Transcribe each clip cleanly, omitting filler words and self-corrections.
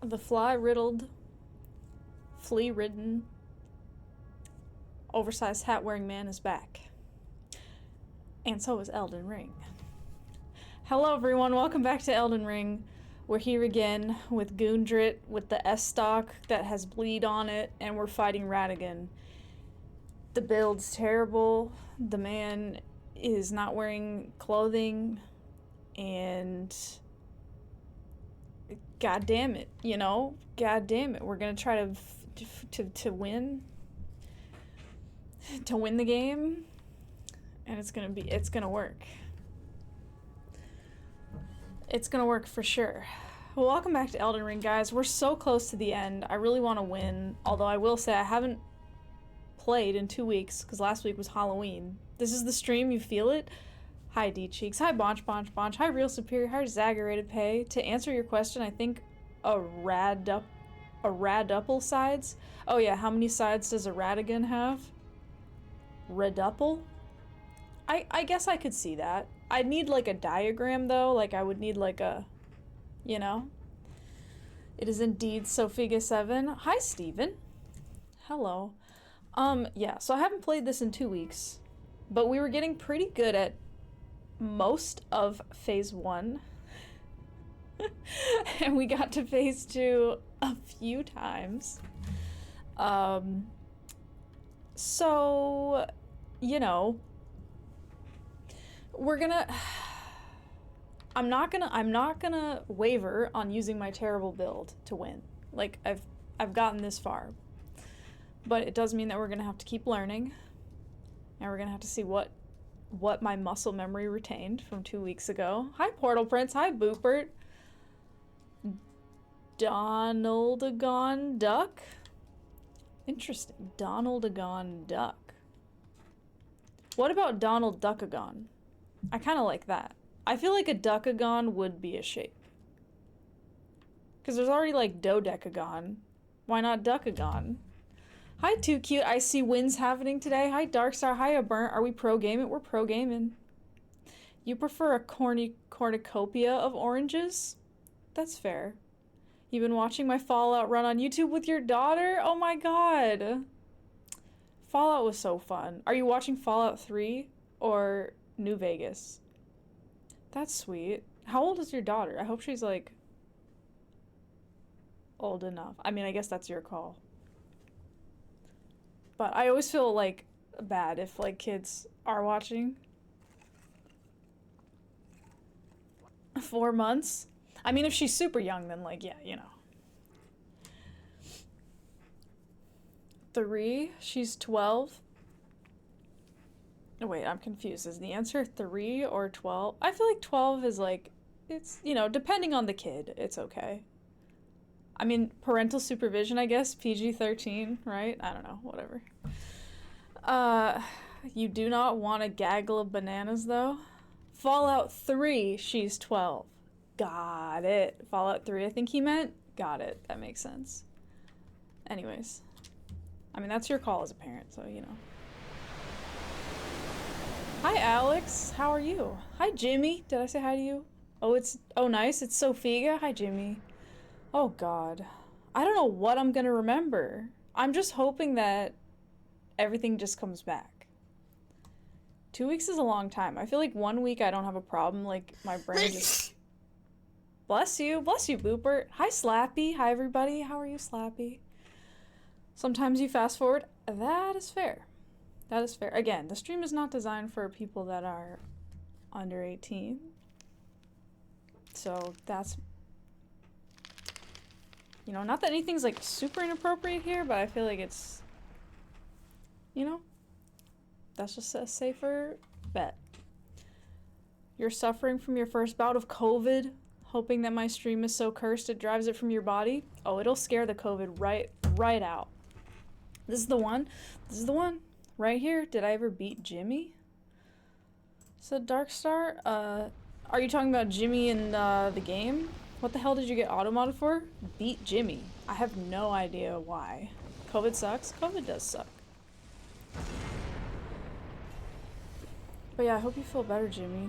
The fly-riddled, flea-ridden, oversized hat-wearing man is back. And so is Elden Ring. Hello everyone, welcome back to Elden Ring. We're here again with Gundrit with the S-stock that has bleed on it, and we're fighting Radagon. The build's terrible, the man is not wearing clothing, and god damn it, you know? God damn it, we're gonna try to win. To win the game, and it's gonna work. It's gonna work for sure. Well, welcome back to Elden Ring, guys. We're so close to the end. I really want to win, although I will say I haven't played in 2 weeks, because last week was Halloween. This is the stream, you feel it? Hi, D-Cheeks. Hi, Bonch. Hi, Real Superior. Hi, Zaggerated Pay. To answer your question, I think a raduple sides? Oh yeah, how many sides does a Radagon have? Reduple? I guess I could see that. I'd need like a diagram though, like I would need like a, you know? It is indeed Sophiga7. Hi, Steven. Hello. Yeah, so I haven't played this in 2 weeks, but we were getting pretty good at most of phase 1. And we got to phase 2 a few times. So, you know, we're gonna I'm not gonna waver on using my terrible build to win. Like I've gotten this far. But it does mean that we're gonna have to keep learning. And we're gonna have to see what my muscle memory retained from 2 weeks ago. Hi Portal Prince, hi Boopert. Donaldagon Duck? Interesting. Donaldagon Duck. What about Donald Duckagon? I kind of like that. I feel like a Duckagon would be a shape. Because there's already like Dodecagon. Why not Duckagon? Hi, Too Cute. I see wins happening today. Hi, Darkstar. Hi, Aburnt. Are we pro-gaming? We're pro-gaming. You prefer a cornucopia of oranges? That's fair. You've been watching my Fallout run on YouTube with your daughter? Oh my god. Fallout was so fun. Are you watching Fallout 3 or New Vegas? That's sweet. How old is your daughter? I hope she's like old enough. I mean, I guess that's your call. But I always feel like bad if like kids are watching. 4 months? I mean, if she's super young, then like, yeah, you know. 3, she's 12. Oh, wait, I'm confused. Is the answer 3 or 12? I feel like 12 is like, it's, you know, depending on the kid, it's okay. I mean, parental supervision, I guess, PG-13, right? I don't know, whatever. You do not want a gaggle of bananas, though? Fallout 3, she's 12. Got it. Fallout 3, I think he meant? Got it. That makes sense. Anyways. I mean, that's your call as a parent, so, you know. Hi, Alex. How are you? Hi, Jimmy. Did I say hi to you? Oh, nice. It's Sophiga. Hi, Jimmy. Oh, God. I don't know what I'm gonna remember. I'm just hoping that everything just comes back. 2 weeks is a long time. I feel like 1 week I don't have a problem. Like, my brain just... Bless you, Boopert. Hi, Slappy. Hi, everybody. How are you, Slappy? Sometimes you fast forward. That is fair. That is fair. Again, the stream is not designed for people that are under 18. So that's... You know, not that anything's like super inappropriate here, but I feel like it's... You know? That's just a safer bet. You're suffering from your first bout of COVID, hoping that my stream is so cursed it drives it from your body. Oh, it'll scare the COVID right out. This is the one. This is the one. Right here. Did I ever beat Jimmy? Said Darkstar. Are you talking about Jimmy in the game? What the hell did you get auto-modded for? Beat Jimmy. I have no idea why. COVID sucks? COVID does suck. But yeah, I hope you feel better, Jimmy.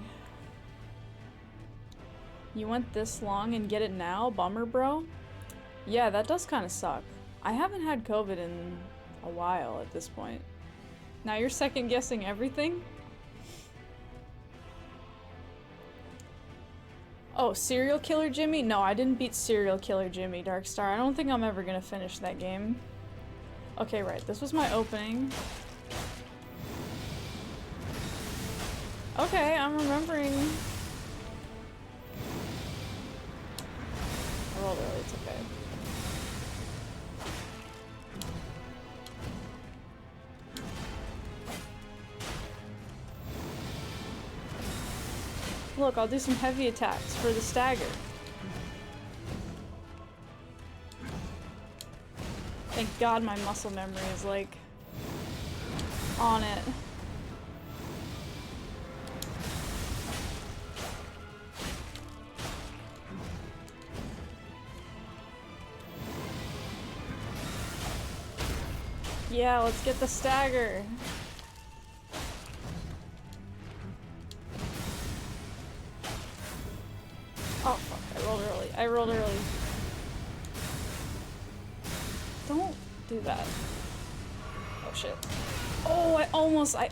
You went this long and get it now? Bummer, bro. Yeah, that does kind of suck. I haven't had COVID in a while at this point. Now you're second guessing everything? Oh, Serial Killer Jimmy? No, I didn't beat Serial Killer Jimmy, Darkstar. I don't think I'm ever gonna finish that game. Okay, right. This was my opening. Okay, I'm remembering. I rolled early, it's okay. Look, I'll do some heavy attacks for the stagger. Thank God my muscle memory is like on it. Yeah, let's get the stagger. Oh fuck, I rolled early. I rolled early. Don't do that. Oh shit. Oh, I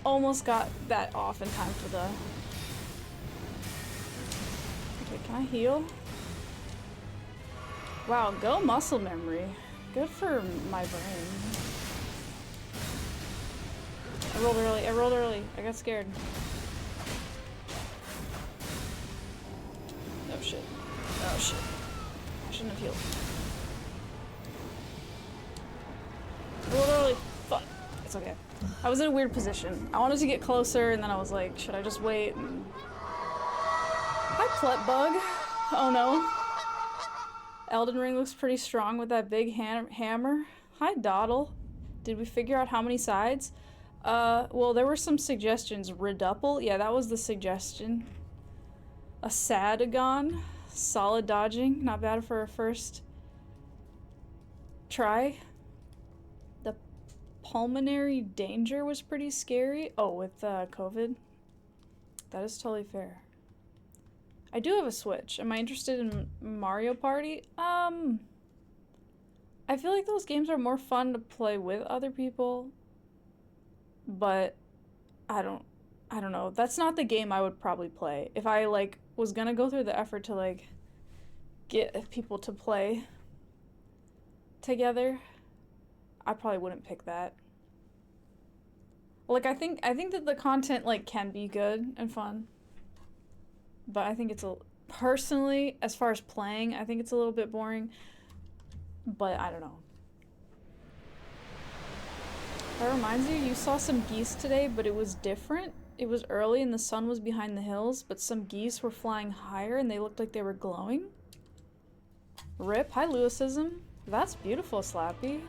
almost got that off in time for the... Okay, can I heal? Wow, go muscle memory. Good for my brain. I rolled early, I rolled early. I got scared. Oh shit. Oh shit. I shouldn't have healed. I rolled early. Fuck. It's okay. I was in a weird position. I wanted to get closer and then I was like, should I just wait? And... Hi, Pletbug. Oh no. Elden Ring looks pretty strong with that big hammer. Hi, Doddle. Did we figure out how many sides? Well, there were some suggestions. Reduple? Yeah, that was the suggestion. A Radagon? Solid dodging. Not bad for a first try. The pulmonary danger was pretty scary. Oh, with COVID? That is totally fair. I do have a Switch. Am I interested in Mario Party? I feel like those games are more fun to play with other people. But I don't know. That's not the game I would probably play. If I like was gonna go through the effort to like get people to play together, I probably wouldn't pick that. Like I think that the content like can be good and fun. But I think it's personally, as far as playing, I think it's a little bit boring. But I don't know. That reminds you saw some geese today, but it was different. It was early and the sun was behind the hills, but some geese were flying higher and they looked like they were glowing. Rip. Hi, Lewisism. That's beautiful, Slappy.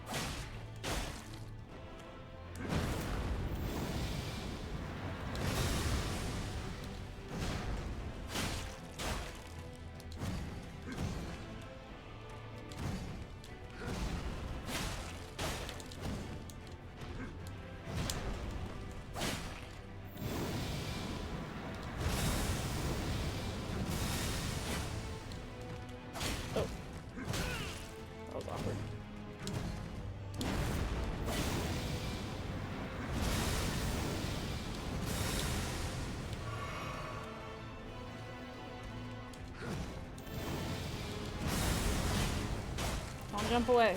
Jump away.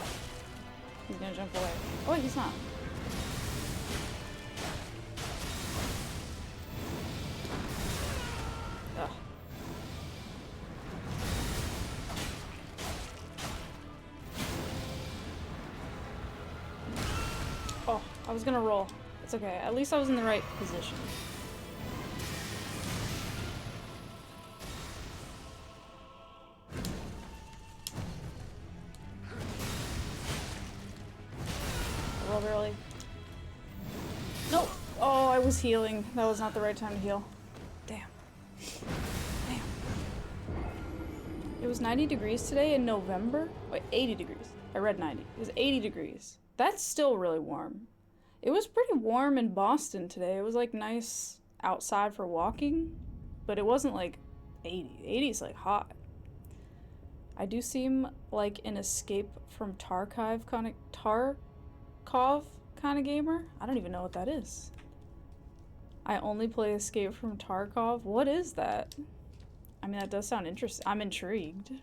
He's gonna jump away. Oh, he's not. Ugh. Oh, I was gonna roll. It's okay. At least I was in the right position. Early. Nope. Oh, I was healing. That was not the right time to heal. Damn. Damn. It was 90 degrees today in November? Wait, 80 degrees. I read 90. It was 80 degrees. That's still really warm. It was pretty warm in Boston today. It was like nice outside for walking, but it wasn't like 80. 80 is like hot. I do seem like an escape from Tarkov kind of gamer. I don't even know what that is. I only play Escape from Tarkov. What is that? I mean, that does sound interesting. I'm intrigued.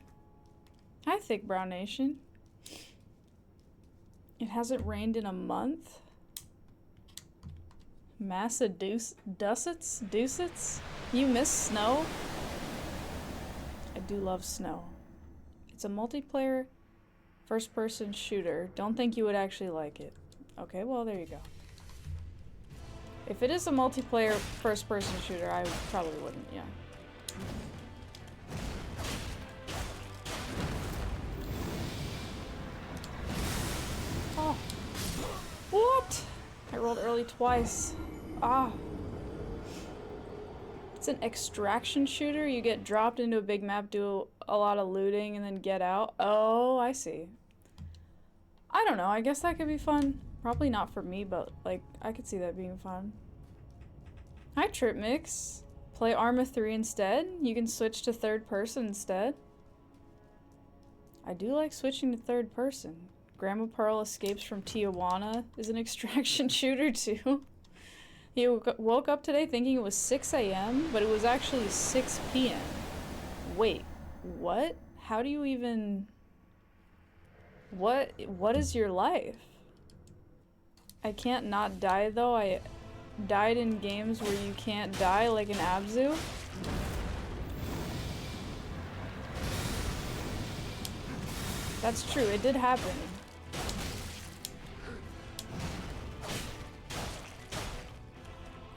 Hi, Thick Brown Nation. It hasn't rained in a month. Massachusetts? You miss snow? I do love snow. It's a multiplayer first-person shooter. Don't think you would actually like it. Okay, well, there you go. If it is a multiplayer first-person shooter, I probably wouldn't, yeah. Oh. What? I rolled early twice. Ah. It's an extraction shooter. You get dropped into a big map, do a lot of looting, and then get out. Oh, I see. I don't know. I guess that could be fun. Probably not for me, but, like, I could see that being fun. Hi, Trip Mix. Play Arma 3 instead. You can switch to third person instead. I do like switching to third person. Grandma Pearl Escapes from Tijuana is an extraction shooter, too. He woke up today thinking it was 6 a.m., but it was actually 6 p.m. Wait, what? How do you even... What is your life? I can't not die, though. I died in games where you can't die, like in Abzu. That's true, it did happen.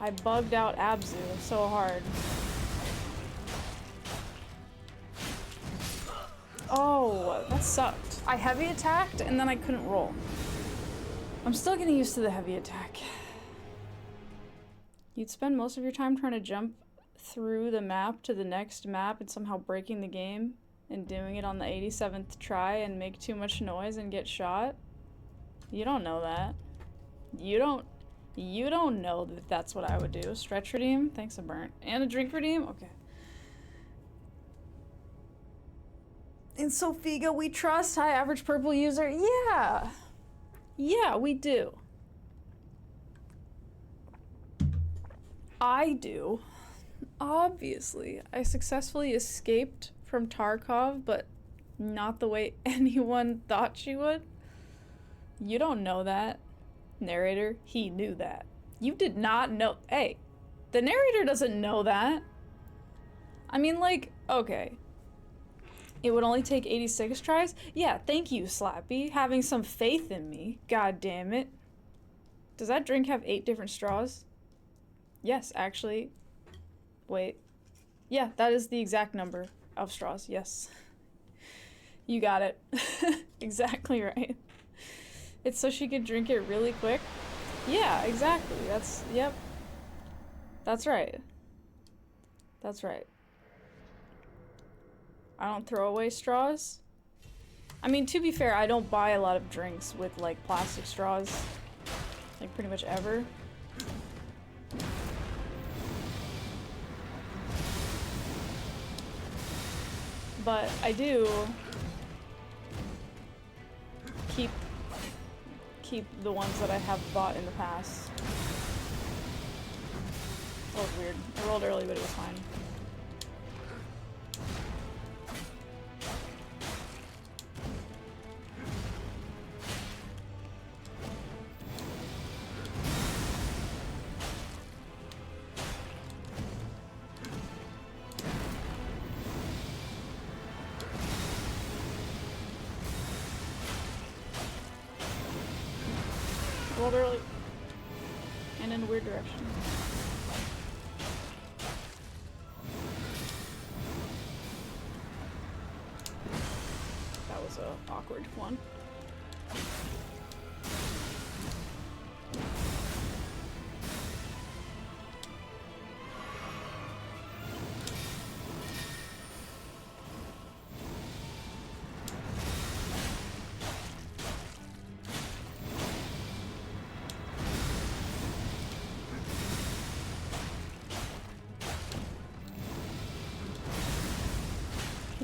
I bugged out Abzu so hard. Oh, that sucked. I heavy attacked and then I couldn't roll. I'm still getting used to the heavy attack. You'd spend most of your time trying to jump through the map to the next map and somehow breaking the game and doing it on the 87th try and make too much noise and get shot? You don't know that. You don't know that that's what I would do. Stretch redeem? Thanks, a burnt. And a drink redeem? Okay. In Sofiga we trust. Hi, average purple user. Yeah. Yeah, we do. I do. Obviously. I successfully escaped from Tarkov, but not the way anyone thought she would. You don't know that. Narrator, he knew that. You did not know. Hey, the narrator doesn't know that. I mean, like, okay. It would only take 86 tries? Yeah, thank you, Slappy. Having some faith in me. God damn it. Does that drink have 8 different straws? Yes, actually. Wait. Yeah, that is the exact number of straws. Yes. You got it. Exactly right. It's so she could drink it really quick? Yeah, exactly. Yep. That's right. That's right. I don't throw away straws. I mean, to be fair, I don't buy a lot of drinks with, like, plastic straws. Like, pretty much ever. But I do keep the ones that I have bought in the past. That was weird. I rolled early, but it was fine. Rolled early. And in a weird direction. That was an awkward one.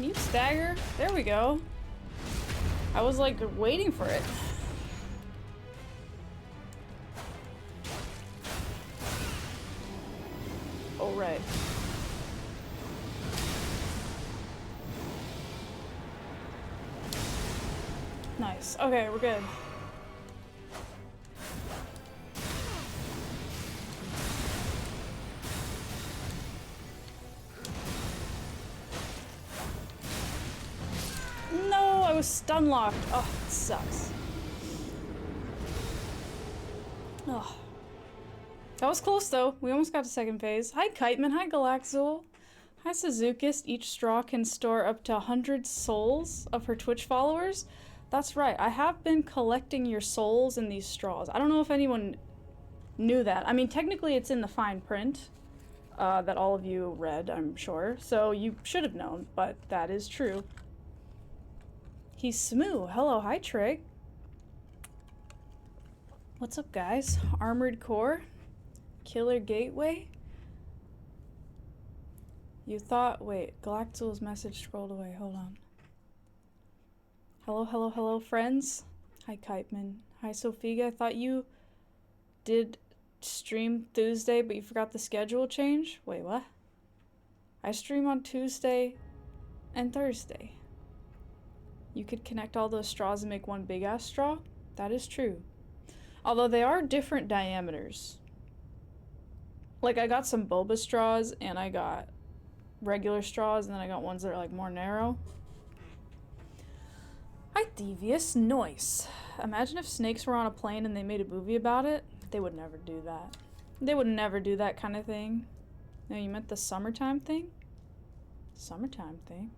Can you stagger? There we go. I was like waiting for it. Oh, right. Nice. Okay, we're good. No, I was stun locked. Oh, it sucks. Oh. That was close though. We almost got to second phase. Hi Kiteman, hi Galaxul. Hi Suzukist. Each straw can store up to 100 souls of her Twitch followers. That's right. I have been collecting your souls in these straws. I don't know if anyone knew that. I mean, technically it's in the fine print that all of you read, I'm sure. So you should have known, but that is true. He's Smoo. Hello, hi Trig. What's up, guys? Armored Core? Killer Gateway? You thought... Wait, Galactul's message scrolled away. Hold on. Hello, hello, hello, friends. Hi, Kiteman. Hi, Sophiga. I thought you did stream Tuesday, but you forgot the schedule change? Wait, what? I stream on Tuesday and Thursday. You could connect all those straws and make one big-ass straw? That is true. Although they are different diameters. Like, I got some boba straws, and I got regular straws, and then I got ones that are, like, more narrow. Hi, Devious. Noise. Imagine if snakes were on a plane and they made a movie about it. They would never do that. They would never do that kind of thing. No, you meant the summertime thing? Summertime thing?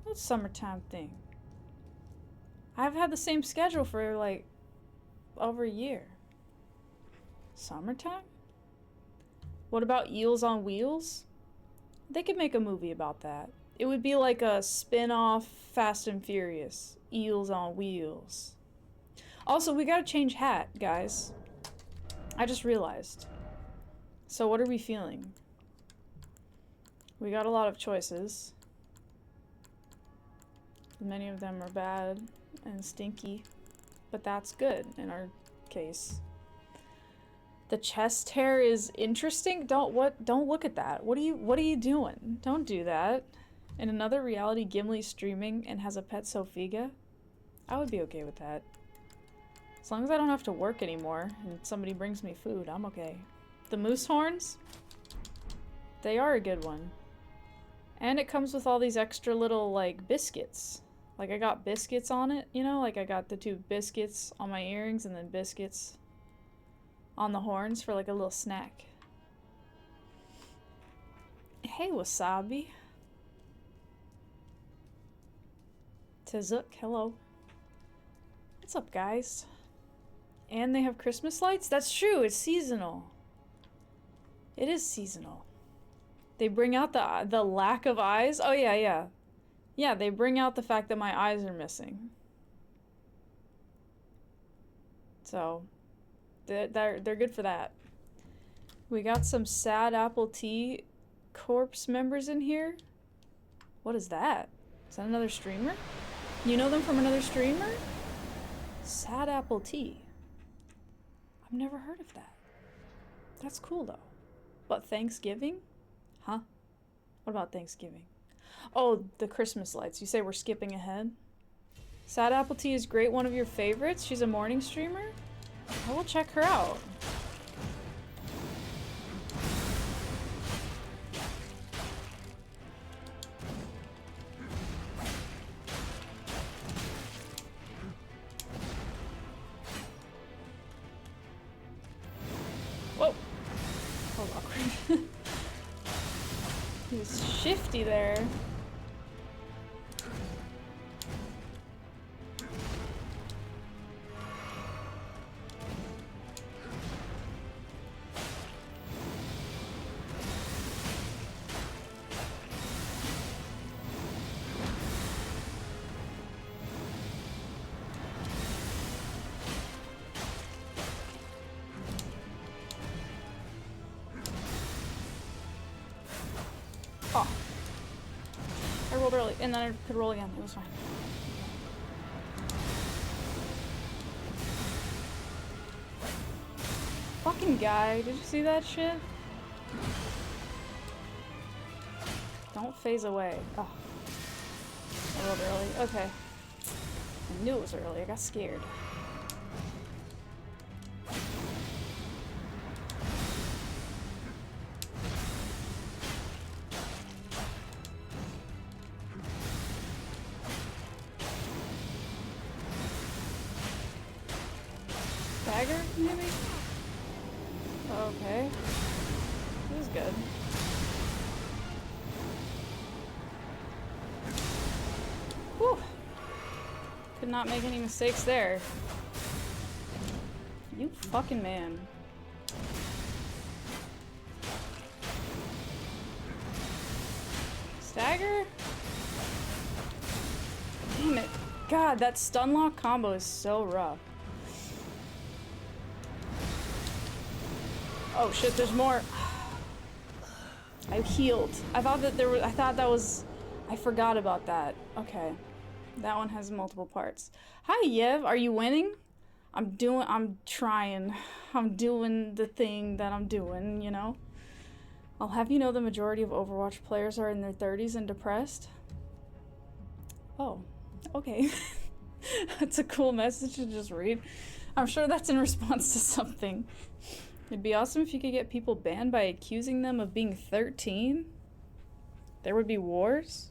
What summertime thing? I've had the same schedule for, like, over a year. Summertime? What about Eels on Wheels? They could make a movie about that. It would be like a spin-off Fast and Furious. Eels on Wheels. Also, we gotta change hat, guys. I just realized. So what are we feeling? We got a lot of choices. Many of them are bad and stinky. But that's good in our case. The chest hair is interesting. Don't look at that. What are you doing? Don't do that. In another reality, Gimli's streaming and has a pet Sophiga. I would be okay with that. As long as I don't have to work anymore and somebody brings me food, I'm okay. The moose horns? They are a good one. And it comes with all these extra little, like, biscuits. Like, I got biscuits on it, you know? Like, I got the 2 biscuits on my earrings and then biscuits on the horns for, like, a little snack. Hey, Wasabi. Tazuk, hello. What's up, guys? And they have Christmas lights? That's true, it's seasonal. It is seasonal. They bring out the lack of eyes? Oh, yeah, yeah. Yeah, they bring out the fact that my eyes are missing. So, they're good for that. We got some Sad Apple Tea Corpse members in here. What is that? Is that another streamer? You know them from another streamer? Sad Apple Tea. I've never heard of that. That's cool, though. But Thanksgiving? Huh? What about Thanksgiving? Oh, the Christmas lights. You say we're skipping ahead? Sad Apple Tea is great. One of your favorites? She's a morning streamer? I will check her out. Whoa! Oh, awkward. He was shifty there. and then I could roll again. It was fine. Fucking guy, did you see that shit? Don't phase away. Oh. I rolled early. Okay. I knew it was early. I got scared. Dagger, maybe? Okay. This is good. Whew. Could not make any mistakes there. You fucking man. Stagger? Damn it. God, that stun lock combo is so rough. Oh shit, there's more. I healed. I thought that was I forgot about that. Okay. That one has multiple parts. Hi Yev, are you winning? I'm trying. I'm doing the thing that I'm doing, you know? I'll have you know the majority of Overwatch players are in their 30s and depressed. Oh, okay. That's a cool message to just read. I'm sure that's in response to something. It'd be awesome if you could get people banned by accusing them of being 13. There would be wars.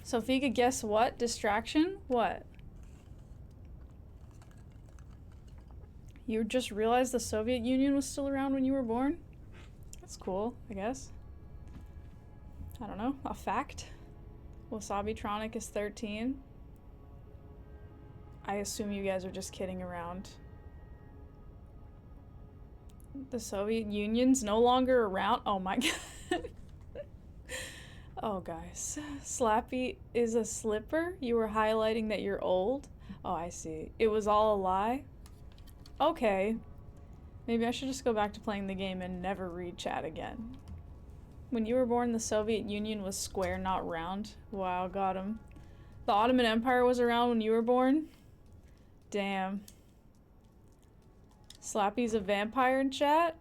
So if you could guess what? Distraction? What? You just realized the Soviet Union was still around when you were born? That's cool, I guess. I don't know. A fact? Wasabitronic is 13. I assume you guys are just kidding around. The Soviet Union's no longer around? Oh my god. Oh, guys. Slappy is a slipper? You were highlighting that you're old? Oh, I see. It was all a lie? Okay. Maybe I should just go back to playing the game and never read chat again. When you were born, the Soviet Union was square, not round. Wow, got him. The Ottoman Empire was around when you were born? Damn. Slappy's a vampire in chat?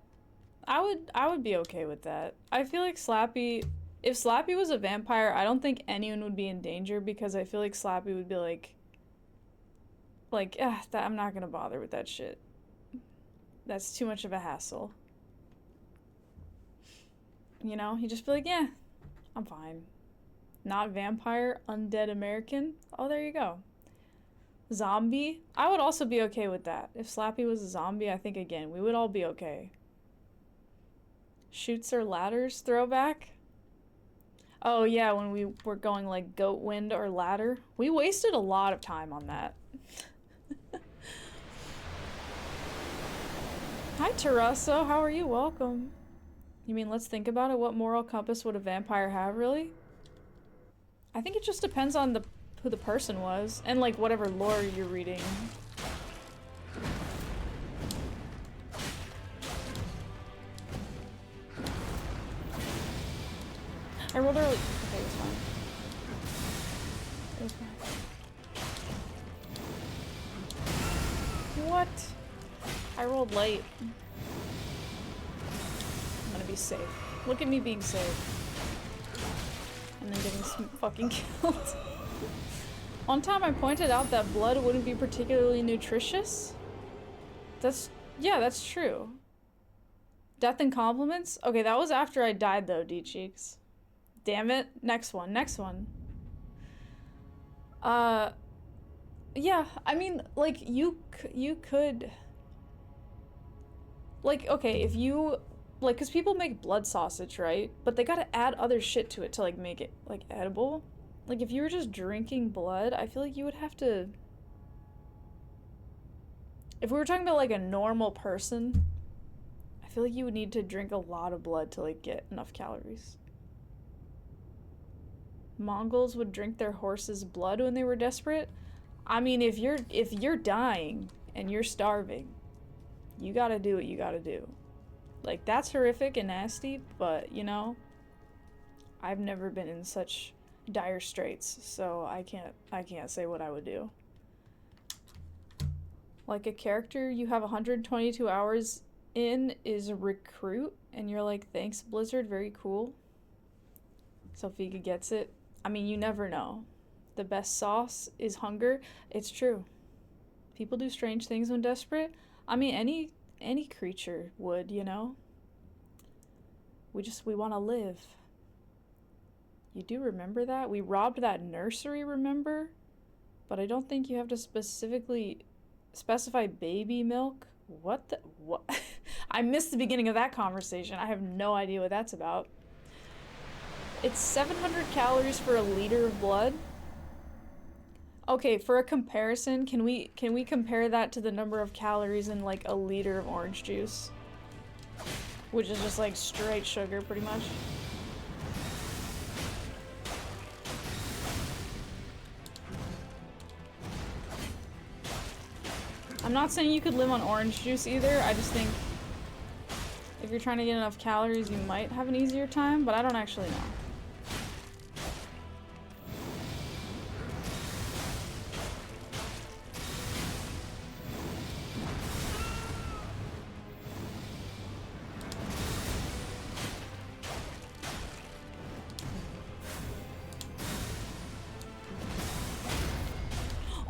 I would be okay with that. I feel like Slappy... If Slappy was a vampire, I don't think anyone would be in danger because I feel like Slappy would be like, I'm not gonna bother with that shit. That's too much of a hassle. You know, he'd just be like, yeah, I'm fine. Not vampire, undead American. Oh, there you go. Zombie? I would also be okay with that. If Slappy was a zombie, I think, again, we would all be okay. Shoots or ladders throwback? Oh yeah, when we were going like goat wind or ladder. We wasted a lot of time on that. Hi Terrasso, how are you? Welcome. You mean let's think about it? What moral compass would a vampire have, really? I think it just depends on who the person was and like whatever lore you're reading. I rolled early. Okay, it was fine. It was fine. What? I rolled late. I'm gonna be safe. Look at me being safe. And then getting fucking killed. One time I pointed out that blood wouldn't be particularly nutritious. Yeah, that's true. Death and compliments? Okay, that was after I died though, D-Cheeks. Damn it. Next one. Next one. Yeah, I mean, like, you could... Like, okay, if you... Like, because people make blood sausage, right? But they gotta add other shit to it to, like, make it, like, edible. Like, if you were just drinking blood, I feel like you would have to... If we were talking about, like, a normal person, I feel like you would need to drink a lot of blood to, like, get enough calories. Mongols would drink their horse's blood when they were desperate. I mean, if you're dying and you're starving, you gotta do what you gotta do. Like, that's horrific and nasty, but, you know, I've never been in such dire straits, so I can't say what I would do. Like a character you have 122 hours in is a recruit, and you're like, thanks Blizzard, very cool. Sophia gets it. I mean, you never know. The best sauce is hunger. It's true. People do strange things when desperate. I mean, any creature would, you know? We want to live. You do remember that? We robbed that nursery, remember? But I don't think you have to specifically specify baby milk. What? I missed the beginning of that conversation. I have no idea what that's about. It's 700 calories for a liter of blood. Okay, for a comparison, can we compare that to the number of calories in like a liter of orange juice? Which is just like straight sugar, pretty much. I'm not saying you could live on orange juice either. I just think if you're trying to get enough calories, you might have an easier time, but I don't actually know.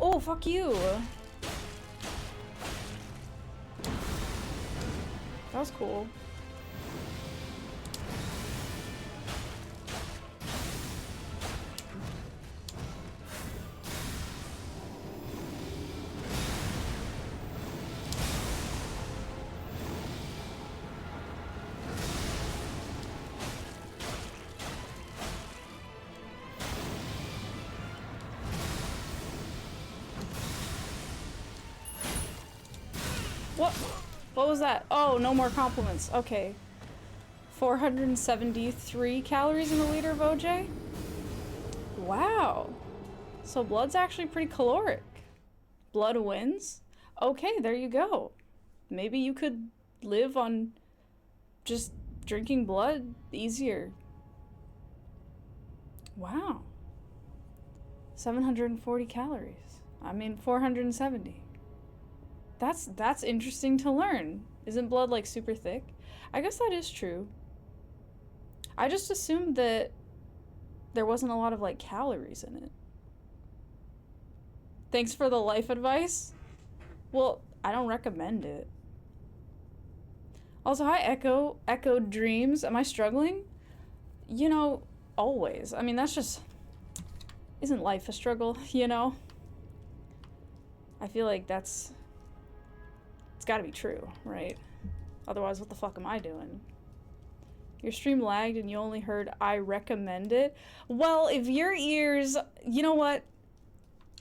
Oh, fuck you! That was cool. What was that? Oh, no more compliments. Okay. 473 calories in a liter of OJ? Wow. So blood's actually pretty caloric. Blood wins? Okay, there you go. Maybe you could live on just drinking blood easier. Wow. 740 calories. I mean, 470. That's interesting to learn. Isn't blood like super thick? I guess that is true. I just assumed that there wasn't a lot of like calories in it. Thanks for the life advice. Well, I don't recommend it. Also, hi Echo Dreams. Am I struggling? You know, always. I mean, that's just, isn't life a struggle, you know? I feel like it's gotta be true, right? Otherwise, what the fuck am I doing? Your stream lagged and you only heard I recommend it. Well, if your ears, you know what?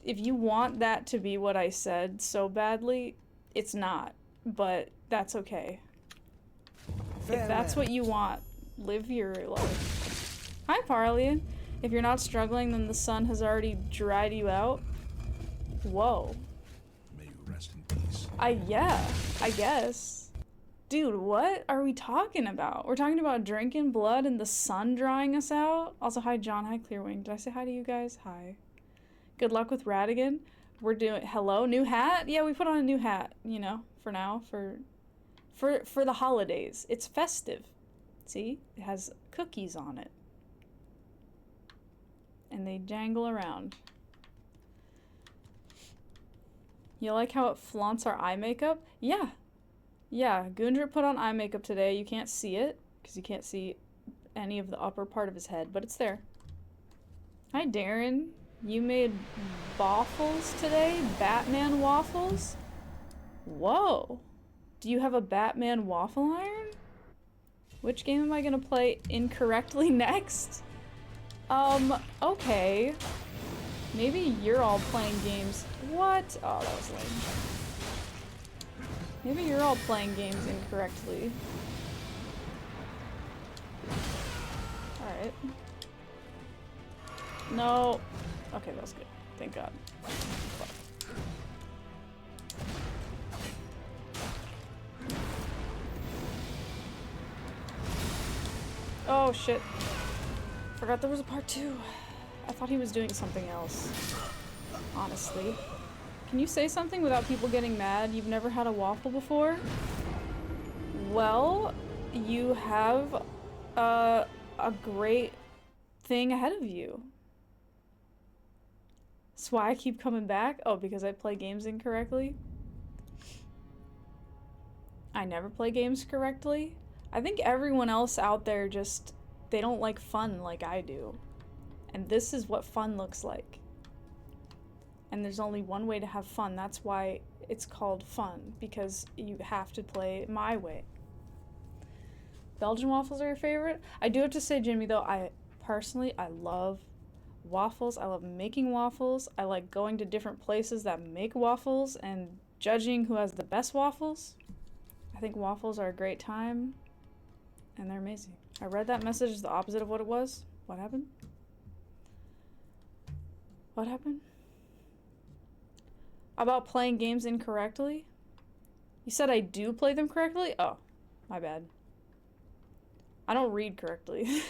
If you want that to be what I said so badly, it's not, but that's okay. If that's what you want, live your life. Hi, Parlian. If you're not struggling, then the sun has already dried you out. Whoa. May you rest in peace. Yeah, I guess. Dude, what are we talking about? We're talking about drinking blood and the sun drying us out? Also, hi, John. Hi, Clearwing. Did I say hi to you guys? Hi. Good luck with Radagon. We're doing, hello, new hat? Yeah, we put on a new hat, you know, for now, for the holidays. It's festive. See? It has cookies on it. And they jangle around. You like how it flaunts our eye makeup? Yeah. Yeah, Gundra put on eye makeup today. You can't see it, because you can't see any of the upper part of his head, but it's there. Hi, Darren. You made waffles today? Batman waffles? Whoa. Do you have a Batman waffle iron? Which game am I gonna play incorrectly next? Okay. Maybe you're all playing games. What? Oh, that was lame. Maybe you're all playing games incorrectly. Alright. No. Okay, that was good. Thank God. Fuck. Oh shit. Forgot there was a part 2. I thought he was doing something else. Honestly. Can you say something without people getting mad? You've never had a waffle before? Well, you have a great thing ahead of you. That's why I keep coming back? Oh, because I play games incorrectly? I never play games correctly? I think everyone else out there just, they don't like fun like I do. And this is what fun looks like. And there's only one way to have fun. That's why it's called fun, because you have to play my way. Belgian waffles are your favorite? I do have to say, Jimmy, though, I love waffles. I love making waffles. I like going to different places that make waffles and judging who has the best waffles. I think waffles are a great time, and they're amazing. I read that message as the opposite of what it was. What happened? What happened? About playing games incorrectly? You said I do play them correctly? Oh, my bad. I don't read correctly.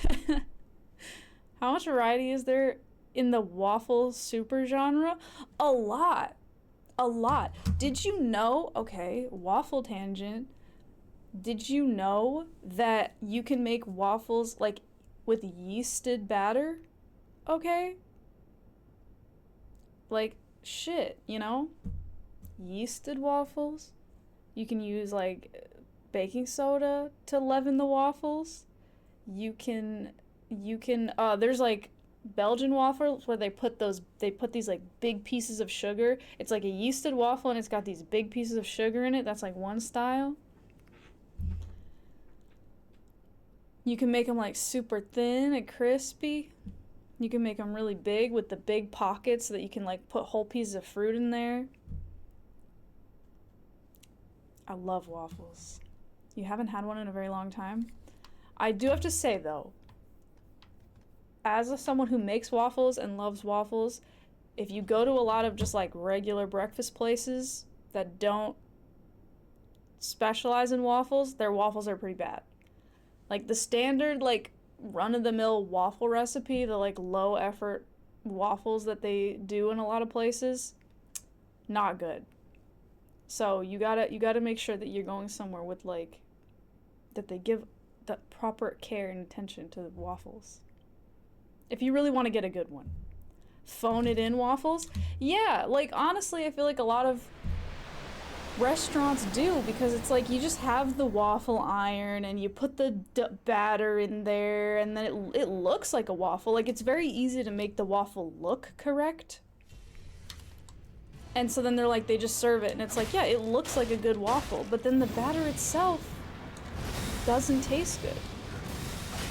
How much variety is there in the waffle super genre? A lot. A lot. Did you know, okay, waffle tangent. Did you know that you can make waffles like with yeasted batter? Okay? Like, shit, you know? Yeasted waffles. You can use like baking soda to leaven the waffles. You can there's like Belgian waffles where they put these like big pieces of sugar. It's like a yeasted waffle and it's got these big pieces of sugar in it. That's like one style. You can make them like super thin and crispy. You can make them really big with the big pockets so that you can like put whole pieces of fruit in there. I love waffles. You haven't had one in a very long time? I do have to say though, as someone who makes waffles and loves waffles, if you go to a lot of just like regular breakfast places that don't specialize in waffles, their waffles are pretty bad. Like the standard like run-of-the-mill waffle recipe, the like low effort waffles that they do in a lot of places, not good. So you gotta make sure that you're going somewhere with like that they give the proper care and attention to the waffles. If you really want to get a good one. Phone it in waffles? Yeah, like honestly I feel like a lot of restaurants do, because it's like you just have the waffle iron and you put the batter in there and then it looks like a waffle. Like it's very easy to make the waffle look correct. And so then they're like, they just serve it and it's like, yeah, it looks like a good waffle, but then the batter itself doesn't taste good.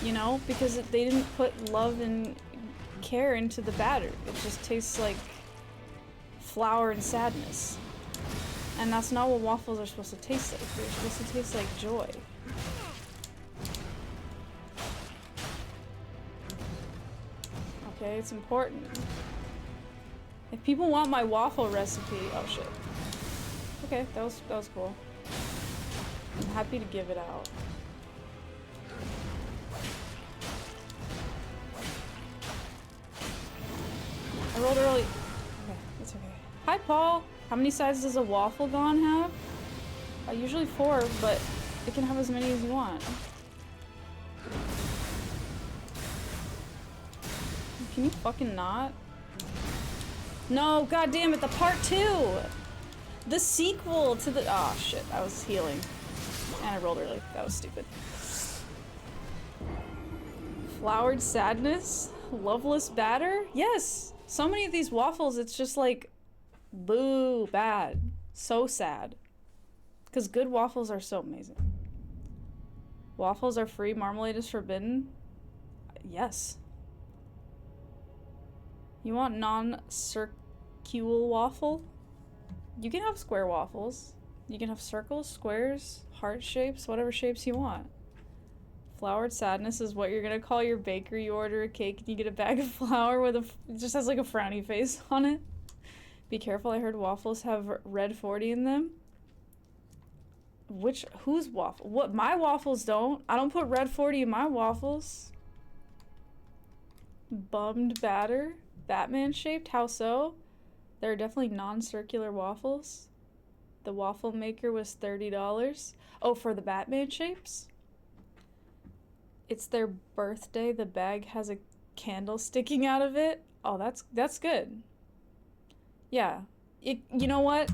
You know, because they didn't put love and care into the batter. It just tastes like flour and sadness. And that's not what waffles are supposed to taste like. They're supposed to taste like joy. Okay, it's important. If people want my waffle recipe, oh shit. Okay, that was cool. I'm happy to give it out. I rolled early. Okay, that's okay. Hi, Paul. How many sides does a waffle gon have? Usually 4, but it can have as many as you want. Can you fucking not? No, god damn it, the part 2! The sequel to the— oh shit, I was healing. And I rolled early. That was stupid. Flowered sadness? Loveless batter? Yes! So many of these waffles, it's just like, boo, bad. So sad. Because good waffles are so amazing. Waffles are free, marmalade is forbidden? Yes. You want non-circular waffle? You can have square waffles. You can have circles, squares, heart shapes, whatever shapes you want. Flowered sadness is what you're gonna call your bakery. You order a cake and you get a bag of flour with it just has like a frowny face on it. Be careful, I heard waffles have red 40 in them. Whose waffle? What, my waffles don't. I don't put red 40 in my waffles. Bummed batter? Batman shaped? How so? There are definitely non-circular waffles. The waffle maker was $30. Oh, for the Batman shapes? It's their birthday. The bag has a candle sticking out of it. Oh, that's good. Yeah. You know what,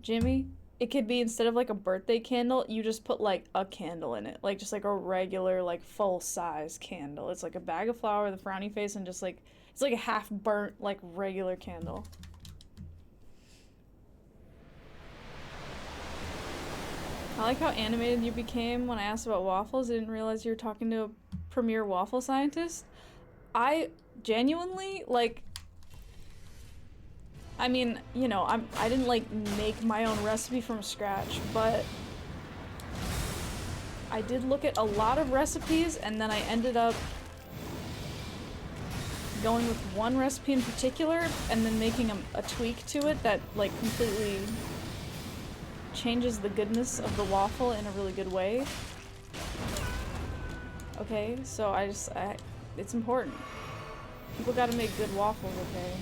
Jimmy? It could be, instead of like a birthday candle, you just put like a candle in it. Like just like a regular, like full size candle. It's like a bag of flour with a frowny face and just like, it's like a half burnt, like regular candle. I like how animated you became when I asked about waffles. I didn't realize you were talking to a premier waffle scientist. I genuinely, like, I mean, you know, I didn't like make my own recipe from scratch, but I did look at a lot of recipes, and then I ended up going with one recipe in particular and then making a tweak to it that like completely changes the goodness of the waffle in a really good way. Okay, so it's important. People gotta make good waffles, okay?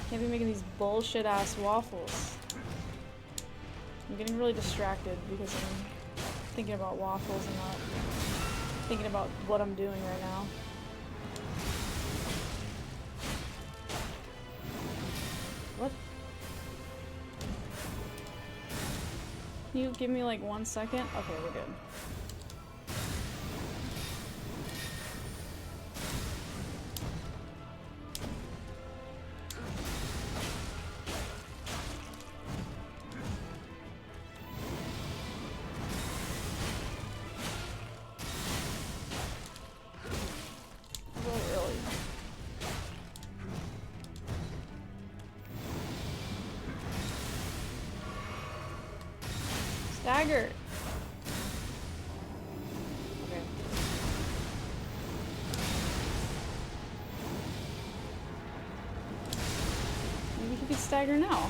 Can't be making these bullshit ass waffles. I'm getting really distracted because I'm thinking about waffles and not thinking about what I'm doing right now. What? Can you give me like 1 second? Okay, we're good. Stagger! Okay. Maybe he could stagger now.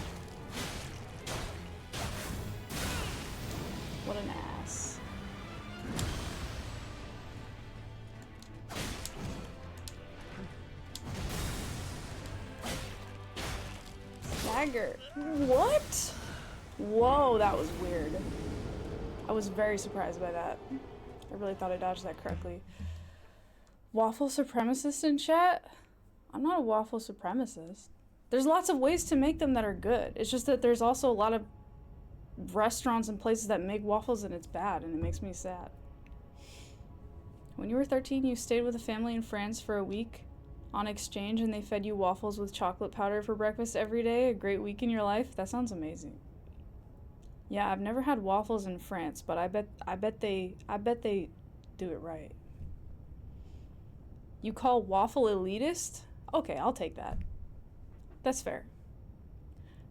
What an ass. Stagger. What? Whoa, that was weird. I was very surprised by that. I really thought I dodged that correctly. Waffle supremacist in chat? I'm not a waffle supremacist. There's lots of ways to make them that are good. It's just that there's also a lot of restaurants and places that make waffles and it's bad, and it makes me sad. When you were 13, you stayed with a family in France for a week on exchange and they fed you waffles with chocolate powder for breakfast every day. A great week in your life? That sounds amazing. Yeah, I've never had waffles in France, but I bet they do it right. You call waffle elitist? Okay, I'll take that. That's fair.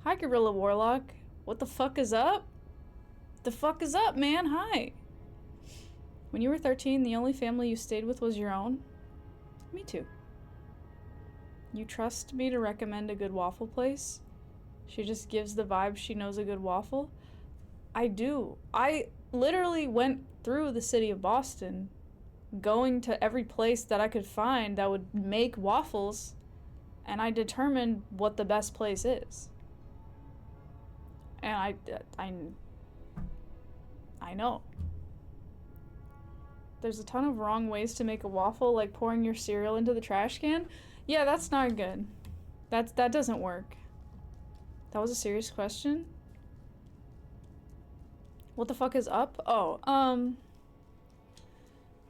Hi, Gorilla Warlock. What the fuck is up? The fuck is up, man? Hi. When you were 13, the only family you stayed with was your own? Me too. You trust me to recommend a good waffle place? She just gives the vibe she knows a good waffle? I do. I literally went through the city of Boston, going to every place that I could find that would make waffles, and I determined what the best place is. And I know. There's a ton of wrong ways to make a waffle, like pouring your cereal into the trash can. Yeah, that's not good. That doesn't work. That was a serious question? What the fuck is up? Oh,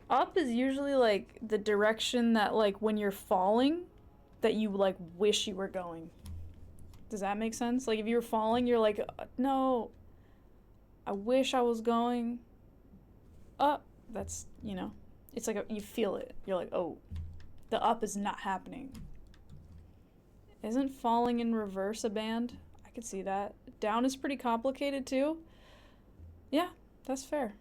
up is usually like the direction that like when you're falling that you like wish you were going. Does that make sense? Like if you're falling, you're like, no, I wish I was going up. That's, you know, it's like you feel it. You're like, oh, the up is not happening. Isn't falling in reverse a band? I could see that. Down is pretty complicated too. Yeah, that's fair.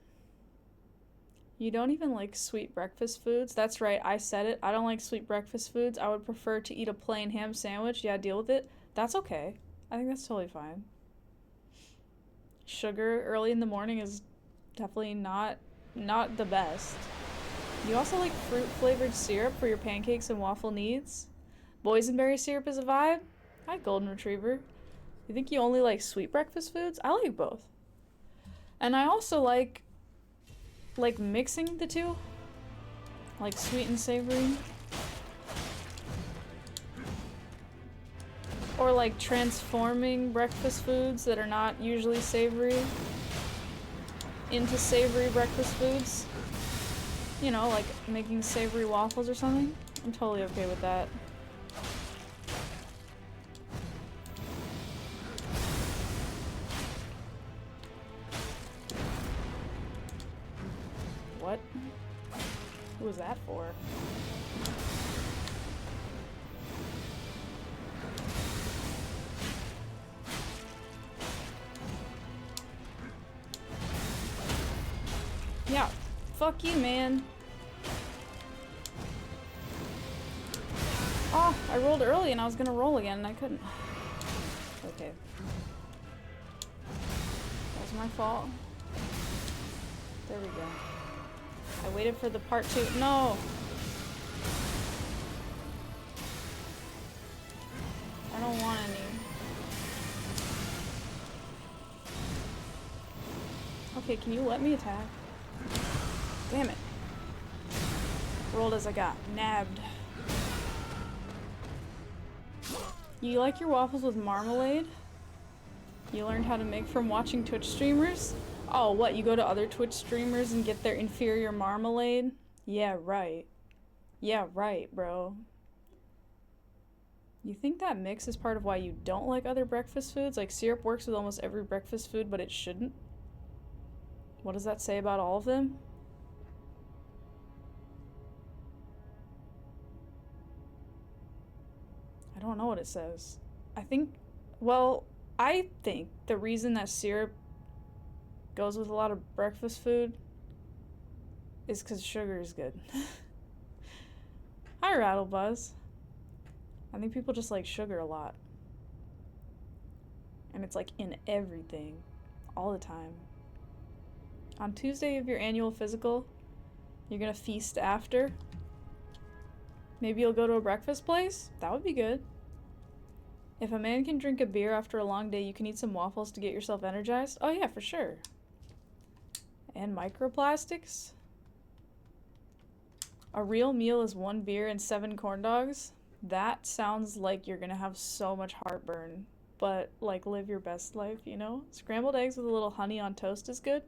You don't even like sweet breakfast foods? That's right, I said it. I don't like sweet breakfast foods. I would prefer to eat a plain ham sandwich. Yeah, deal with it. That's okay. I think that's totally fine. Sugar early in the morning is definitely not the best. You also like fruit-flavored syrup for your pancakes and waffle needs? Boysenberry syrup is a vibe? Hi, Golden Retriever. You think you only like sweet breakfast foods? I like both. And I also like mixing the two. Like sweet and savory. Or like transforming breakfast foods that are not usually savory into savory breakfast foods. You know, like making savory waffles or something. I'm totally okay with that. What? Who was that for? Yeah, fuck you, man. Oh, I rolled early and I was gonna roll again and I couldn't. Okay. That was my fault. There we go. I waited for the part 2. No! I don't want any. Okay, can you let me attack? Damn it. Rolled as I got nabbed. You like your waffles with marmalade? You learned how to make from watching Twitch streamers? Oh, what? You go to other Twitch streamers and get their inferior marmalade? Yeah, right. Yeah, right, bro. You think that mix is part of why you don't like other breakfast foods? Like, syrup works with almost every breakfast food, but it shouldn't? What does that say about all of them? I don't know what it says. I think the reason that syrup goes with a lot of breakfast food is because sugar is good. Hi, Rattlebuzz. I think people just like sugar a lot. And it's like in everything. All the time. On Tuesday of your annual physical, you're gonna feast after. Maybe you'll go to a breakfast place? That would be good. If a man can drink a beer after a long day, you can eat some waffles to get yourself energized? Oh yeah, for sure. And microplastics? A real meal is 1 beer and 7 corn dogs? That sounds like you're gonna have so much heartburn. But, like, live your best life, you know? Scrambled eggs with a little honey on toast is good.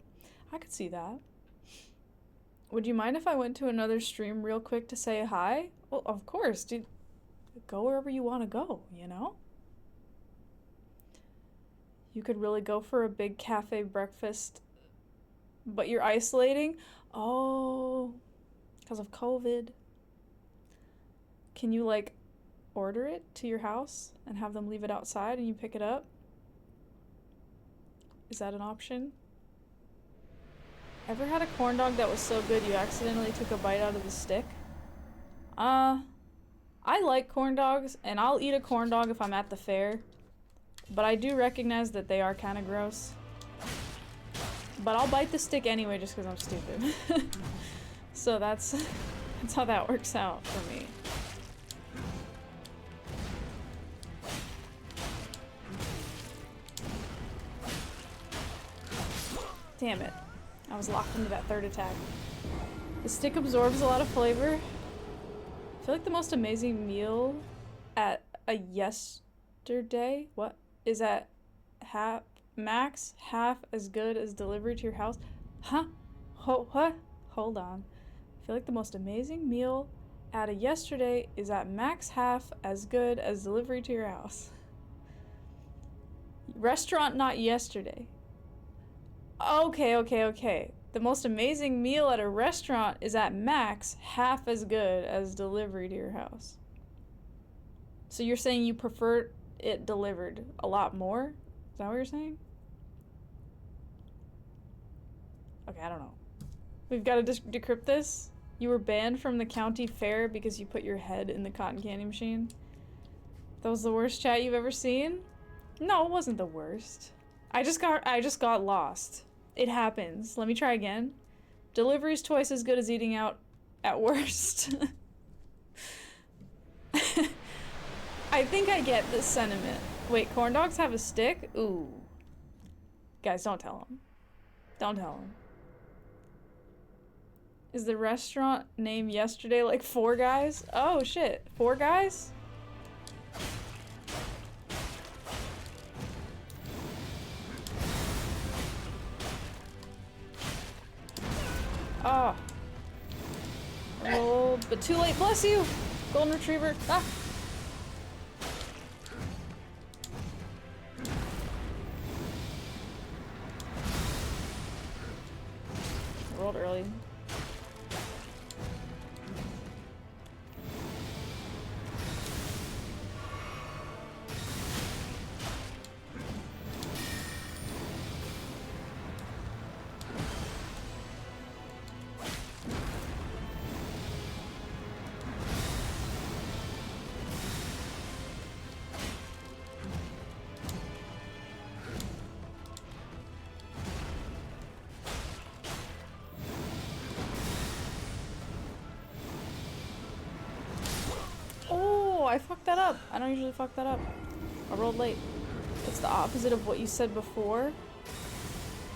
I could see that. Would you mind if I went to another stream real quick to say hi? Well, of course, dude. Go wherever you want to go, you know? You could really go for a big cafe breakfast, but you're isolating? Oh, because of COVID. Can you, like, order it to your house and have them leave it outside and you pick it up? Is that an option? Ever had a corn dog that was so good you accidentally took a bite out of the stick? I like corn dogs, and I'll eat a corn dog if I'm at the fair. But I do recognize that they are kind of gross. But I'll bite the stick anyway just because I'm stupid. So that's how that works out for me. Damn it. I was locked into that third attack. The stick absorbs a lot of flavor. I feel like the most amazing meal at a yesterday, what? Is at max half as good as delivery to your house? Huh? What? Hold on. I feel like the most amazing meal at a yesterday is at max half as good as delivery to your house. Restaurant, not yesterday. Okay. The most amazing meal at a restaurant is at max half as good as delivery to your house. So you're saying you prefer it delivered a lot more? Is that what you're saying? Okay, I don't know. We've got to decrypt this. You were banned from the county fair because you put your head in the cotton candy machine. That was the worst chat you've ever seen? No, it wasn't the worst. I just got lost. It happens. Let me try again. Delivery's twice as good as eating out at worst. I think I get this sentiment. Wait, corn dogs have a stick? Ooh. Guys, don't tell him. Don't tell him. Is the restaurant name yesterday like Four Guys? Oh shit, Four Guys? Oh. Oh, but too late, bless you! Golden Retriever, ah! Rolled early. I fucked that up. I don't usually fuck that up. I rolled late. It's the opposite of what you said before.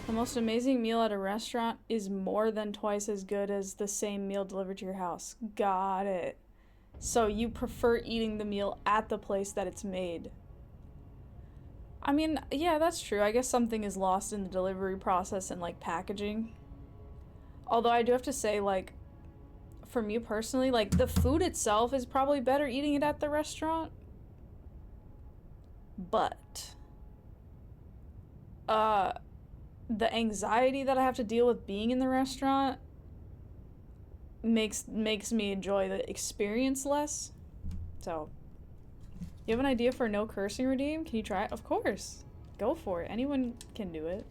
The most amazing meal at a restaurant is more than twice as good as the same meal delivered to your house. Got it. So you prefer eating the meal at the place that it's made. I mean, yeah, that's true. I guess something is lost in the delivery process and like packaging. Although I do have to say, like, for me personally, like, the food itself is probably better eating it at the restaurant. But the anxiety that I have to deal with being in the restaurant makes me enjoy the experience less. So, you have an idea for a no cursing redeem? Can you try it? Of course. Go for it. Anyone can do it.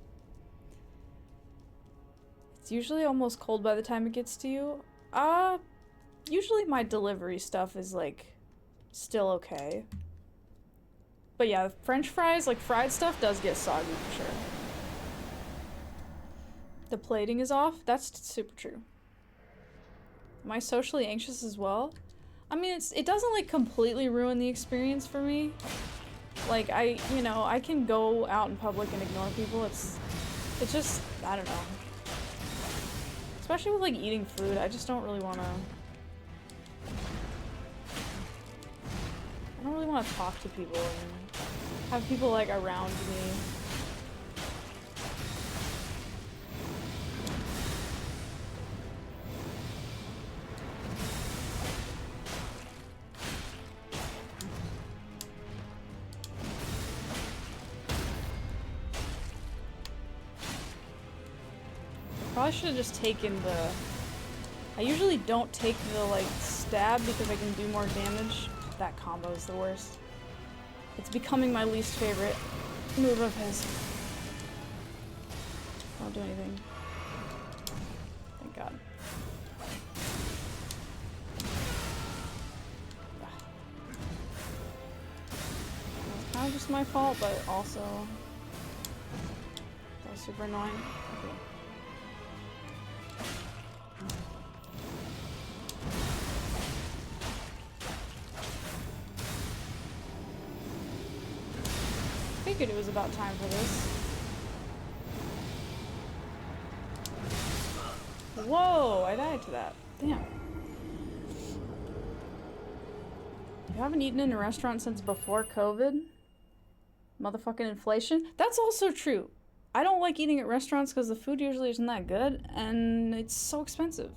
It's usually almost cold by the time it gets to you. Usually my delivery stuff is, like, still okay. But yeah, French fries, like fried stuff, does get soggy for sure. The plating is off? That's super true. Am I socially anxious as well? I mean, it doesn't, like, completely ruin the experience for me. Like, you know, I can go out in public and ignore people. It's just, I don't know. Especially with, like, eating food, I just don't really want to... I don't really want to talk to people and have people, like, around me. Probably should have just taken the... I usually don't take the, like, stab because I can do more damage. That combo is the worst. It's becoming my least favorite move of his. Don't do anything. Thank God. It's kind of just my fault, but also... that was super annoying. Okay. Figured it was about time for this. Whoa, I died to that. Damn. You haven't eaten in a restaurant since before COVID? Motherfucking inflation? That's also true. I don't like eating at restaurants because the food usually isn't that good, and it's so expensive.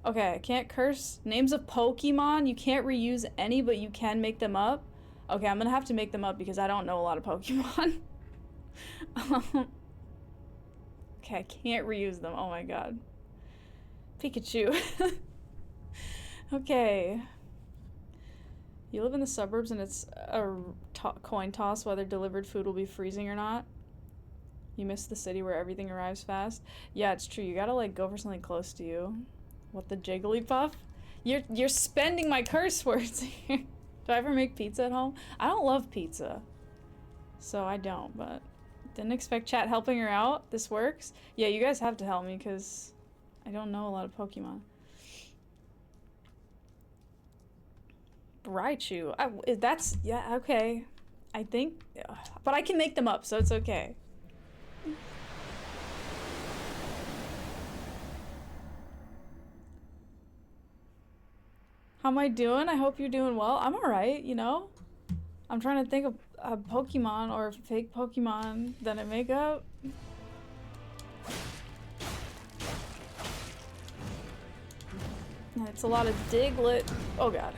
Okay, I can't curse. Names of Pokemon, you can't reuse any, but you can make them up. Okay, I'm gonna have to make them up because I don't know a lot of Pokemon. Okay, I can't reuse them. Oh my god. Pikachu. Okay. You live in the suburbs and it's a coin toss whether delivered food will be freezing or not. You miss the city where everything arrives fast. Yeah, it's true. You gotta, like, go for something close to you. What, the Jigglypuff? You're spending my curse words here. Do I ever make pizza at home? I don't love pizza. So I don't, but didn't expect chat helping her out. This works. Yeah, you guys have to help me because I don't know a lot of Pokemon. Raichu. That's, yeah, okay. I think, but I can make them up, so it's okay. How am I doing? I hope you're doing well. I'm alright, you know? I'm trying to think of a Pokemon or fake Pokemon that I make up. It's a lot of Diglett. Oh god.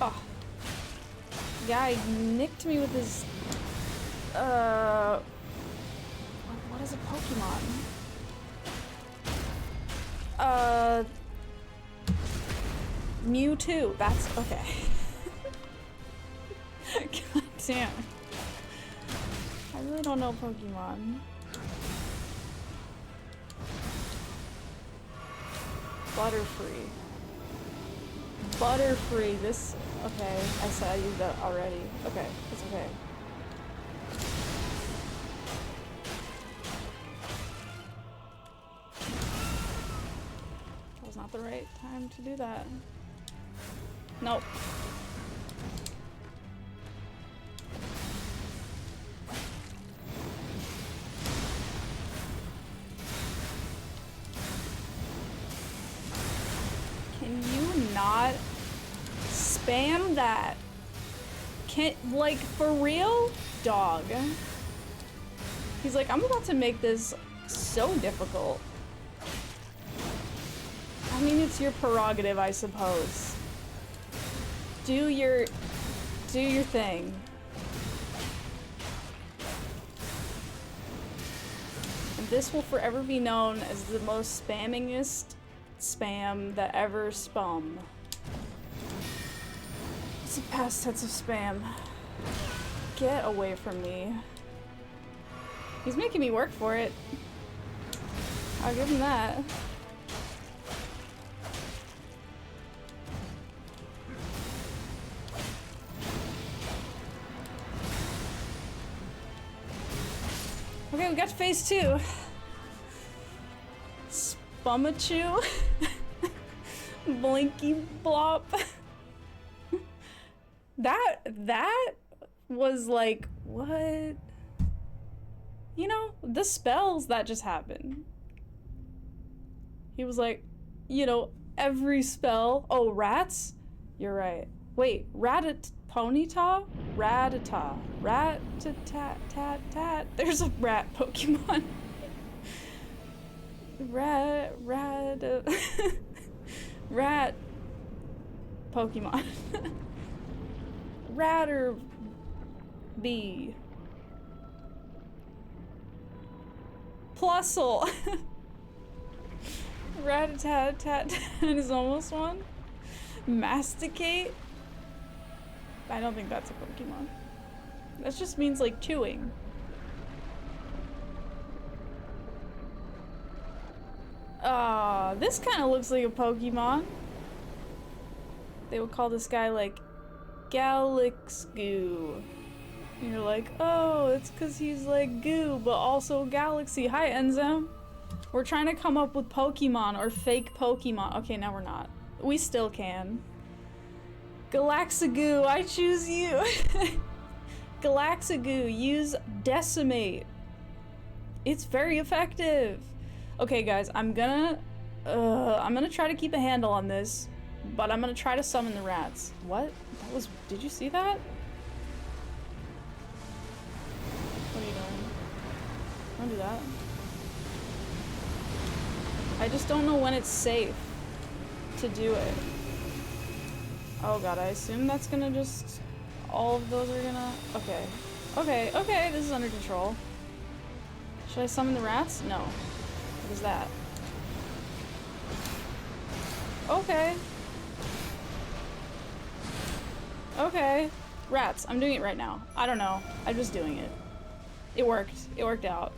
Oh. Guy nicked me with his what is a Pokemon? Mewtwo. That's okay. God damn. I really don't know Pokemon. Butterfree. Butterfree. This. Okay, I said I used that already. Okay, it's okay. That was not the right time to do that. Nope. Can you not spam that? Can't, like, for real? Dog. He's like, I'm about to make this so difficult. I mean, it's your prerogative, I suppose. Do your thing. And this will forever be known as the most spammingest spam that ever spum. It's the past tense of spam. Get away from me. He's making me work for it. I'll give him that. Okay, we got to phase 2. Spumachu. Blinky Blop. That was like, what? You know, the spells that just happened. He was like, you know, every spell. Oh, rats? You're right. Wait, Ponyta? Rattata. Rat-ta-tat-tat-tat. There's a rat Pokemon. Rat Pokemon. Ratter bee. Plusle. Rat-a-tat-tat is almost one. Masticate. I don't think that's a Pokemon. That just means like chewing. This kind of looks like a Pokemon. They would call this guy like Galaxgoo. And you're like, oh, it's because he's like goo, but also galaxy. Hi, Enzo. We're trying to come up with Pokemon or fake Pokemon. Okay, now we're not. We still can. Galaxagoo, I choose you. Galaxagoo, use Decimate. It's very effective. Okay, guys, I'm gonna try to keep a handle on this, but I'm gonna try to summon the rats. What? That was, did you see that? What are you doing? Don't do that. I just don't know when it's safe to do it. Oh god, I assume that's gonna just... all of those are gonna... Okay. Okay, okay, this is under control. Should I summon the rats? No. What is that? Okay. Okay. Rats. I'm doing it right now. I don't know. I'm just doing it. It worked. It worked out.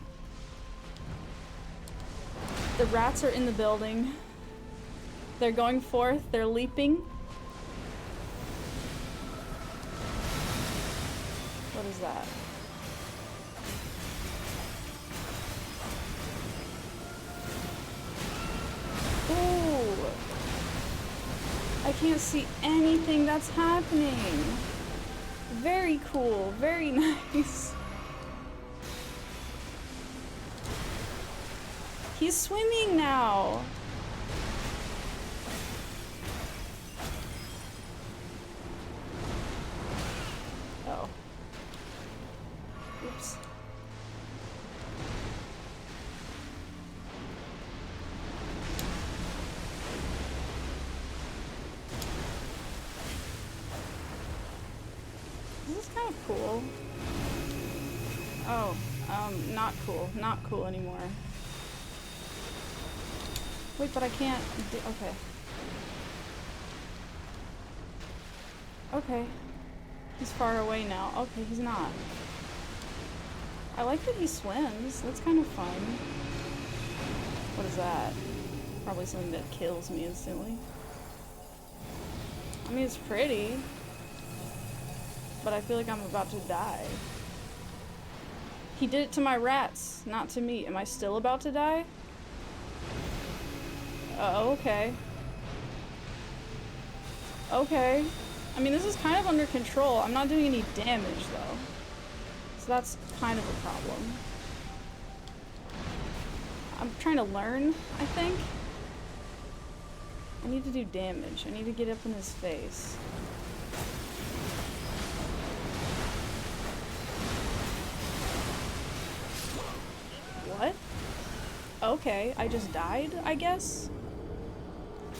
The rats are in the building. They're going forth. They're leaping. What is that? Ooh. I can't see anything that's happening. Very cool. Very nice. He's swimming now. Oh. Oops. This is kind of cool. Oh, not cool. Not cool anymore. Wait, but I can't do— okay. Okay. He's far away now. Okay, he's not. I like that he swims. That's kind of fun. What is that? Probably something that kills me instantly. I mean, it's pretty. But I feel like I'm about to die. He did it to my rats, not to me. Am I still about to die? Okay. Okay. I mean, this is kind of under control. I'm not doing any damage, though. So that's kind of a problem. I'm trying to learn, I think. I need to do damage. I need to get up in his face. What? Okay, I just died, I guess?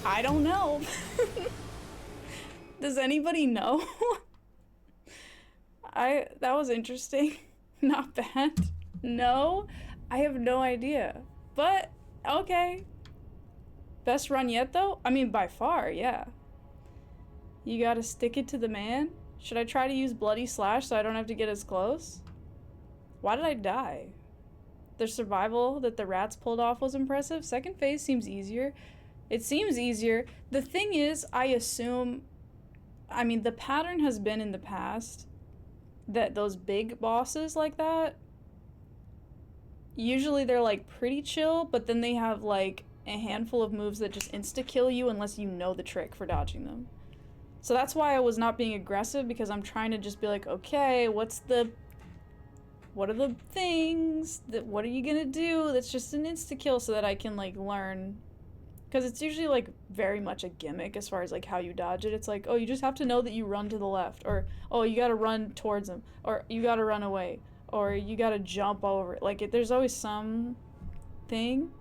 I don't know. Does anybody know? That was interesting. Not bad. No, I have no idea. But, okay. Best run yet, though? I mean, by far, yeah. You gotta stick it to the man? Should I try to use Bloody Slash so I don't have to get as close? Why did I die? The survival that the rats pulled off was impressive. Second phase seems easier. It seems easier. The thing is, I assume... I mean, the pattern has been in the past that those big bosses like that, usually they're like pretty chill, but then they have like a handful of moves that just insta-kill you unless you know the trick for dodging them. So that's why I was not being aggressive, because I'm trying to just be like, okay, what are the things what are you gonna do that's just an insta-kill, so that I can like learn. Because it's usually like very much a gimmick as far as like how you dodge it. It's like, oh, you just have to know that you run to the left, or oh, you gotta run towards them, or you gotta run away, or you gotta jump over. Like there's always some thing.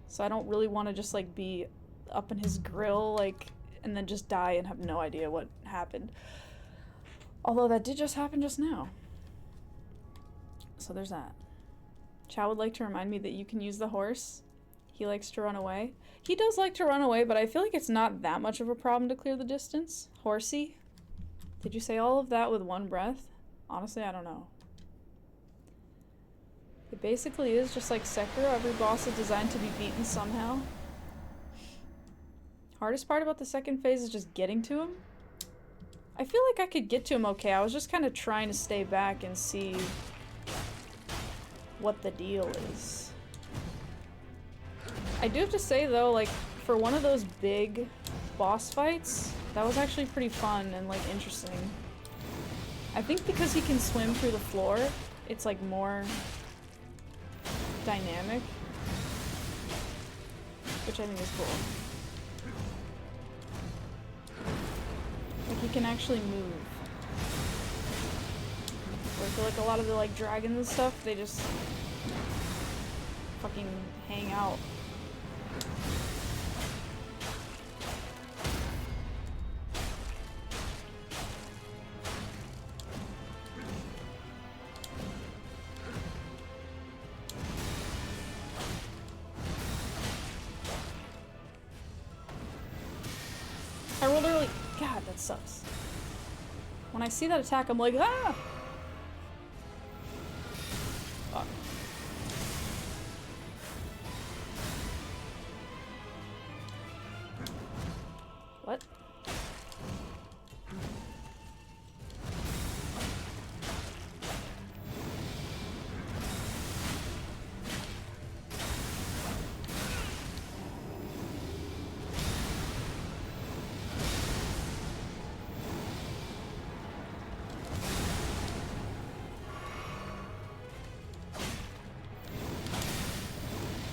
So I don't really want to just like be up in his grill like and then just die and have no idea what happened. Although that did just happen just now. So there's that. Chow would like to remind me that you can use the horse. He likes to run away. He does like to run away, but I feel like it's not that much of a problem to clear the distance. Horsey? Did you say all of that with one breath? Honestly, I don't know. It basically is just like Sekiro. Every boss is designed to be beaten somehow. Hardest part about the second phase is just getting to him. I feel like I could get to him okay. I was just kind of trying to stay back and see what the deal is. I do have to say though, like, for one of those big boss fights, that was actually pretty fun and like interesting. I think because he can swim through the floor, it's like more dynamic, which I think is cool. Like he can actually move. Where I feel like a lot of the like dragons and stuff, they just fucking hang out. I rolled early. God, that sucks. When I see that attack, I'm like, ah! Fuck. What?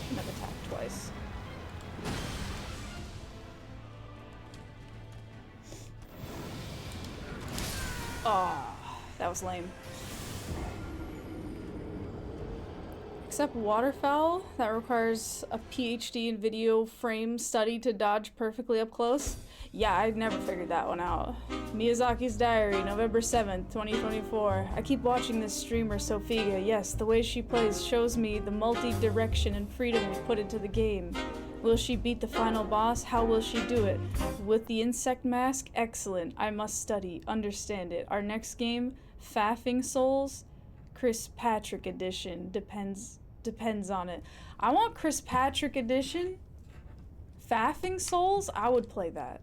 Shouldn't have attacked twice. Oh, that was lame. Except waterfowl, that requires a PhD in video frame study to dodge perfectly up close. Yeah, I never figured that one out. Miyazaki's Diary, November 7th, 2024. I keep watching this streamer, Sophia. Yes, the way she plays shows me the multi-direction and freedom we put into the game. Will she beat the final boss? How will she do it? With the insect mask? Excellent. I must study, understand it. Our next game, Faffing Souls, Chris Patrick edition. Depends on it. I want Chris Patrick edition. Faffing Souls? I would play that.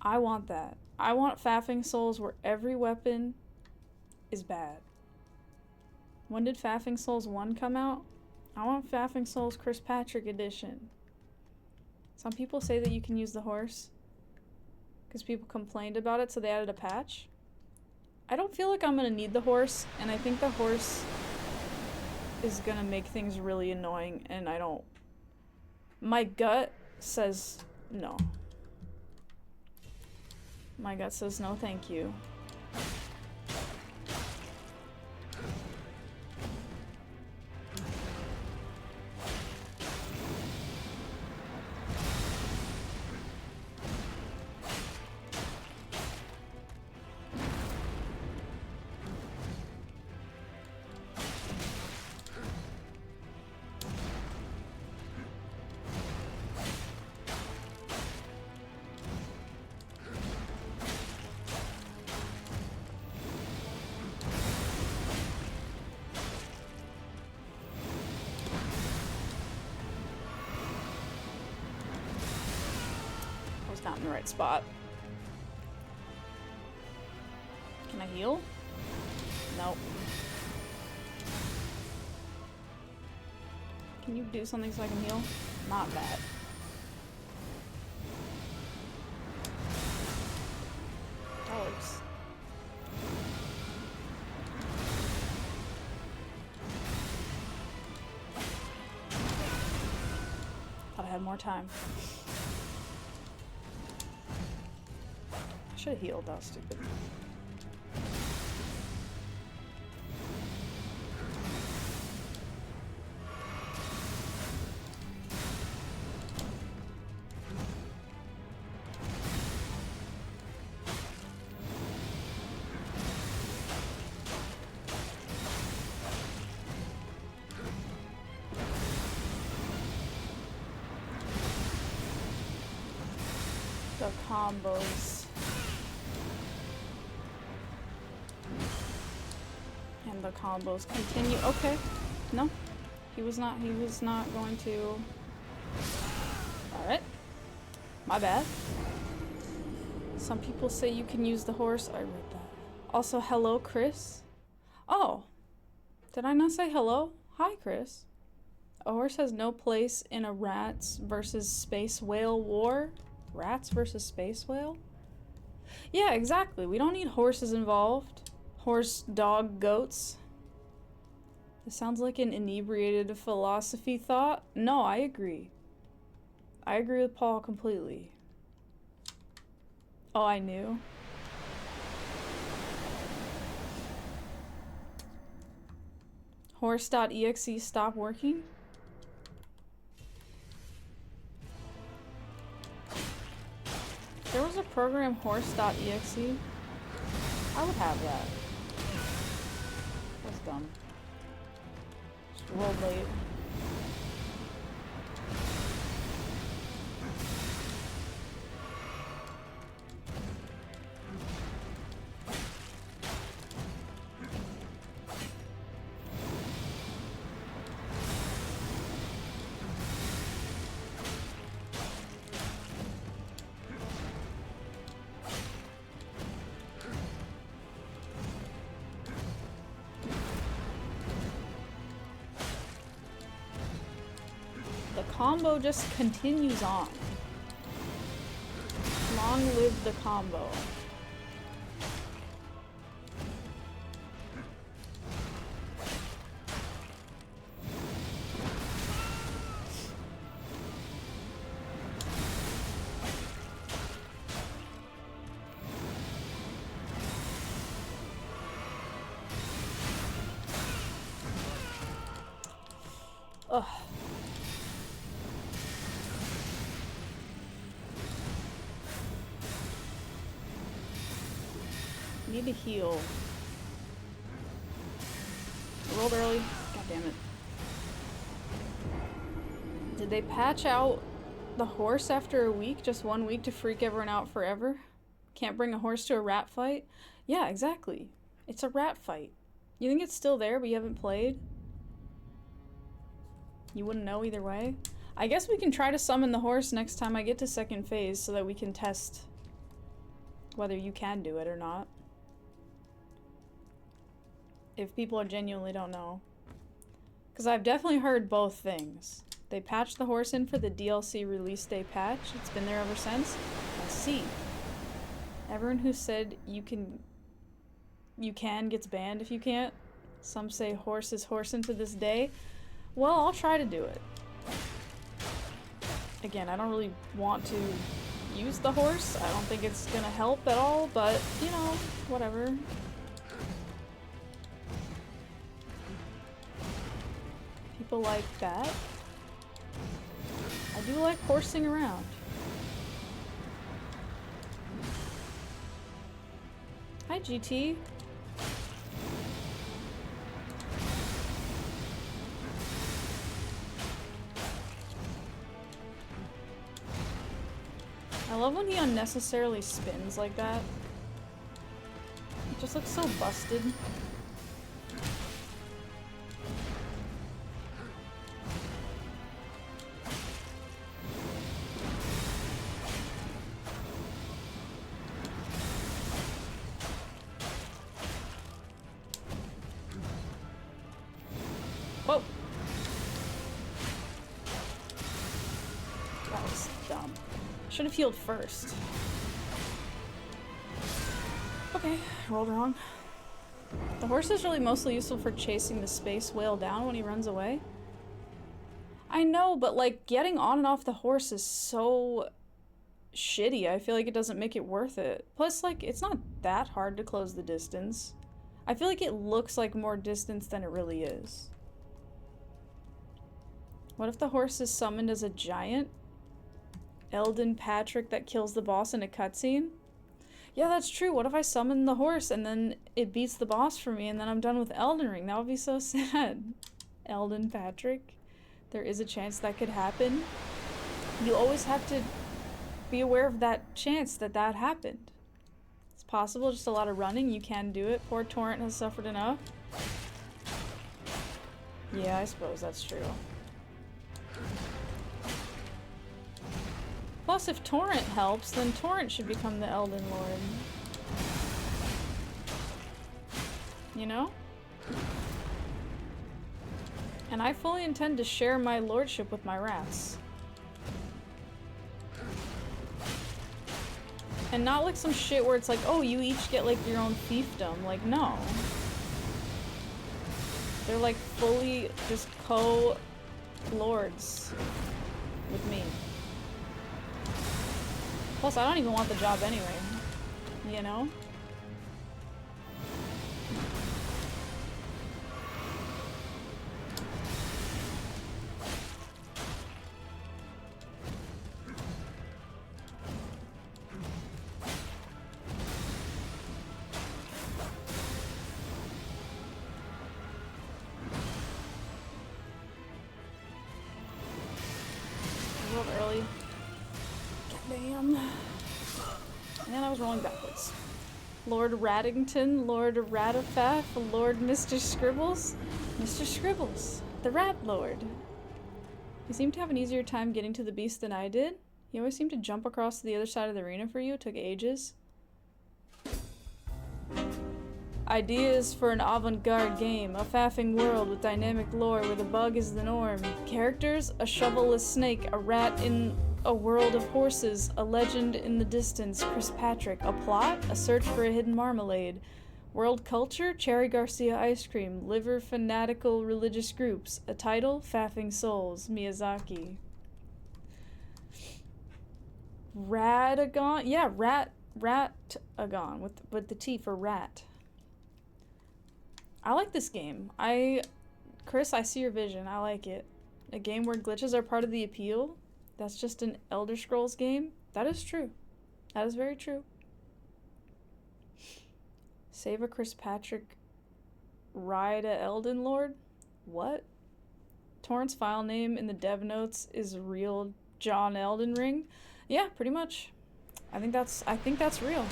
I want that. I want Faffing Souls where every weapon is bad. When did Faffing Souls 1 come out? I want Faffing Souls Chris Patrick edition. Some people say that you can use the horse because people complained about it, so they added a patch. I don't feel like I'm gonna need the horse, and I think the horse is gonna make things really annoying, and I don't... My gut says no. My gut says no, thank you. Not in the right spot. Can I heal? Nope. Can you do something so I can heal? Not bad. That works. Thought I had more time. Should have healed, that was stupid. The combos. And the combos continue. Okay. No. He was not going to. Alright. My bad. Some people say you can use the horse. I read that. Also, hello, Chris. Oh. Did I not say hello? Hi, Chris. A horse has no place in a rats versus space whale war. Rats versus space whale? Yeah, exactly. We don't need horses involved. Horse, dog, goats. This sounds like an inebriated philosophy thought. No, I agree. I agree with Paul completely. Oh, I knew. Horse.exe stop working? There was a program horse.exe. I would have that. That's dumb. Just rolled late. The combo just continues on. Long live the combo. Ugh. Need to heal. I rolled early. God damn it. Did they patch out the horse after a week? Just 1 week to freak everyone out forever? Can't bring a horse to a rat fight? Yeah, exactly. It's a rat fight. You think it's still there, but you haven't played? You wouldn't know either way? I guess we can try to summon the horse next time I get to second phase so that we can test whether you can do it or not. If people genuinely don't know. Because I've definitely heard both things. They patched the horse in for the DLC release day patch. It's been there ever since. I see. Everyone who said you can gets banned if you can't. Some say horse is horsing to this day. Well, I'll try to do it. Again, I don't really want to use the horse. I don't think it's gonna help at all, but, you know, whatever. People like that. I do like horsing around. Hi, GT. I love when he unnecessarily spins like that. It just looks so busted. Whoa! That was dumb. Should have healed first. Okay, rolled wrong. The horse is really mostly useful for chasing the space whale down when he runs away. I know, but like getting on and off the horse is so shitty. I feel like it doesn't make it worth it. Plus, like, it's not that hard to close the distance. I feel like it looks like more distance than it really is. What if the horse is summoned as a giant? Elden Patrick that kills the boss in a cutscene? Yeah, that's true. What if I summon the horse and then it beats the boss for me and then I'm done with Elden Ring? That would be so sad. Elden Patrick. There is a chance that could happen. You always have to be aware of that chance that that happened. It's possible, just a lot of running. You can do it. Poor Torrent has suffered enough. Yeah, I suppose that's true. Plus, if Torrent helps, then Torrent should become the Elden Lord. You know? And I fully intend to share my lordship with my rats. And not like some shit where it's like, oh, you each get like your own fiefdom. Like, no. They're like fully just co-lords with me. Plus, I don't even want the job anyway, you know? A little early. Damn. And I was rolling backwards. Lord Radington, Lord Radafaff, Lord Mr. Scribbles. Mr. Scribbles, the Rat Lord. You seem to have an easier time getting to the beast than I did. He always seemed to jump across to the other side of the arena for you. It took ages. Ideas for an avant-garde game, a faffing world with dynamic lore where the bug is the norm. Characters, a shovel-less snake, a rat in a world of horses, a legend in the distance, Chris Patrick. A plot, a search for a hidden marmalade. World culture, Cherry Garcia ice cream, liver fanatical religious groups. A title, Faffing Souls, Miyazaki. Radagon? Yeah, Ratagon, with the T for rat. I like this game. Chris, I see your vision. I like it. A game where glitches are part of the appeal? That's just an Elder Scrolls game? That is true. That is very true. Save a Chris Patrick Ride a Elden Lord? What? Torrent's file name in the dev notes is real John Elden Ring? Yeah, pretty much. I think that's real.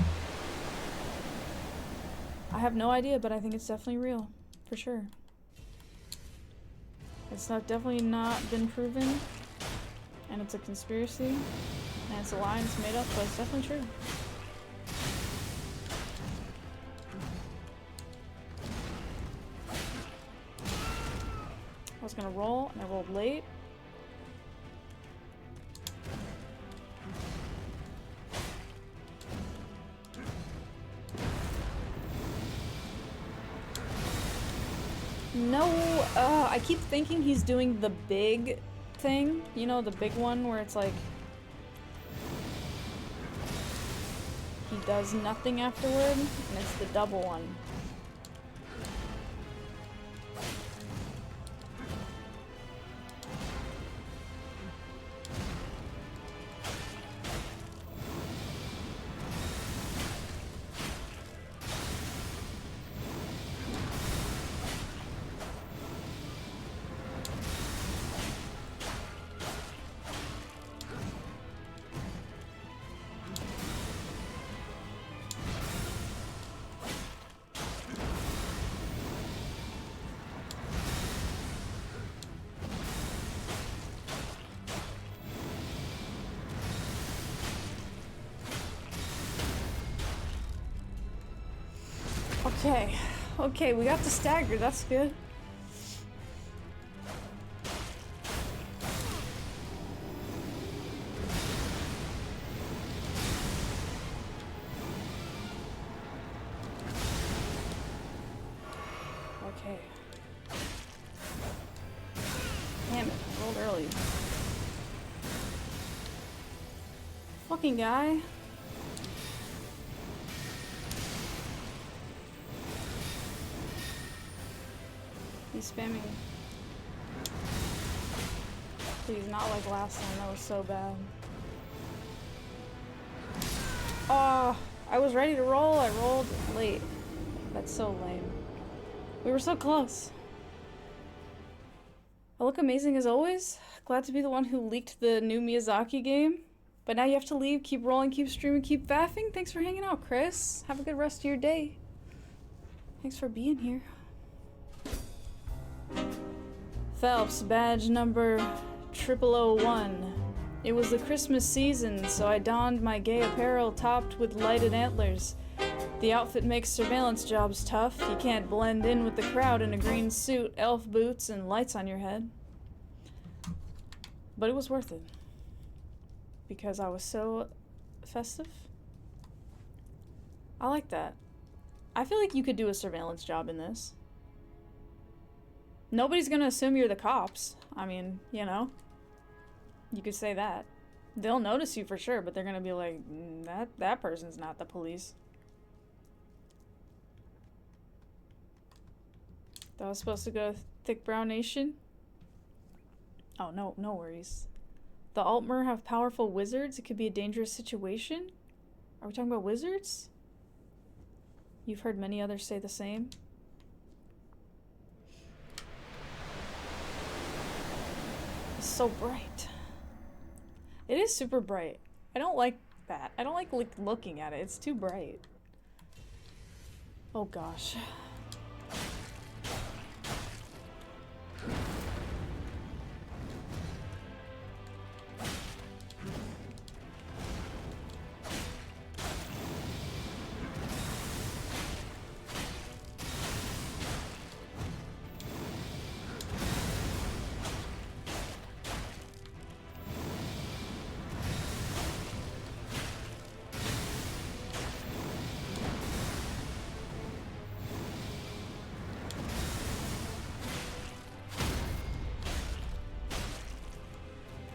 I have no idea, but I think it's definitely real. For sure. It's definitely not been proven. And it's a conspiracy. And it's a lie and it's made up, but it's definitely true. I was gonna roll, and I rolled late. No, I keep thinking he's doing the big thing. You know, the big one where it's like he does nothing afterward, and it's the double one. Okay, we got the stagger, that's good. Okay. Damn it, I rolled early. Fucking guy. He's spamming. Please, not like last time. That was so bad. Oh, I was ready to roll. I rolled late. That's so lame. We were so close. I look amazing as always. Glad to be the one who leaked the new Miyazaki game. But now you have to leave. Keep rolling, keep streaming, keep faffing. Thanks for hanging out, Chris. Have a good rest of your day. Thanks for being here. Phelps, badge number 0001. It was the Christmas season, so I donned my gay apparel topped with lighted antlers. The outfit makes surveillance jobs tough. You can't blend in with the crowd in a green suit, elf boots, and lights on your head. But it was worth it. Because I was so festive. I like that. I feel like you could do a surveillance job in this. Nobody's gonna assume you're the cops. I mean, you know. You could say that. They'll notice you for sure, but they're gonna be like, that person's not the police. That was supposed to go to Thick Brown Nation? Oh, no worries. The Altmer have powerful wizards. It could be a dangerous situation. Are we talking about wizards? You've heard many others say the same. It's so bright. It is super bright. I don't like that. I don't like looking at it. It's too bright. Oh gosh.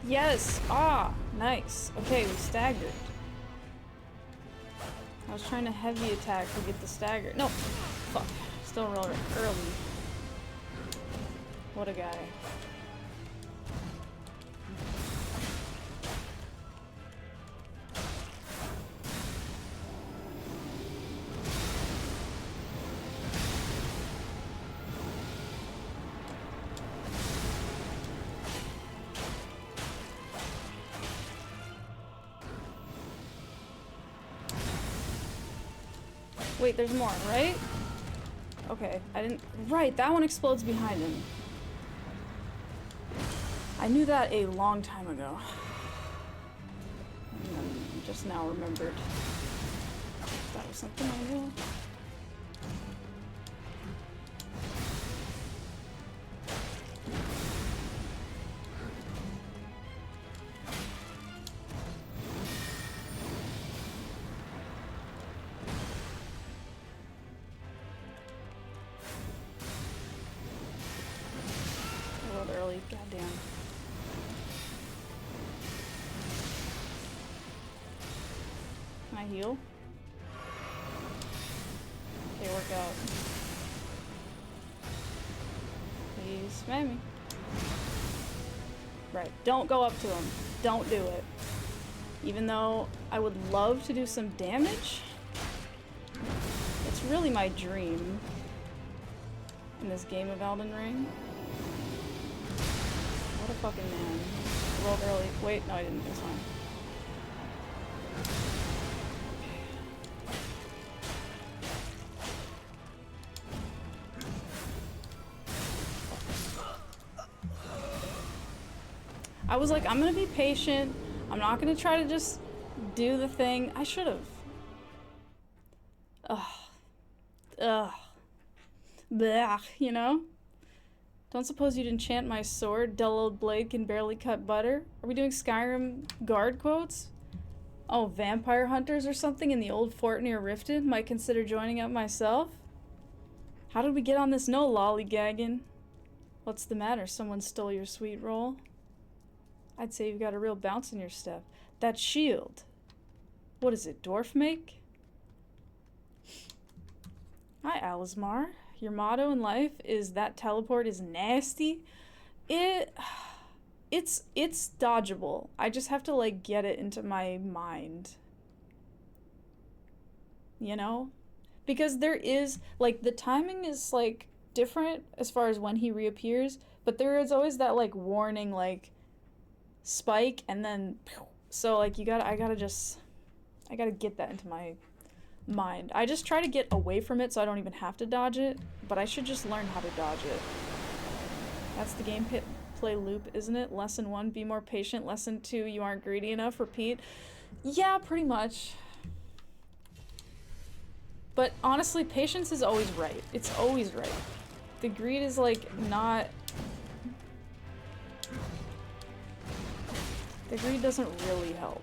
Yes! Ah! Nice. Okay, we staggered. I was trying to heavy attack to get the stagger. No! Fuck. Still real early. What a guy. Wait, there's more, right? Okay, I didn't... Right, that one explodes behind him. I knew that a long time ago. And then just now remembered. That was something I knew. Goddamn. Can I heal? Okay, work out. Please spam me. Right, don't go up to him. Don't do it. Even though I would love to do some damage, it's really my dream in this game of Elden Ring. What a fucking man. I rolled early. Wait, no I didn't. It's fine. I was like, I'm gonna be patient. I'm not gonna try to just do the thing. I should've. Ugh. Blech, you know? Don't suppose you'd enchant my sword, dull old blade can barely cut butter? Are we doing Skyrim guard quotes? Oh, vampire hunters or something in the old fort near Riften? Might consider joining up myself? How did we get on this no lollygagging? What's the matter? Someone stole your sweet roll? I'd say you've got a real bounce in your step. That shield. What is it, dwarf make? Hi, Alismar. Your motto in life is that teleport is nasty. It's dodgeable. I just have to like get it into my mind. You know? Because there is like the timing is like different as far as when he reappears, but there is always that like warning like spike and then so like I gotta get that into my mind. I just try to get away from it so I don't even have to dodge it, but I should just learn how to dodge it. That's the gameplay loop, isn't it? Lesson 1, be more patient. Lesson 2, you aren't greedy enough. Repeat. Yeah, pretty much. But honestly, patience is always right. It's always right. The greed is like not... The greed doesn't really help.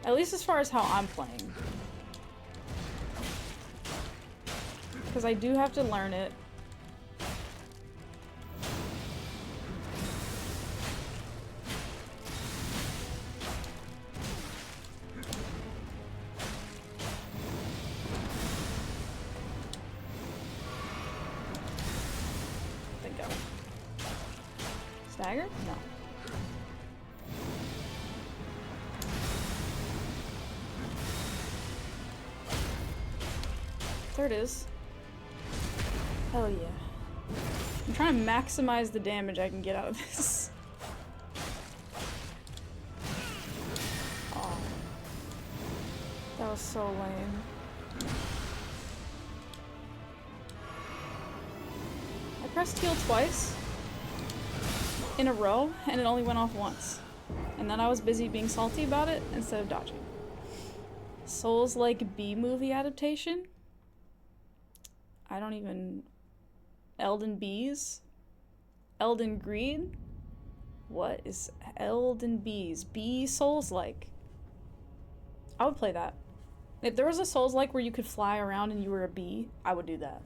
At least as far as how I'm playing. Because I do have to learn it. Then go. Stagger? No. There it is. Hell yeah. I'm trying to maximize the damage I can get out of this. Oh. That was so lame. I pressed heal twice in a row and it only went off once. And then I was busy being salty about it instead of dodging. Souls-like B-movie adaptation? I don't even... Elden Bees? Elden Greed? What is Elden Bees? Bee Souls-like. I would play that. If there was a Souls-like where you could fly around and you were a bee, I would do that.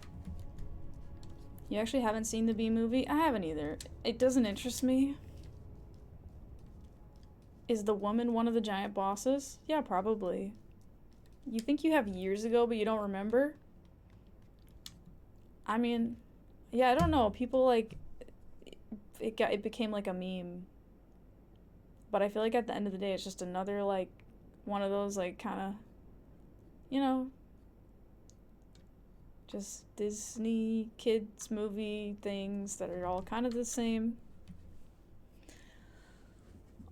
You actually haven't seen the Bee movie? I haven't either. It doesn't interest me. Is the woman one of the giant bosses? Yeah, probably. You think you have years ago, but you don't remember? I mean, yeah, I don't know. People like it became like a meme. But I feel like at the end of the day, it's just another like one of those like kind of, you know, just Disney kids movie things that are all kind of the same.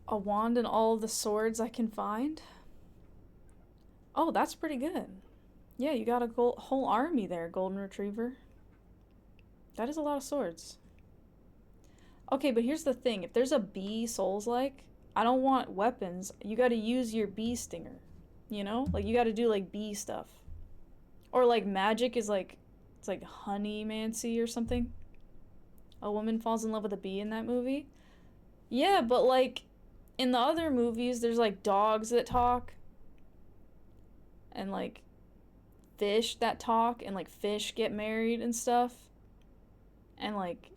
A wand and all of the swords I can find. Oh, that's pretty good. Yeah, you got a whole army there, Golden Retriever. That is a lot of swords. Okay, but here's the thing. If there's a bee Souls-like, I don't want weapons. You gotta use your bee stinger. You know? Like, you gotta do, like, bee stuff. Or, like, magic is, like, it's like honeymancy or something. A woman falls in love with a bee in that movie. Yeah, but, like, in the other movies, there's, like, dogs that talk. And, like, fish that talk. And, like, fish get married and stuff. And, like,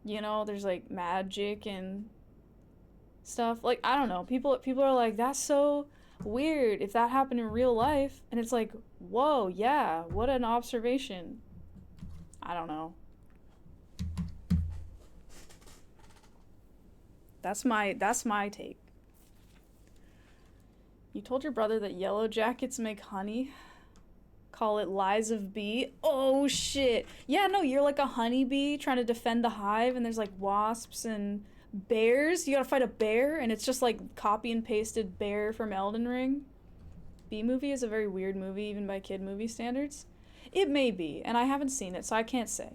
you know, there's, like, magic and stuff. Like, I don't know. People are like, that's so weird if that happened in real life. And it's like, whoa, yeah, what an observation. I don't know. That's my take. You told your brother that yellow jackets make honey? Call it lies of bee? Oh, shit. Yeah, no, you're like a honeybee trying to defend the hive, and there's like wasps and bears. You gotta fight a bear, and it's just like copy and pasted bear from Elden Ring. Bee movie is a very weird movie, even by kid movie standards. It may be, and I haven't seen it, so I can't say.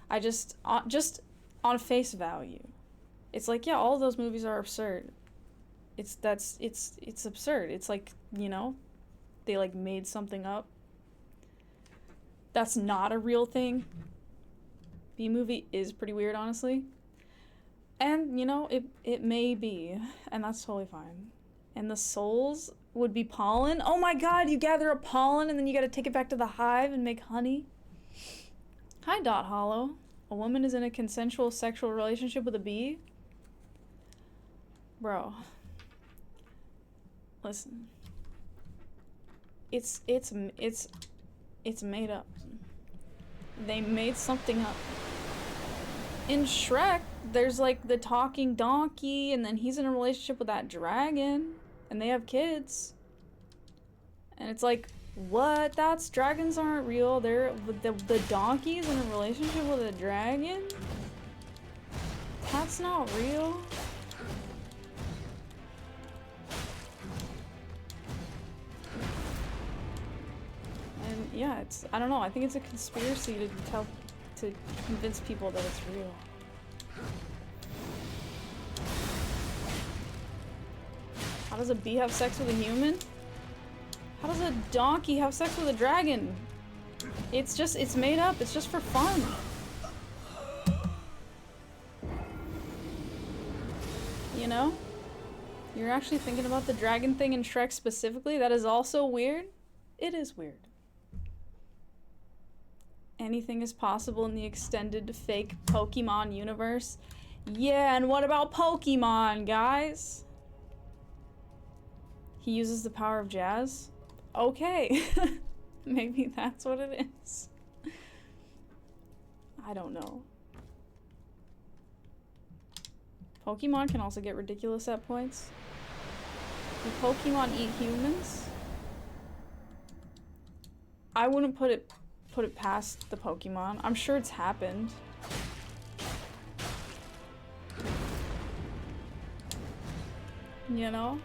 I just on face value, it's like, yeah, all of those movies are absurd. It's absurd. It's like, you know, they like made something up. That's not a real thing. Bee movie is pretty weird, honestly. And, you know, it may be, and that's totally fine. And the souls would be pollen. Oh my god, you gather a pollen and then you gotta take it back to the hive and make honey. Hi, Dot Hollow. A woman is in a consensual sexual relationship with a bee? Bro. Listen. It's made up. They made something up. In Shrek, there's like the talking donkey, and then he's in a relationship with that dragon, and they have kids. And it's like, what? Dragons aren't real. They're the donkey's in a relationship with a dragon? That's not real. And yeah, I don't know, I think it's a conspiracy to convince people that it's real. How does a bee have sex with a human? How does a donkey have sex with a dragon? It's made up, it's just for fun. You know? You're actually thinking about the dragon thing in Shrek specifically? That is also weird? It is weird. Anything is possible in the extended fake Pokemon universe. Yeah, and what about Pokemon, guys? He uses the power of jazz? Okay. Maybe that's what it is. I don't know. Pokemon can also get ridiculous at points. Do Pokemon eat humans? I wouldn't put it past the Pokemon. I'm sure it's happened. You know?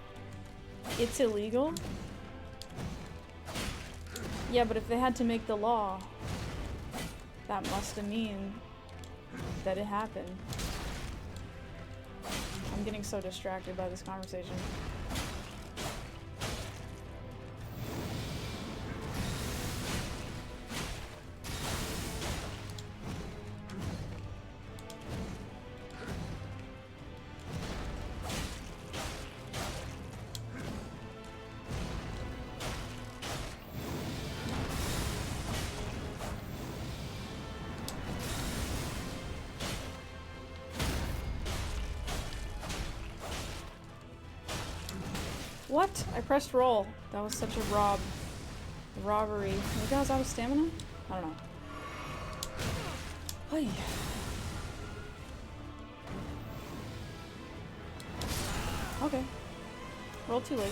It's illegal. Yeah, but if they had to make the law, that must mean that it happened. I'm getting so distracted by this conversation. What? I pressed roll. That was such a robbery. Maybe I was out of stamina? I don't know. Hey. Okay. Roll too late.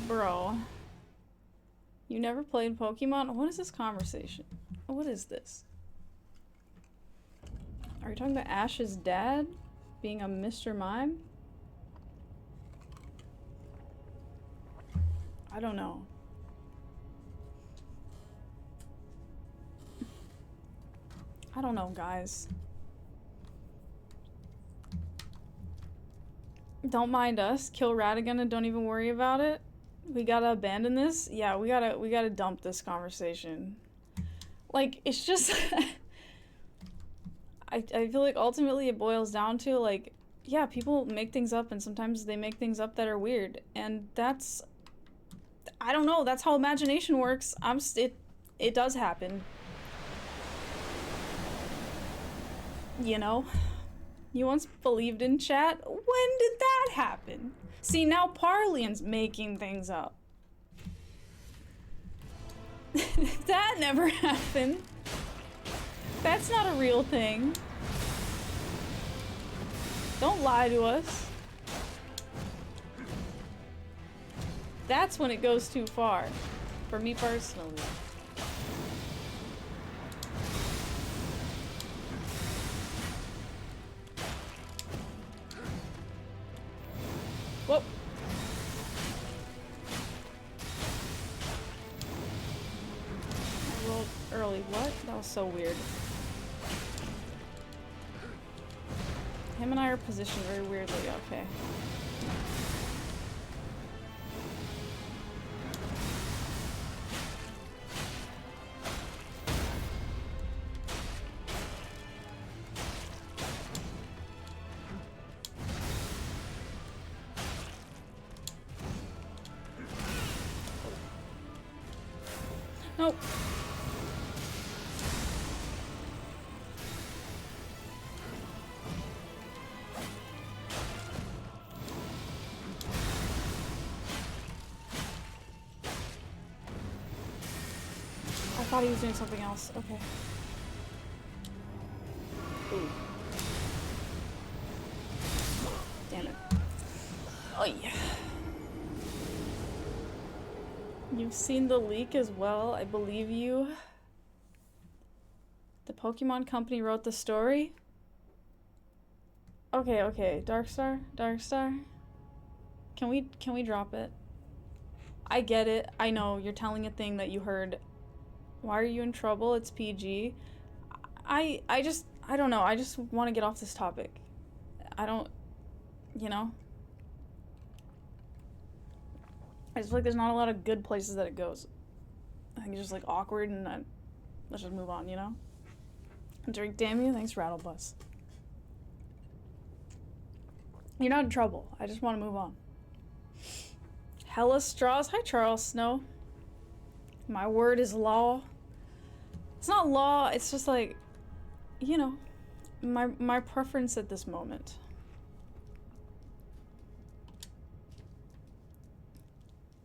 Bro. You never played Pokemon? What is this conversation? What is this? Are you talking about Ash's dad being a Mr. Mime? I don't know. I don't know, guys. Don't mind us. Kill Radagon and don't even worry about it. We gotta abandon this? Yeah, we gotta dump this conversation. Like, it's just... I feel like ultimately it boils down to, like, yeah, people make things up and sometimes they make things up that are weird. And that's... I don't know, that's how imagination works. It does happen. You know? You once believed in chat? When did that happen? See, now Parlian's making things up. That never happened. That's not a real thing. Don't lie to us. That's when it goes too far. For me personally. Whoop. I rolled early. What? That was so weird. Him and I are positioned very weirdly. Okay. Nope. I thought he was doing something else. Okay. Ooh. Damn it. Oh yeah. You've seen the leak as well, I believe you. The Pokemon Company wrote the story? Okay, okay. Darkstar? Darkstar? Can we drop it? I get it. I know, you're telling a thing that you heard. Why are you in trouble? It's PG. I don't know. I just want to get off this topic. I don't, you know? I just feel like there's not a lot of good places that it goes. I think it's just like awkward and let's just move on, you know? Drink, damn you. Thanks, Rattlebus. You're not in trouble. I just want to move on. Hella straws. Hi, Charles Snow. My word is law. It's not law. It's just like, you know, my preference at this moment.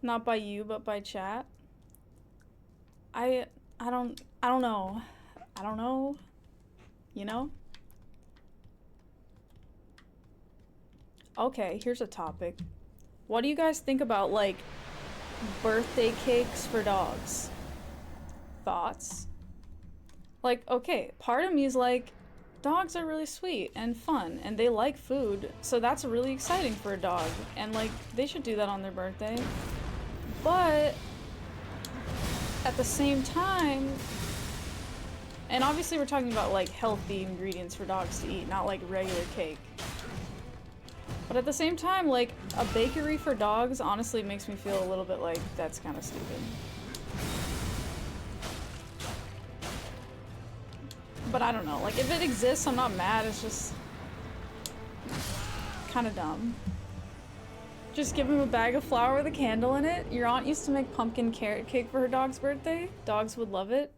Not by you, but by chat. I don't know. I don't know. You know? Okay, here's a topic. What do you guys think about, like, birthday cakes for dogs? Thoughts? Like, okay, part of me is like, dogs are really sweet and fun, and they like food, so that's really exciting for a dog, and, like, they should do that on their birthday. But at the same time, and obviously we're talking about like healthy ingredients for dogs to eat, not like regular cake. But at the same time, like a bakery for dogs honestly makes me feel a little bit like that's kind of stupid. But I don't know, like if it exists, I'm not mad, it's just kind of dumb. Just give him a bag of flour with a candle in it. Your aunt used to make pumpkin carrot cake for her dog's birthday. Dogs would love it.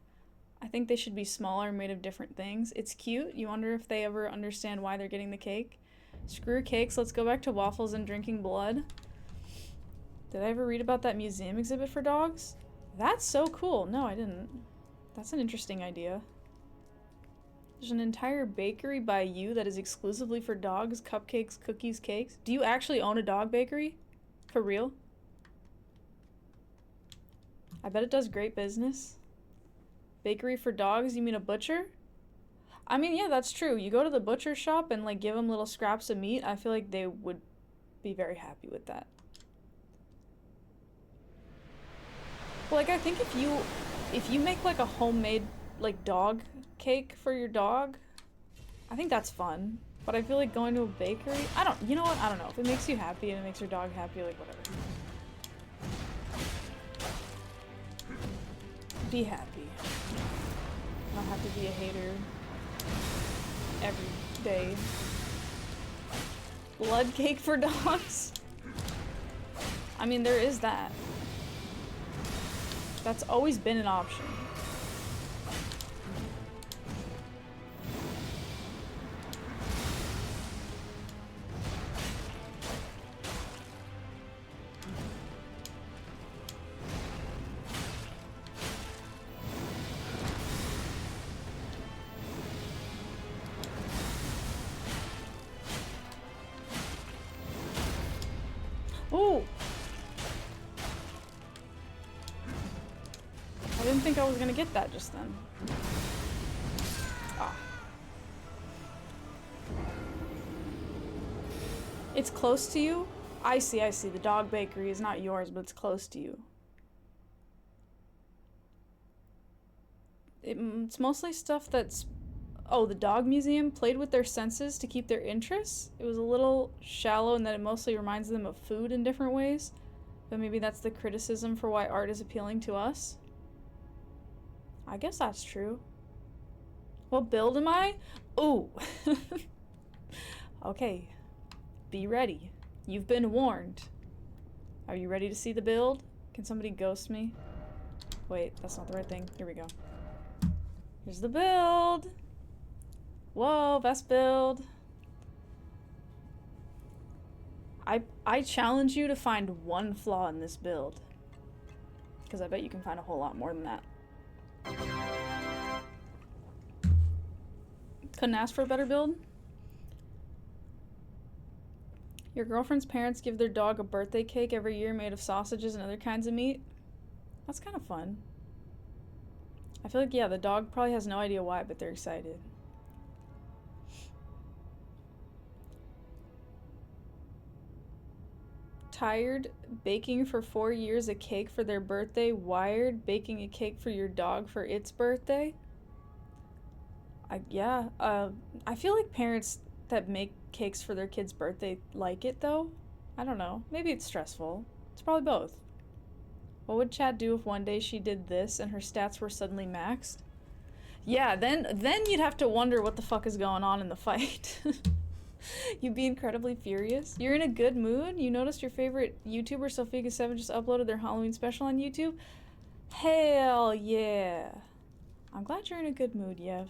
I think they should be smaller, made of different things. It's cute. You wonder if they ever understand why they're getting the cake. Screw cakes, let's go back to waffles and drinking blood. Did I ever read about that museum exhibit for dogs? That's so cool. No, I didn't. That's an interesting idea. There's an entire bakery by you that is exclusively for dogs, cupcakes, cookies, cakes. Do you actually own a dog bakery? For real? I bet it does great business. Bakery for dogs? You mean a butcher? I mean, yeah, that's true. You go to the butcher shop and like give them little scraps of meat. I feel like they would be very happy with that. Well, like I think if you make like a homemade like dog cake for your dog, I think that's fun. But I feel like going to a bakery, you know what? I don't know. If it makes you happy and it makes your dog happy, like whatever. Be happy. Not have to be a hater every day. Blood cake for dogs? I mean, there is that. That's always been an option. Ooh! I didn't think I was gonna get that just then. Ah. It's close to you? I see, I see. The dog bakery is not yours, but it's close to you. It's mostly stuff that's... Oh, the dog museum played with their senses to keep their interests? It was a little shallow in that it mostly reminds them of food in different ways. But maybe that's the criticism for why art is appealing to us? I guess that's true. What build am I? Ooh. Okay. Be ready. You've been warned. Are you ready to see the build? Can somebody ghost me? Wait, that's not the right thing. Here we go. Here's the build. Whoa, best build. I challenge you to find one flaw in this build. Because I bet you can find a whole lot more than that. Couldn't ask for a better build? Your girlfriend's parents give their dog a birthday cake every year made of sausages and other kinds of meat. That's kind of fun. I feel like, yeah, the dog probably has no idea why, but they're excited. Tired baking for 4 years a cake for their birthday, wired baking a cake for your dog for its birthday. I feel like parents that make cakes for their kid's birthday like it though. I don't know. Maybe it's stressful. It's probably both. What would Chad do if one day she did this and her stats were suddenly maxed? Yeah, then you'd have to wonder what the fuck is going on in the fight. You'd be incredibly furious. You're in a good mood? You noticed your favorite YouTuber, Sophica7, just uploaded their Halloween special on YouTube? Hell yeah. I'm glad you're in a good mood, Yev.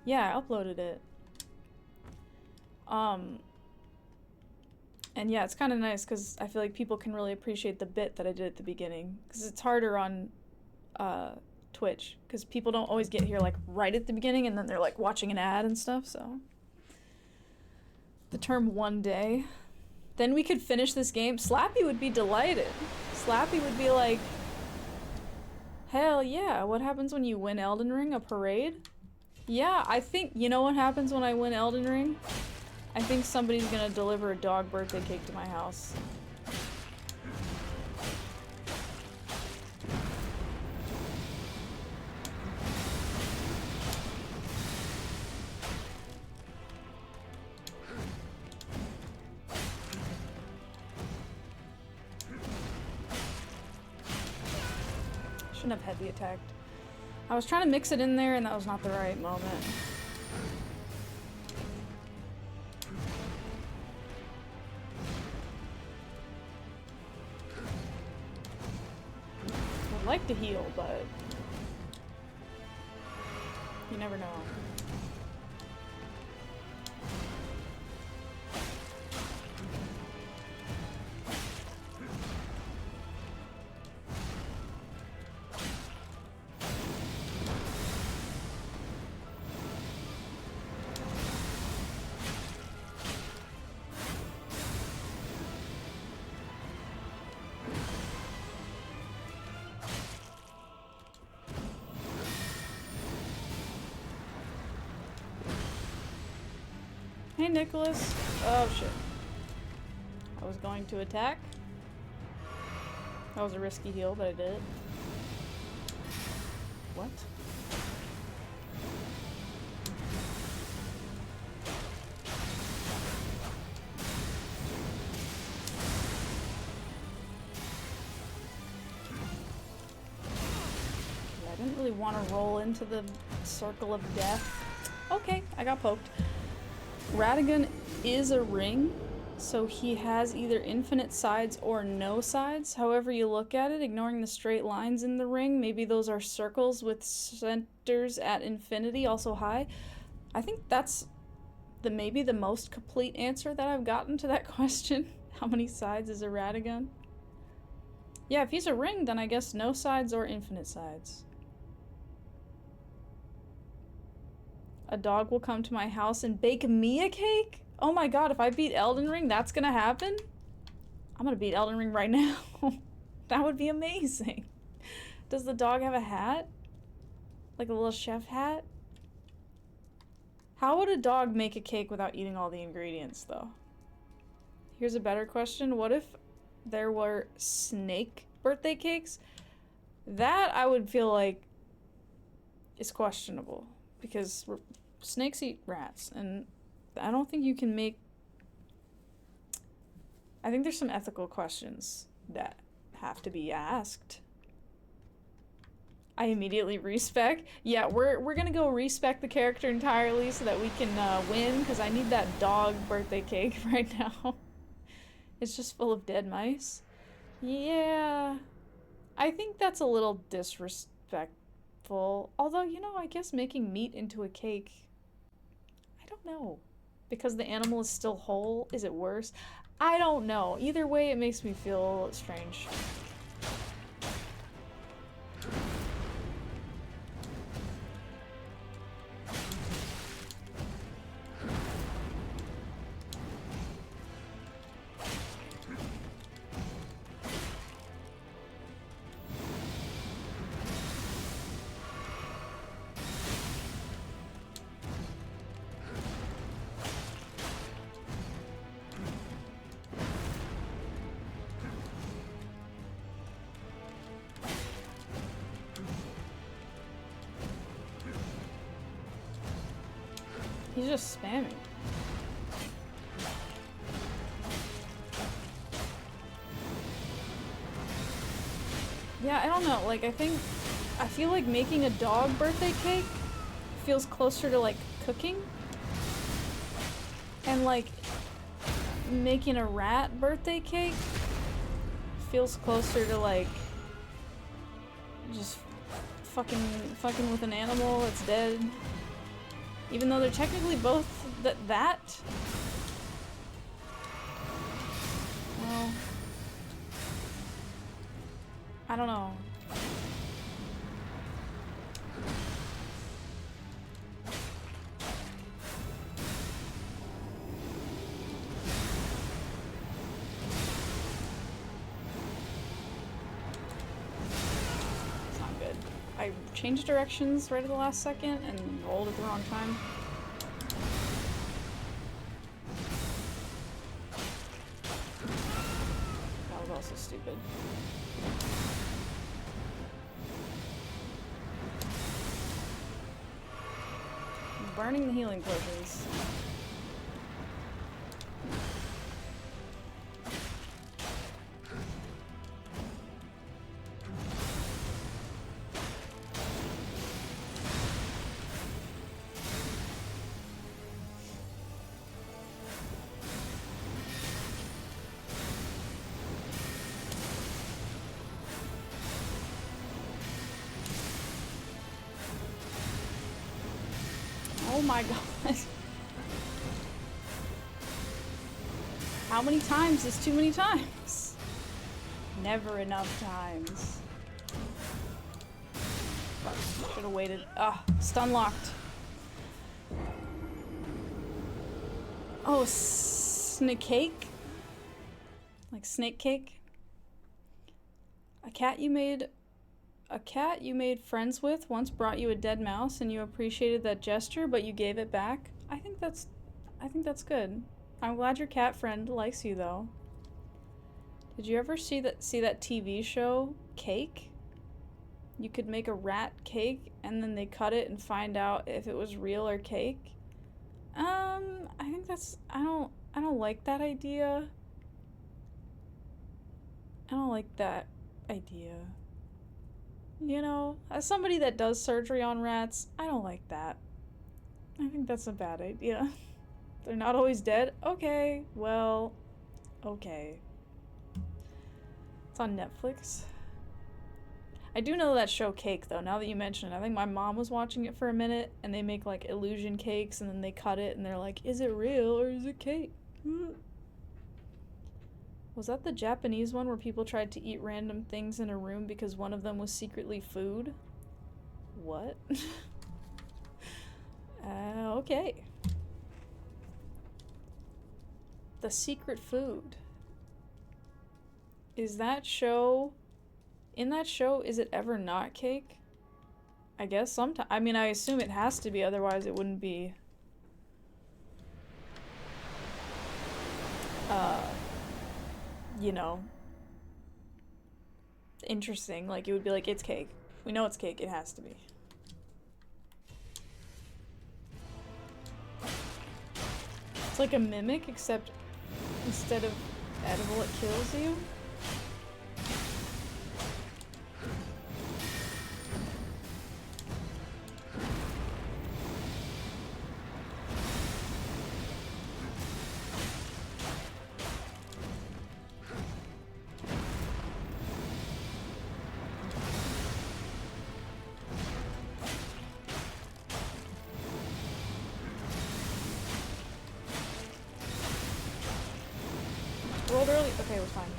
Yeah, I uploaded it. And yeah, it's kind of nice because I feel like people can really appreciate the bit that I did at the beginning. Because it's harder on Twitch. Because people don't always get here like right at the beginning and then they're like watching an ad and stuff, so. The term one day. Then we could finish this game. Slappy would be delighted. Slappy would be like, hell yeah, what happens when you win Elden Ring? A parade? Yeah, I think, you know what happens when I win Elden Ring? I think somebody's gonna deliver a dog birthday cake to my house. Shouldn't have heavy attacked. I was trying to mix it in there and that was not the right moment. I'd like to heal, but you never know. Hey, Nicholas. Oh, shit. I was going to attack. That was a risky heal, but I did it. What? Yeah, I didn't really want to roll into the circle of death. Okay, I got poked. Radagon is a ring, so he has either infinite sides or no sides. However you look at it, ignoring the straight lines in the ring, maybe those are circles with centers at infinity, also high. I think that's maybe the most complete answer that I've gotten to that question. How many sides is a Radagon? Yeah, if he's a ring, then I guess no sides or infinite sides. A dog will come to my house and bake me a cake? Oh my god, if I beat Elden Ring, that's gonna happen? I'm gonna beat Elden Ring right now. That would be amazing. Does the dog have a hat? Like a little chef hat? How would a dog make a cake without eating all the ingredients, though? Here's a better question. What if there were snake birthday cakes? That I would feel like is questionable. Because snakes eat rats, and I don't think you can make... I think there's some ethical questions that have to be asked. I immediately respec. Yeah, we're gonna go respec the character entirely so that we can win, because I need that dog birthday cake right now. It's just full of dead mice. Yeah, I think that's a little disrespectful. Although, you know, I guess making meat into a cake, I don't know. Because the animal is still whole, is it worse? I don't know. Either way, it makes me feel strange. He's just spamming. Yeah, I don't know. Like, I feel like making a dog birthday cake feels closer to, like, cooking. And, like, making a rat birthday cake feels closer to, like, just fucking with an animal that's dead. Even though they're technically both that. Well, I don't know. It's not good. I changed directions right at the last second and rolled at the wrong time. That was also stupid. Burning the healing potions. Oh my god. How many times is too many times? Never enough times. Should have waited. Ah, stun locked. Oh, snake cake? Like snake cake? A cat you made friends with once brought you a dead mouse and you appreciated that gesture, but you gave it back. I I think that's good. I'm glad your cat friend likes you, though. Did you ever see that TV show, Cake? You could make a rat cake, and then they cut it and find out if it was real or cake. I think that's... I don't like that idea. I don't like that idea. You know, as somebody that does surgery on rats, I don't like that. I think that's a bad idea. They're not always dead? Okay, well, okay. It's on Netflix. I do know that show Cake, though, now that you mention it. I think my mom was watching it for a minute, and they make, like, illusion cakes, and then they cut it, and they're like, is it real or is it cake? Was that the Japanese one where people tried to eat random things in a room because one of them was secretly food? What? Okay. The secret food. Is that show... In that show, is it ever not cake? I guess sometimes. I mean, I assume it has to be, otherwise it wouldn't be... you know... interesting. Like, it would be like, it's cake. We know it's cake, it has to be. It's like a mimic, except instead of edible, it kills you. Rolled early? Okay, we're fine.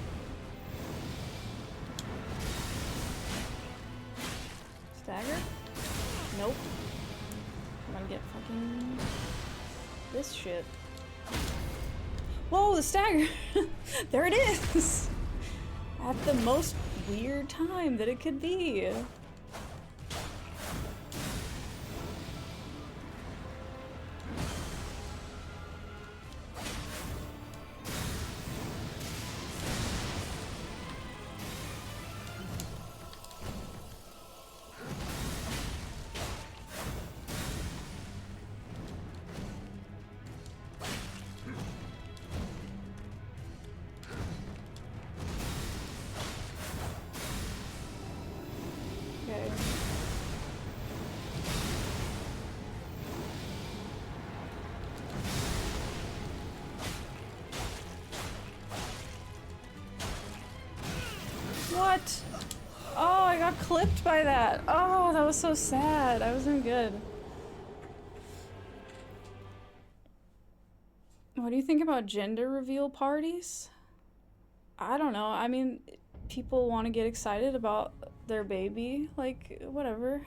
Stagger? Nope. I'm gonna get fucking... this shit. Whoa, the stagger! There it is! At the most weird time that it could be. Okay. What? Oh, I got clipped by that. Oh, that was so sad. I wasn't good. What do you think about gender reveal parties? I don't know. I mean, people want to get excited about their baby. Like, whatever.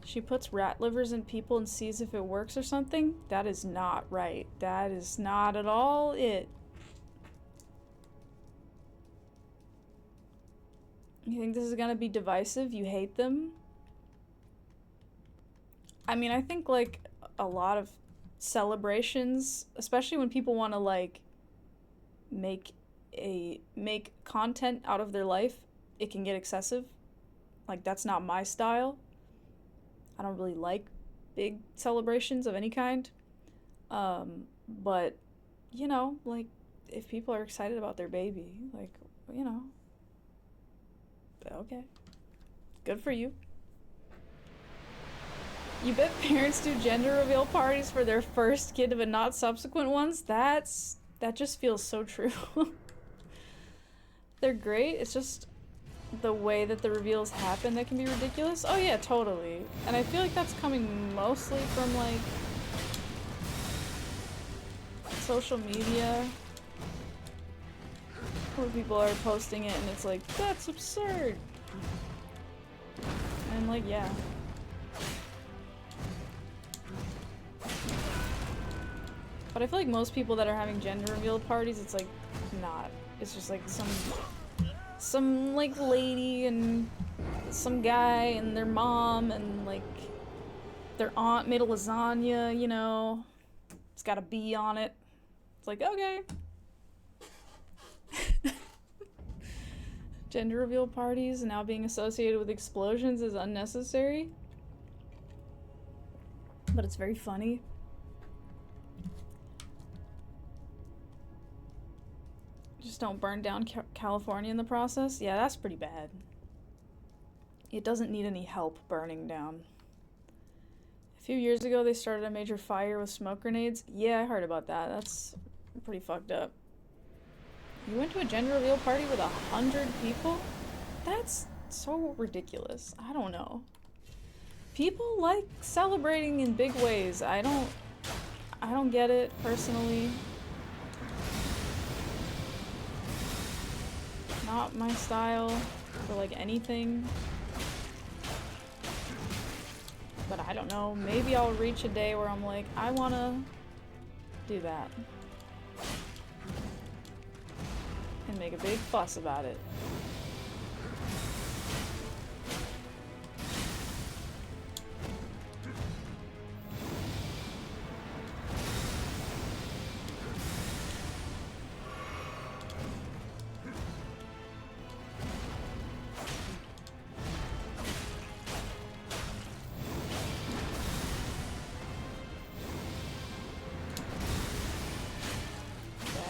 She puts rat livers in people and sees if it works or something? That is not right. That is not at all it. You think this is gonna be divisive? You hate them? I mean, I think, like, a lot of celebrations, especially when people want to, like, make content out of their life, it can get excessive. Like, that's not my style. I don't really like big celebrations of any kind. But, you know, like, if people are excited about their baby, like, you know, okay. Good for you. You bet parents do gender reveal parties for their first kid but not subsequent ones? That just feels so true. They're great, it's just the way that the reveals happen that can be ridiculous. Oh yeah, totally. And I feel like that's coming mostly from, like, social media, where people are posting it and it's like, that's absurd. And, like, yeah. But I feel like most people that are having gender reveal parties, it's like not. It's just like some like lady and some guy and their mom and like their aunt made a lasagna, you know. It's got a B on it. It's like, okay. Gender reveal parties now being associated with explosions is unnecessary. But it's very funny. Just don't burn down California in the process. Yeah, that's pretty bad. It doesn't need any help burning down. A few years ago, they started a major fire with smoke grenades. Yeah, I heard about that. That's pretty fucked up. You went to a gender reveal party with 100 people? That's so ridiculous. I don't know. People like celebrating in big ways. I don't get it personally. Not my style for like anything. But I don't know. Maybe I'll reach a day where I'm like, I wanna do that. And make a big fuss about it.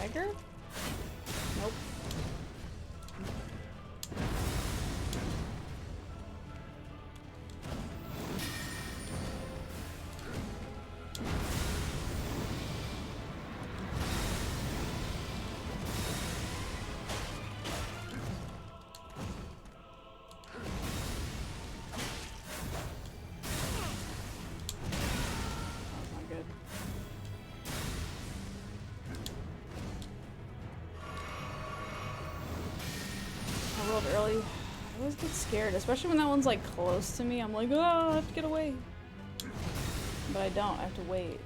Dagger? Nope. That's not good. I rolled early. I always get scared, especially when that one's like close to me. I'm like, oh, I have to get away. But I don't. I have to wait.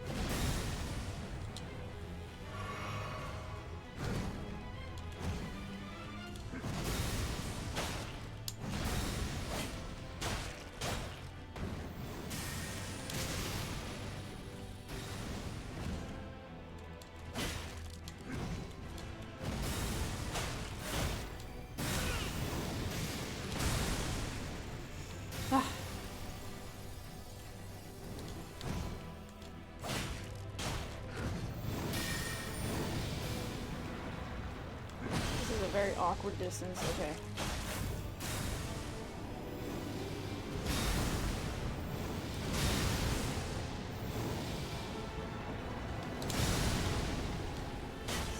Ah. This is a very awkward distance. Okay.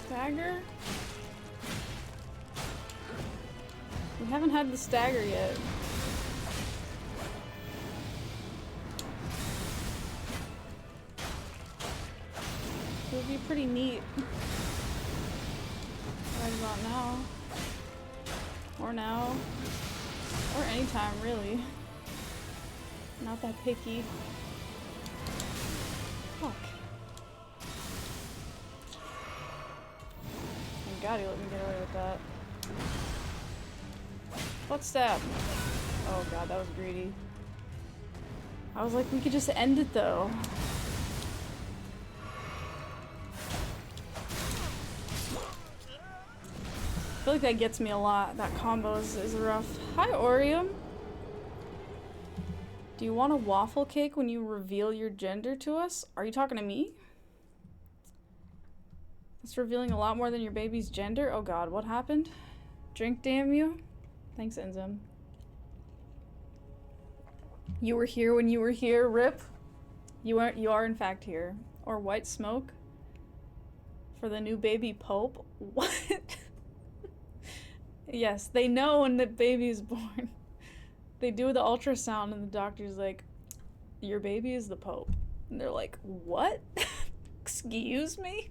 Stagger? We haven't had the stagger yet. It would be pretty neat. Right about now. Or now. Or anytime, really. Not that picky. Fuck. Thank God he let me get away with that. Butt stab. Oh god, that was greedy. I was like, we could just end it though. I feel like that gets me a lot. That combo is rough. Hi, Orium. Do you want a waffle cake when you reveal your gender to us? Are you talking to me? That's revealing a lot more than your baby's gender? Oh god, what happened? Drink, damn you. Thanks, Enzim. You were here when you were here, Rip. You are in fact here. Or white smoke. For the new baby pope? What? Yes, they know when the baby is born. They do the ultrasound and the doctor's like, your baby is the pope. And they're like, what? Excuse me?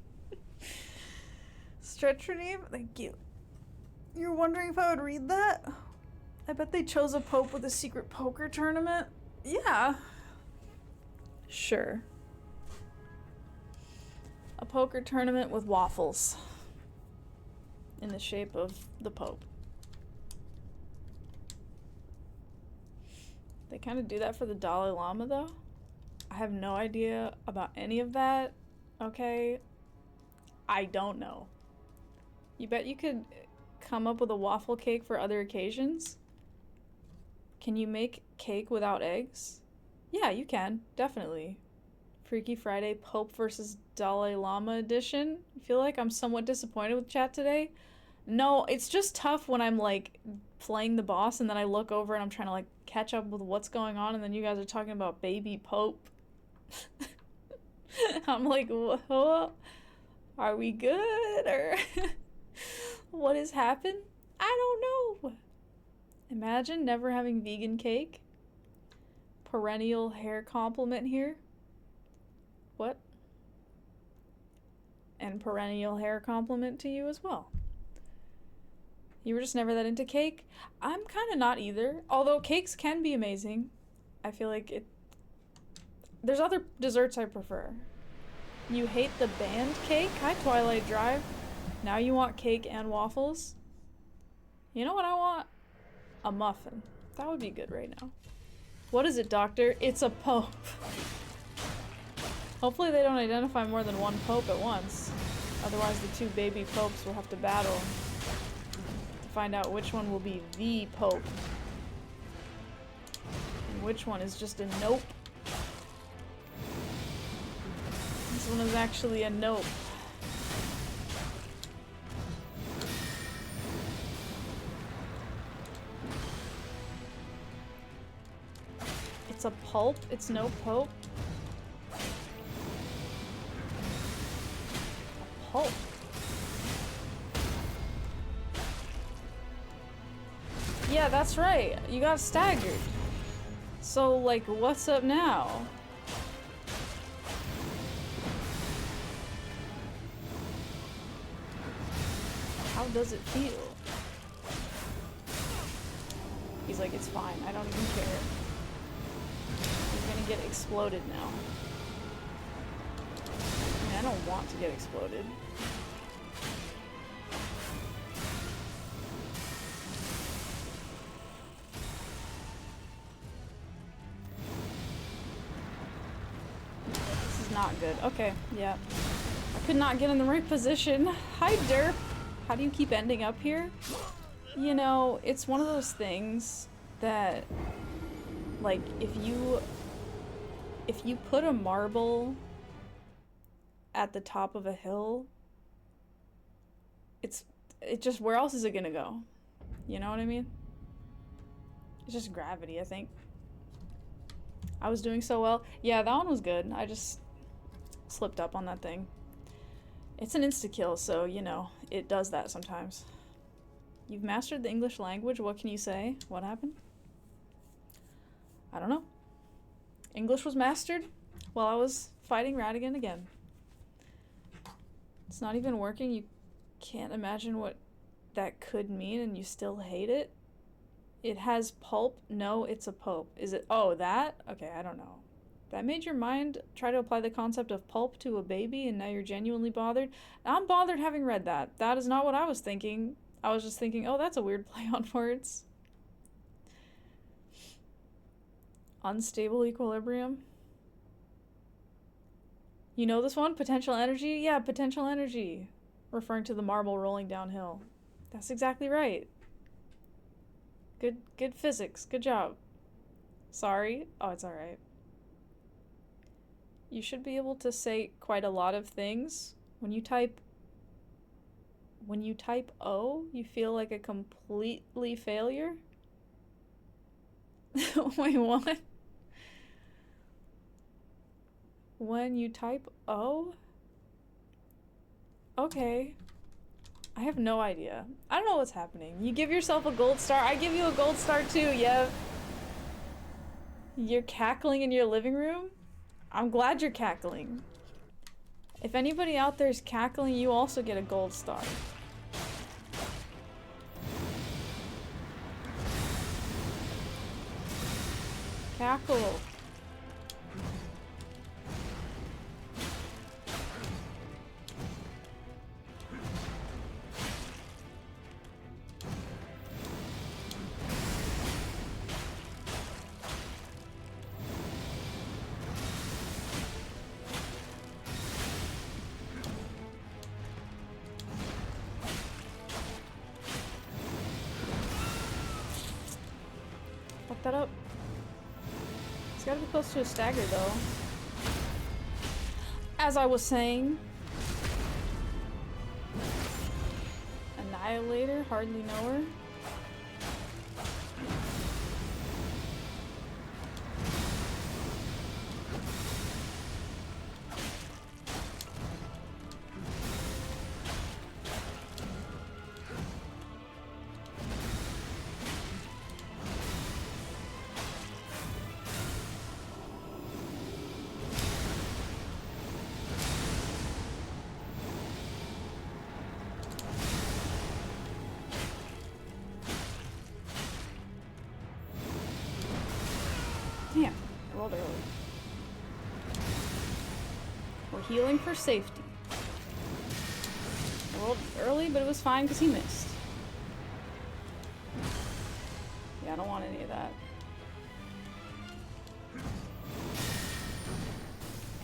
Stretch your name? Thank you. You're wondering if I would read that? I bet they chose a pope with a secret poker tournament. Yeah. Sure. A poker tournament with waffles. In the shape of the Pope. They kind of do that for the Dalai Lama, though. I have no idea about any of that. Okay? I don't know. You bet you could come up with a waffle cake for other occasions? Can you make cake without eggs? Yeah, you can. Definitely. Freaky Friday Pope versus Dalai Lama edition. I feel like I'm somewhat disappointed with chat today. No, it's just tough when I'm like playing the boss and then I look over and I'm trying to like catch up with what's going on and then you guys are talking about baby Pope. I'm like, whoa, are we good or what has happened? I don't know. Imagine never having vegan cake. Perennial hair compliment here. What? And perennial hair compliment to you as well. You were just never that into cake? I'm kind of not either. Although cakes can be amazing. I feel like it... There's other desserts I prefer. You hate the band cake? Hi, Twilight Drive. Now you want cake and waffles? You know what I want? A muffin. That would be good right now. What is it, Doctor? It's a pope. Hopefully they don't identify more than one pope at once. Otherwise the two baby popes will have to battle to find out which one will be the pope. And which one is just a nope. This one is actually a nope. It's a pulp, it's no pope. A pulp. Yeah, that's right. You got staggered. So, like, what's up now? How does it feel? He's like, it's fine. I don't even care. He's gonna get exploded now. I mean, I don't want to get exploded. This is not good. Okay, yeah. I could not get in the right position. Hi, Derp. How do you keep ending up here? You know, it's one of those things that, like, if you put a marble at the top of a hill, it just, where else is it gonna go? You know what I mean? It's just gravity, I think. I was doing so well. Yeah, that one was good. I just slipped up on that thing. It's an insta-kill, so, you know, it does that sometimes. You've mastered the English language, what can you say? What happened? I don't know. English was mastered while I was fighting Radagon again. It's not even working, you can't imagine what that could mean and you still hate it? It has pulp? No, it's a pope. Is it? Oh, that? Okay, I don't know. That made your mind try to apply the concept of pulp to a baby and now you're genuinely bothered? I'm bothered having read that. That is not what I was thinking. I was just thinking, oh, that's a weird play on words. Unstable equilibrium. You know this one? Potential energy? Yeah, potential energy. Referring to the marble rolling downhill. That's exactly right. Good physics. Good job. Sorry. Oh, it's alright. You should be able to say quite a lot of things. When you type O, you feel like a completely failure? Wait, what? When you type O? Okay. I have no idea. I don't know what's happening. You give yourself a gold star. I give you a gold star too, Yev. You're cackling in your living room? I'm glad you're cackling. If anybody out there is cackling, you also get a gold star. Cackle. that up. It's gotta be close to a stagger, though. As I was saying. Annihilator, hardly know her. Damn, I rolled early. We're healing for safety. I rolled early, but it was fine because he missed. Yeah, I don't want any of that. I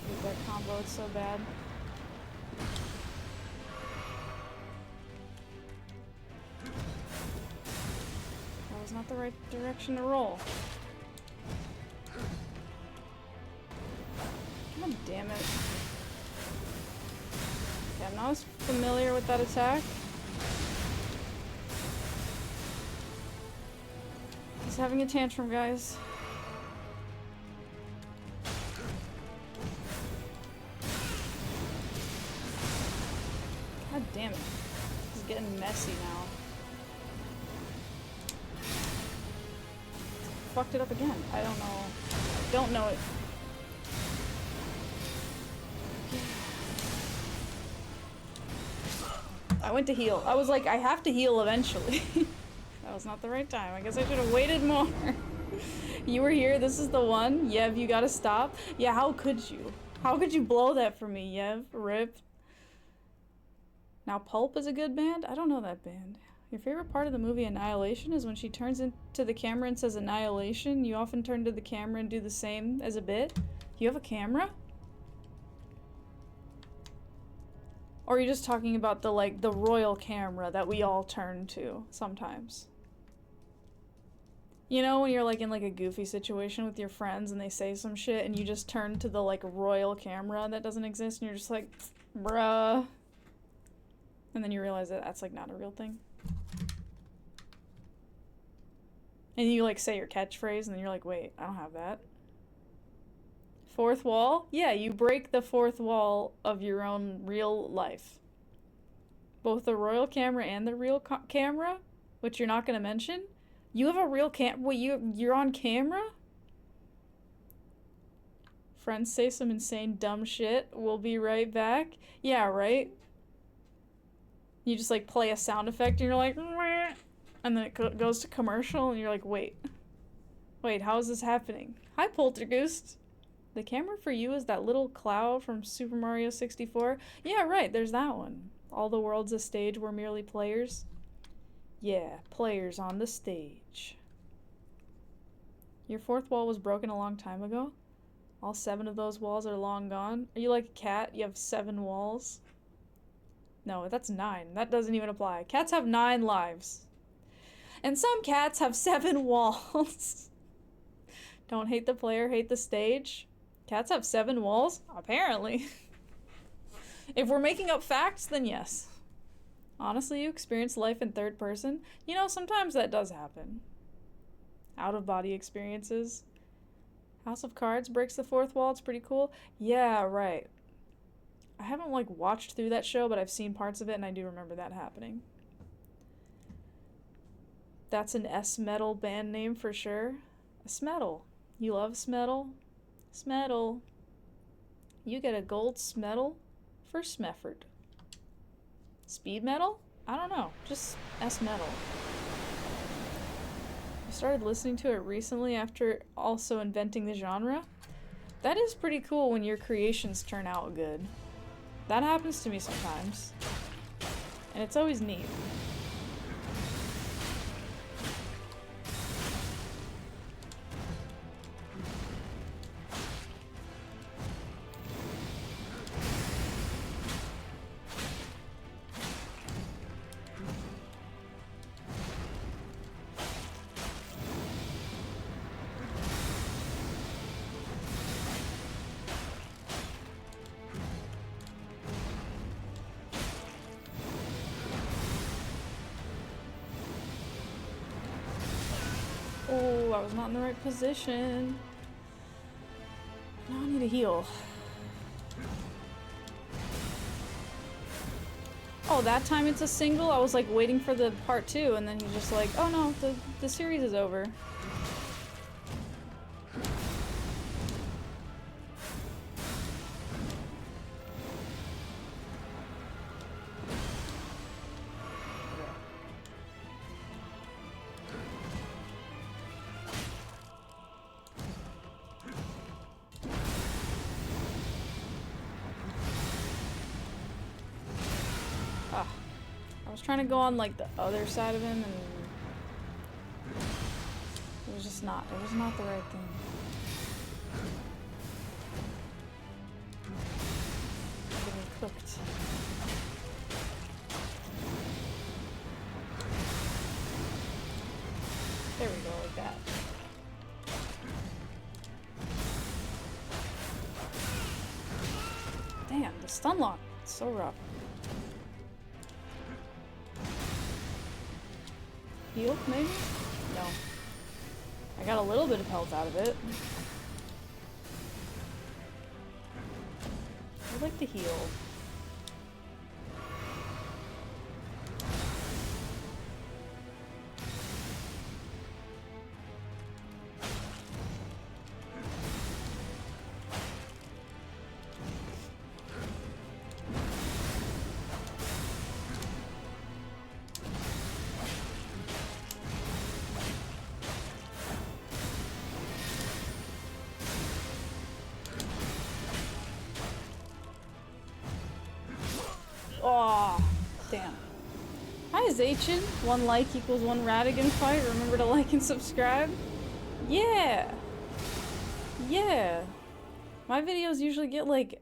hate that combo, it's so bad. That was not the right direction to roll. God damn it. Yeah, I'm not as familiar with that attack. He's having a tantrum, guys. God damn it. This is getting messy now. Fucked it up again. I don't know. I don't know it. I went to heal. I was like, I have to heal eventually. That was not the right time. I guess I should have waited more. You were here. This is the one. Yev, you gotta stop. Yeah, how could you? How could you blow that for me, Yev? Rip. Now, Pulp is a good band? I don't know that band. Your favorite part of the movie Annihilation is when she turns into the camera and says Annihilation. You often turn to the camera and do the same as a bit. You have a camera? Or are you just talking about the, like, the royal camera that we all turn to sometimes? You know, when you're, like, in, like, a goofy situation with your friends and they say some shit and you just turn to the, like, royal camera that doesn't exist and you're just like, bruh. And then you realize that that's, like, not a real thing. And you, like, say your catchphrase and then you're like, wait, I don't have that. Fourth wall? Yeah, you break the fourth wall of your own real life. Both the royal camera and the real camera, which you're not going to mention. You have a real wait, you're on camera? Friends say some insane dumb shit. We'll be right back. Yeah, right? You just, like, play a sound effect and you're like, meh, and then it goes to commercial and you're like, wait, how is this happening? Hi, Poltergeist. The camera for you is that little cloud from Super Mario 64? Yeah, right, there's that one. All the world's a stage, we're merely players. Yeah, players on the stage. Your fourth wall was broken a long time ago? All 7 of those walls are long gone? Are you like a cat? You have 7 walls? No, that's 9. That doesn't even apply. Cats have 9 lives. And some cats have 7 walls. Don't hate the player, hate the stage. Cats have 7 walls? Apparently. If we're making up facts, then yes. Honestly, you experience life in third person? You know, sometimes that does happen. Out-of-body experiences. House of Cards breaks the fourth wall. It's pretty cool. Yeah, right. I haven't, like, watched through that show, but I've seen parts of it, and I do remember that happening. That's an S-metal band name for sure. Smetal. You love Smetal? Smetal. You get a gold Smetal for Smefford. Speed metal? I don't know. Just S-metal. I started listening to it recently after also inventing the genre. That is pretty cool when your creations turn out good. That happens to me sometimes. And it's always neat. I was not in the right position. Now I need a heal. Oh, that time it's a single? I was like waiting for the part 2 and then he's just like, oh no, the series is over. I was trying to go on like the other side of him and it was not the right thing. I'm getting cooked. There we go, like that. Damn, the stun lock, it's so rough. Heal, maybe? No. I got a little bit of health out of it. I'd like to heal. Oh, damn. Hi, Zachin. 1 like equals 1 Radagon fight. Remember to like and subscribe. Yeah. Yeah. My videos usually get like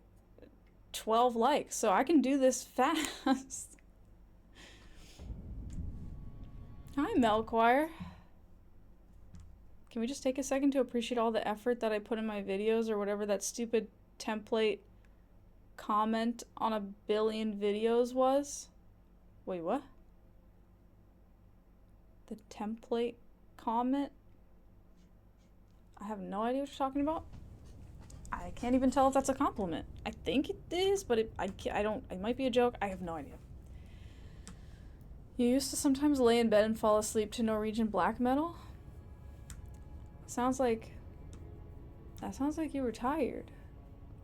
12 likes, so I can do this fast. Hi, Melchoir. Can we just take a second to appreciate all the effort that I put in my videos or whatever that stupid template comment on 1 billion videos was? Wait, what? The template comment? I have no idea what you're talking about. I can't even tell if that's a compliment. I think it is, but it might be a joke. I have no idea. You used to sometimes lay in bed and fall asleep to Norwegian black metal? That sounds like you were tired.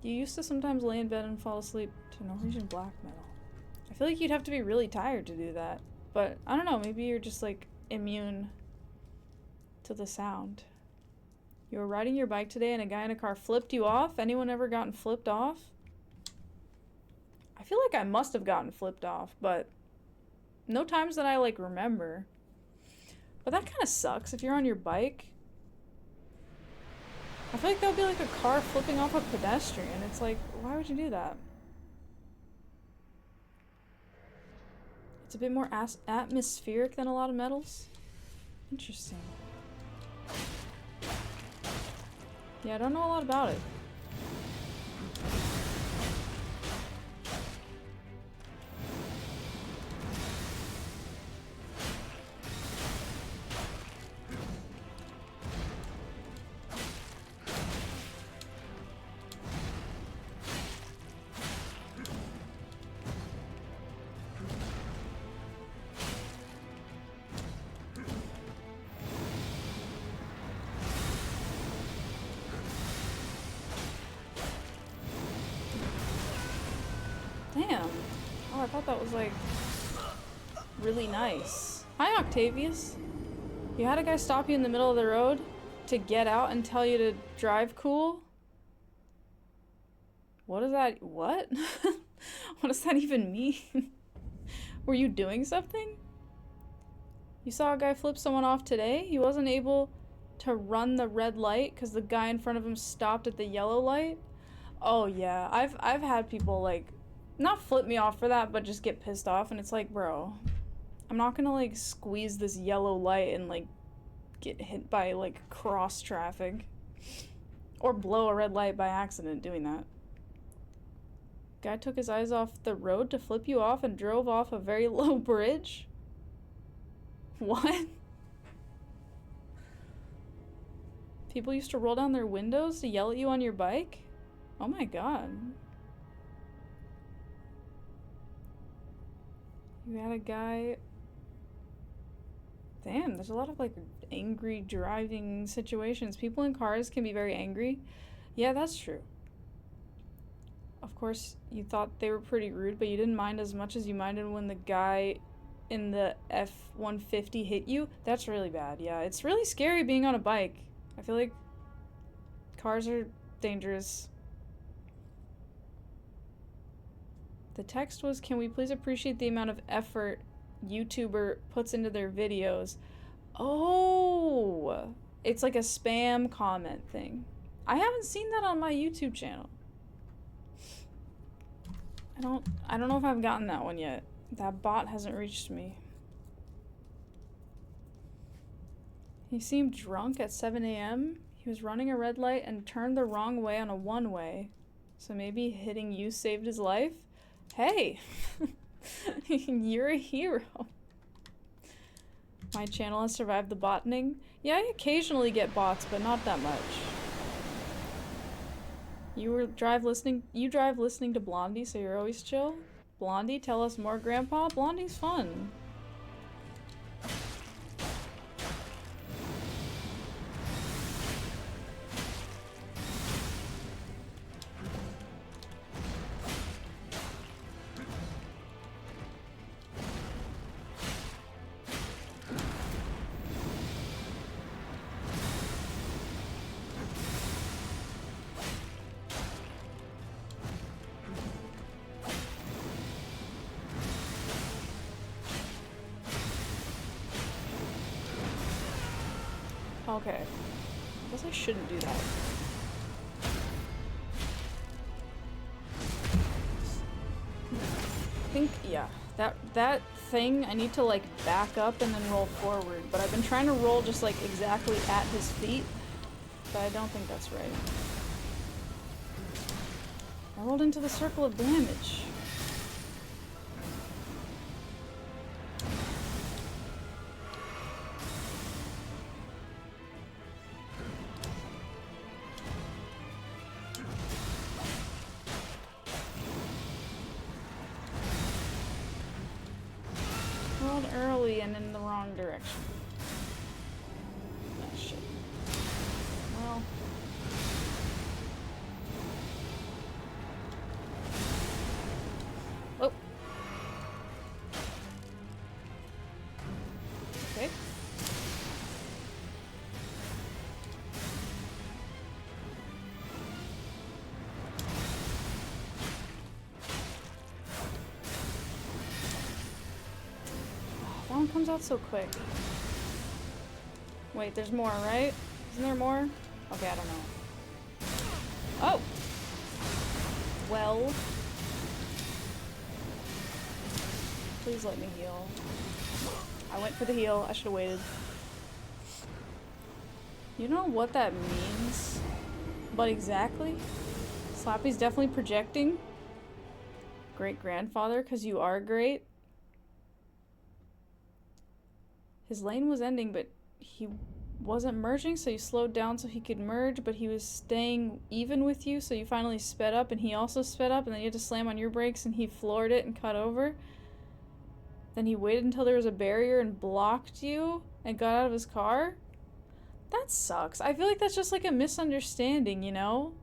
You used to sometimes lay in bed and fall asleep to Norwegian black metal. I feel like you'd have to be really tired to do that. But I don't know, maybe you're just like immune to the sound. You were riding your bike today and a guy in a car flipped you off? Anyone ever gotten flipped off? I feel like I must have gotten flipped off, but no times that I like remember. But that kind of sucks if you're on your bike. I feel like that would be like a car flipping off a pedestrian. It's like, why would you do that? It's a bit more atmospheric than a lot of metals. Interesting. Yeah, I don't know a lot about it. Damn. Oh, I thought that was like really nice. Hi, Octavius. You had a guy stop you in the middle of the road to get out and tell you to drive cool? What is that? What? What does that even mean? Were you doing something? You saw a guy flip someone off today? He wasn't able to run the red light because the guy in front of him stopped at the yellow light? Oh yeah, I've had people like not flip me off for that, but just get pissed off, and it's like, bro, I'm not gonna like squeeze this yellow light and like get hit by like cross traffic or blow a red light by accident doing that. Guy took his eyes off the road to flip you off and drove off a very low bridge? What? People used to roll down their windows to yell at you on your bike? Oh my god. You had a guy... Damn, there's a lot of, like, angry driving situations. People in cars can be very angry. Yeah, that's true. Of course, you thought they were pretty rude, but you didn't mind as much as you minded when the guy in the F-150 hit you. That's really bad, yeah. It's really scary being on a bike. I feel like cars are dangerous. The text was, can we please appreciate the amount of effort YouTuber puts into their videos? Oh, it's like a spam comment thing. I haven't seen that on my YouTube channel. I don't know if I've gotten that one yet. That bot hasn't reached me. He seemed drunk at 7 a.m. He was running a red light and turned the wrong way on a one-way. So maybe hitting you saved his life? Hey! You're a hero. My channel has survived the botting. Yeah, I occasionally get bots, but not that much. You drive listening to Blondie, so you're always chill? Blondie, tell us more, Grandpa? Blondie's fun. Okay. I guess I shouldn't do that. I think, yeah. That thing, I need to, like, back up and then roll forward. But I've been trying to roll just, like, exactly at his feet. But I don't think that's right. I rolled into the circle of damage. Early and in the wrong direction. Ah, shit. Well. Oh. Okay. That one comes out so quick. Wait, there's more, right? Isn't there more? Okay, I don't know. Oh! Well. Please let me heal. I went for the heal. I should have waited. You know what that means? But exactly? Slappy's definitely projecting. Great-grandfather, because you are great. His lane was ending, but he wasn't merging, so you slowed down so he could merge, but he was staying even with you, so you finally sped up, and he also sped up, and then you had to slam on your brakes, and he floored it and cut over. Then he waited until there was a barrier and blocked you and got out of his car? That sucks. I feel like that's just like a misunderstanding, you know?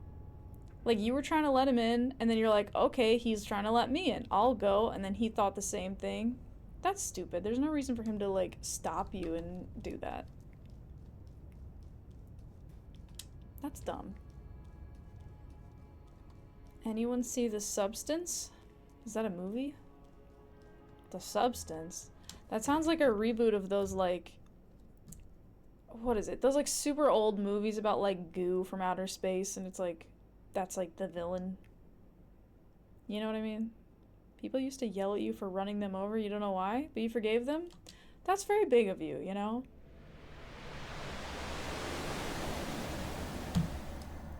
Like, you were trying to let him in, and then you're like, okay, he's trying to let me in. I'll go, and then he thought the same thing. That's stupid. There's no reason for him to, like, stop you and do that. That's dumb. Anyone see The Substance? Is that a movie? The Substance? That sounds like a reboot of those, like... What is it? Those, like, super old movies about, like, goo from outer space, and it's like... That's, like, the villain. You know what I mean? People used to yell at you for running them over. You don't know why, but you forgave them? That's very big of you, you know?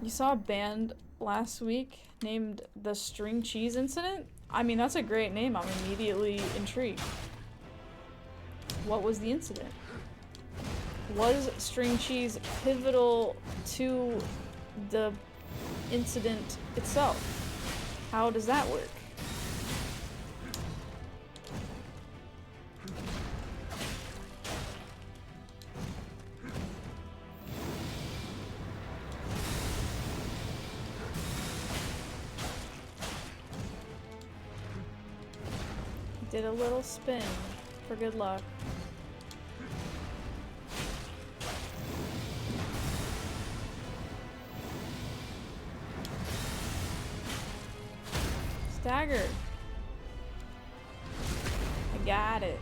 You saw a band last week named The String Cheese Incident? I mean, that's a great name. I'm immediately intrigued. What was the incident? Was string cheese pivotal to the incident itself? How does that work? Did a little spin for good luck. Stagger. I got it.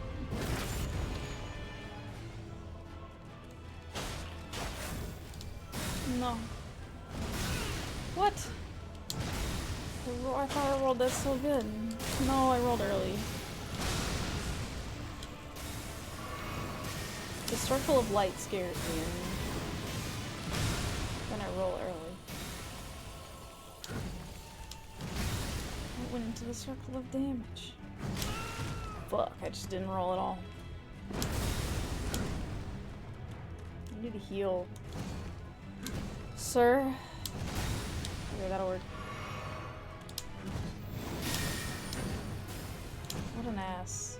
No. What? I thought I rolled that so good. No, I rolled early. The circle of light scares me, and then I roll early. I went into the circle of damage. Fuck, I just didn't roll at all. I need to heal. Sir? Okay, that'll work. What an ass.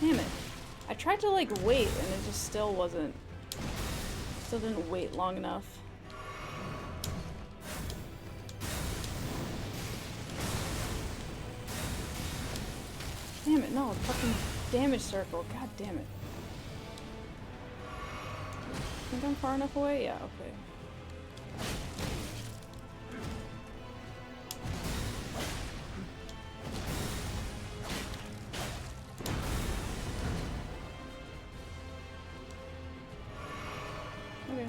Damn it. I tried to like wait and it just still wasn't. Still didn't wait long enough. Damn it, no, fucking damage circle. God damn it. Think I'm far enough away? Yeah, okay. Okay.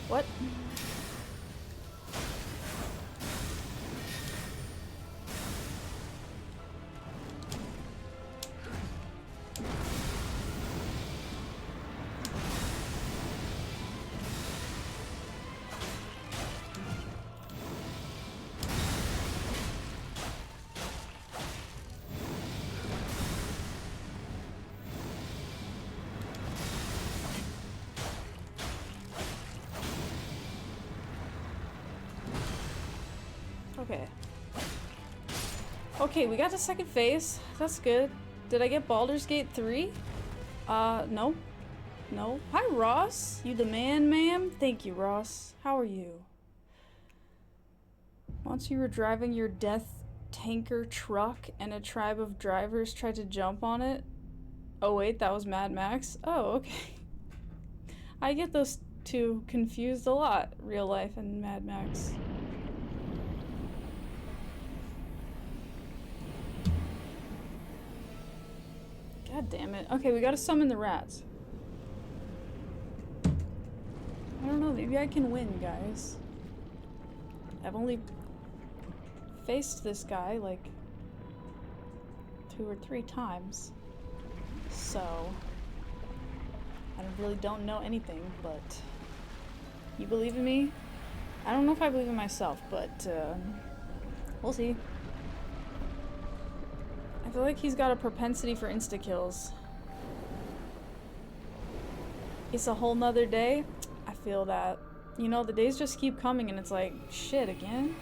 What? Okay. Okay, we got to second phase. That's good. Did I get Baldur's Gate 3? No. No. Hi, Ross. You the man, ma'am? Thank you, Ross. How are you? Once you were driving your death tanker truck and a tribe of drivers tried to jump on it. Oh wait, that was Mad Max? Oh, okay. I get those two confused a lot. Real life and Mad Max. God damn it. Okay, we gotta summon the rats. I don't know, maybe I can win, guys. I've only faced this guy like 2 or 3 times. So I really don't know anything, but you believe in me? I don't know if I believe in myself, but we'll see. I feel like he's got a propensity for insta-kills. It's a whole nother day. I feel that. You know, the days just keep coming and it's like, shit, again?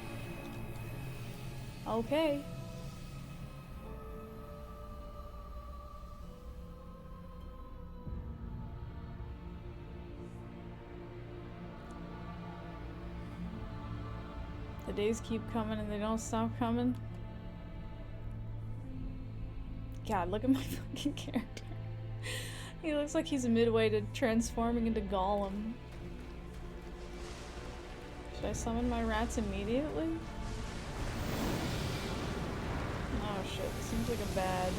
Okay. The days keep coming and they don't stop coming. God, look at my fucking character. He looks like he's midway to transforming into Gollum. Should I summon my rats immediately? Oh shit, seems like a bad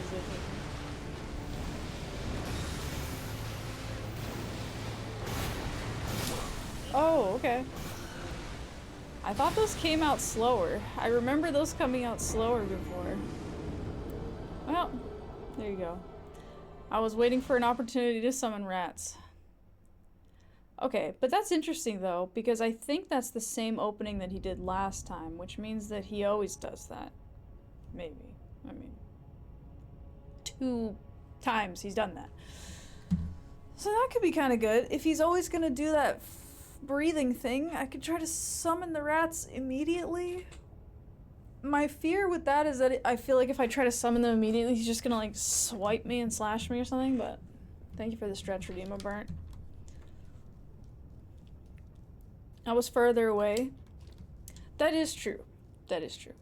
position. Oh, okay. I thought those came out slower. I remember those coming out slower before. Well, there you go. I was waiting for an opportunity to summon rats. Okay, but that's interesting though, because I think that's the same opening that he did last time, which means that he always does that. Maybe. I mean, 2 times he's done that. So that could be kind of good. If he's always gonna do that breathing thing, I could try to summon the rats immediately. My fear with that is that I feel like if I try to summon them immediately, he's just gonna like swipe me and slash me or something, but thank you for the stretch, Redeemo Burnt. I was further away. That is true. That is true.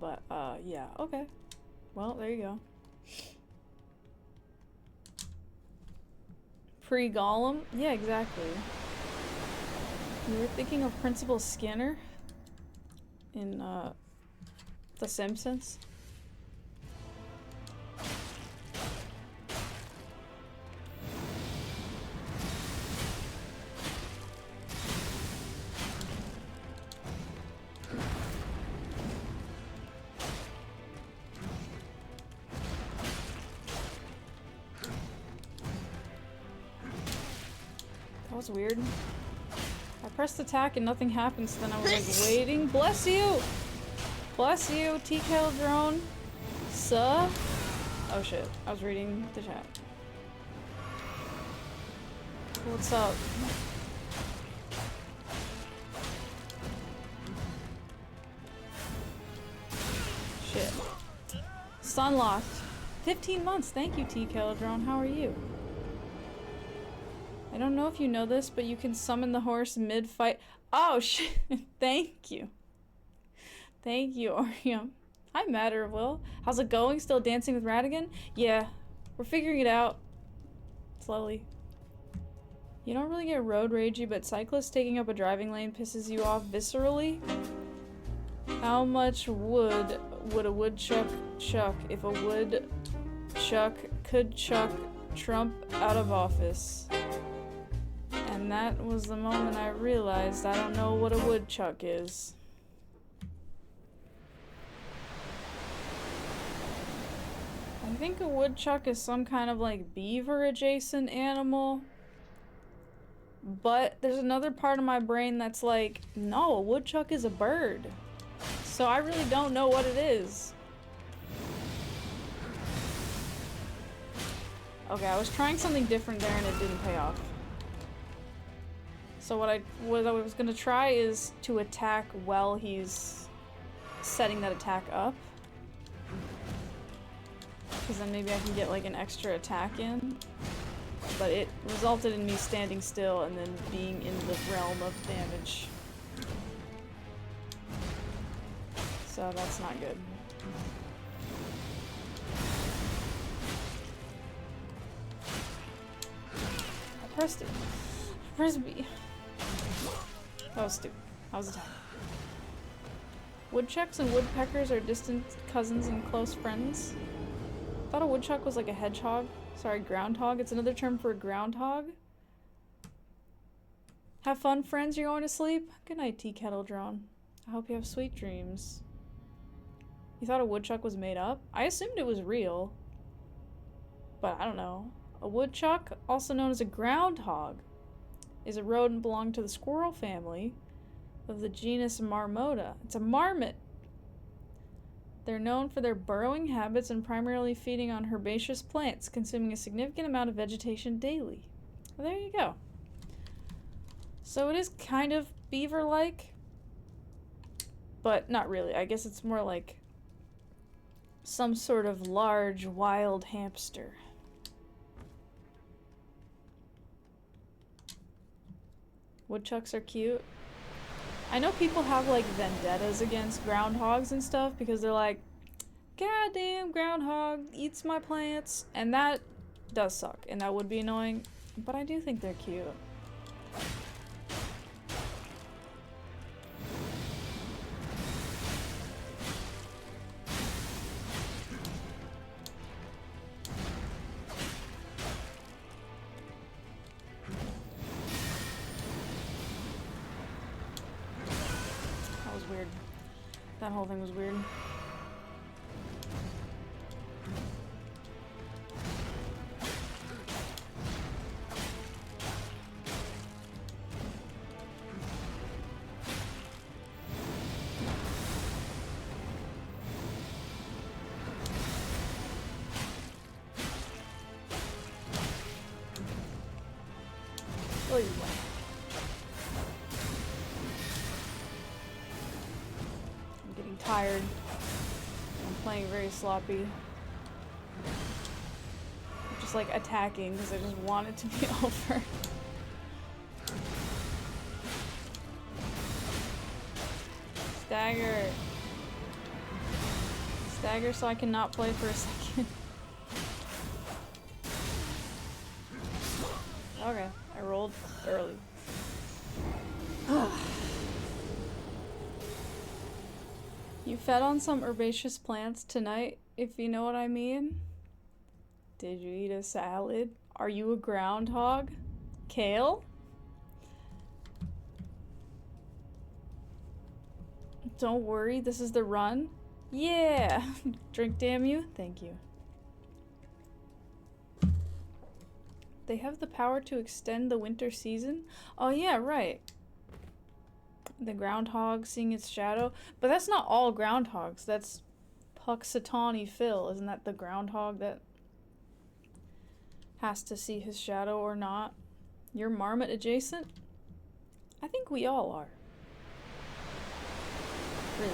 But, yeah, okay. Well, there you go. Pre-Golem? Yeah, exactly. You were thinking of Principal Skinner in The Simpsons? That was weird. I pressed attack and nothing happens, then I was like waiting. Bless you! Bless you, TKL drone. Suh? Oh shit, I was reading the chat. What's up? Shit. Sunlocked. 15 months, thank you TKL drone, how are you? I don't know if you know this, but you can summon the horse mid-fight. Oh, shit. Thank you. Thank you, Orium. Hi, Matterwill. How's it going? Still dancing with Radagon? Yeah, we're figuring it out. Slowly. You don't really get road ragey, but cyclists taking up a driving lane pisses you off viscerally? How much wood would a woodchuck chuck if a woodchuck could chuck Trump out of office? And that was the moment I realized I don't know what a woodchuck is. I think a woodchuck is some kind of like beaver adjacent animal. But there's another part of my brain that's like, no, a woodchuck is a bird. So I really don't know what it is. Okay, I was trying something different there and it didn't pay off. So what I was gonna try is to attack while he's setting that attack up. Because then maybe I can get like an extra attack in. But it resulted in me standing still and then being in the realm of damage. So that's not good. I pressed it. I pressed B. That was stupid. That was attacking. Woodchucks and woodpeckers are distant cousins and close friends. I thought a woodchuck was like a hedgehog. Sorry, groundhog. It's another term for a groundhog. Have fun, friends. You're going to sleep? Good night, Tea Kettle Drone. I hope you have sweet dreams. You thought a woodchuck was made up? I assumed it was real. But I don't know. A woodchuck, also known as a groundhog, is a rodent belonging to the squirrel family of the genus Marmota. It's a marmot. They're known for their burrowing habits and primarily feeding on herbaceous plants, consuming a significant amount of vegetation daily. Well, there you go. So it is kind of beaver-like, but not really. I guess it's more like some sort of large wild hamster. Woodchucks are cute. I know people have like vendettas against groundhogs and stuff because they're like, goddamn groundhog eats my plants, and that does suck and that would be annoying, but I do think they're cute. That whole thing was weird. Oh, you went. I'm getting tired. I'm playing very sloppy. I'm just like attacking because I just want it to be over. Stagger. Stagger so I cannot play for a second. Okay, I rolled early. You fed on some herbaceous plants tonight, if you know what I mean? Did you eat a salad? Are you a groundhog? Kale? Don't worry, this is the run. Yeah! Drink, damn you. Thank you. They have the power to extend the winter season? Oh yeah, right. The groundhog seeing its shadow. But that's not all groundhogs. That's Puxatawny Phil. Isn't that the groundhog that has to see his shadow or not? You're marmot adjacent? I think we all are. Really.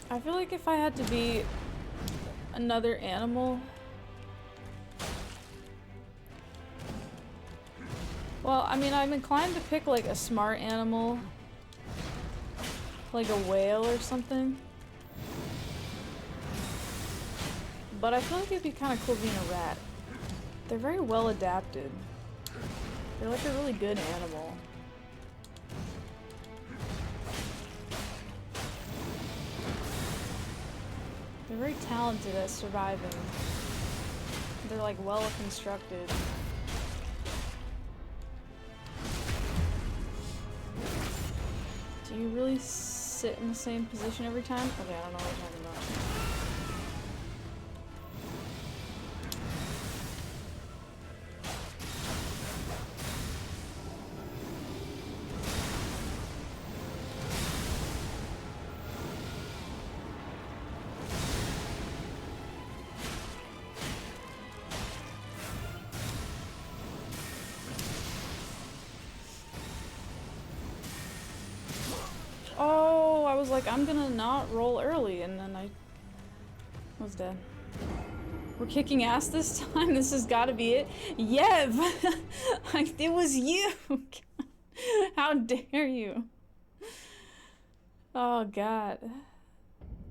I feel like if I had to be another animal... Well, I mean, I'm inclined to pick like a smart animal. Like a whale or something. But I feel like it'd be kind of cool being a rat. They're very well adapted. They're like a really good animal. They're very talented at surviving. They're like well constructed. Do you really sit in the same position every time? Okay, I don't know what you're talking about. Oh, I was like, I'm gonna not roll early, and then I was dead. We're kicking ass this time? This has gotta be it. Yev! It was you! How dare you? Oh god.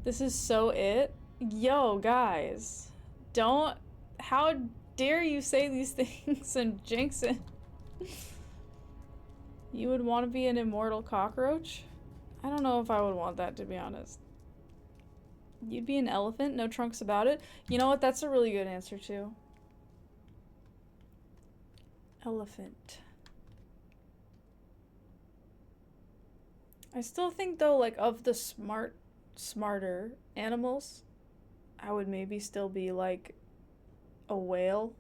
This is so it? Yo, guys. Don't... How dare you say these things and jinx it? You would want to be an immortal cockroach? I don't know if I would want that, to be honest. You'd be an elephant, no trunks about it. You know what? That's a really good answer, too. Elephant. I still think, though, like, of the smarter animals, I would maybe still be, like, a whale.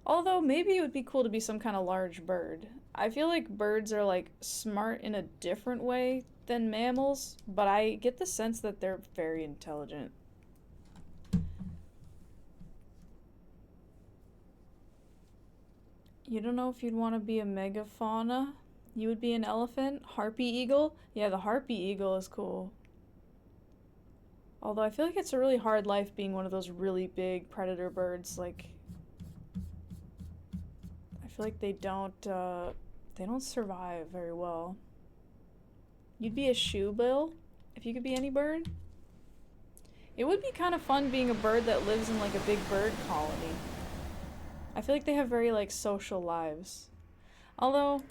Although, maybe it would be cool to be some kind of large bird. I feel like birds are, like, smart in a different way than mammals, but I get the sense that they're very intelligent. You don't know if you'd want to be a megafauna? You would be an elephant? Harpy eagle? Yeah, the harpy eagle is cool. Although I feel like it's a really hard life being one of those really big predator birds, like... I feel like they don't survive very well. You'd be a shoebill if you could be any bird. It would be kind of fun being a bird that lives in like a big bird colony. I feel like they have very like social lives. Although,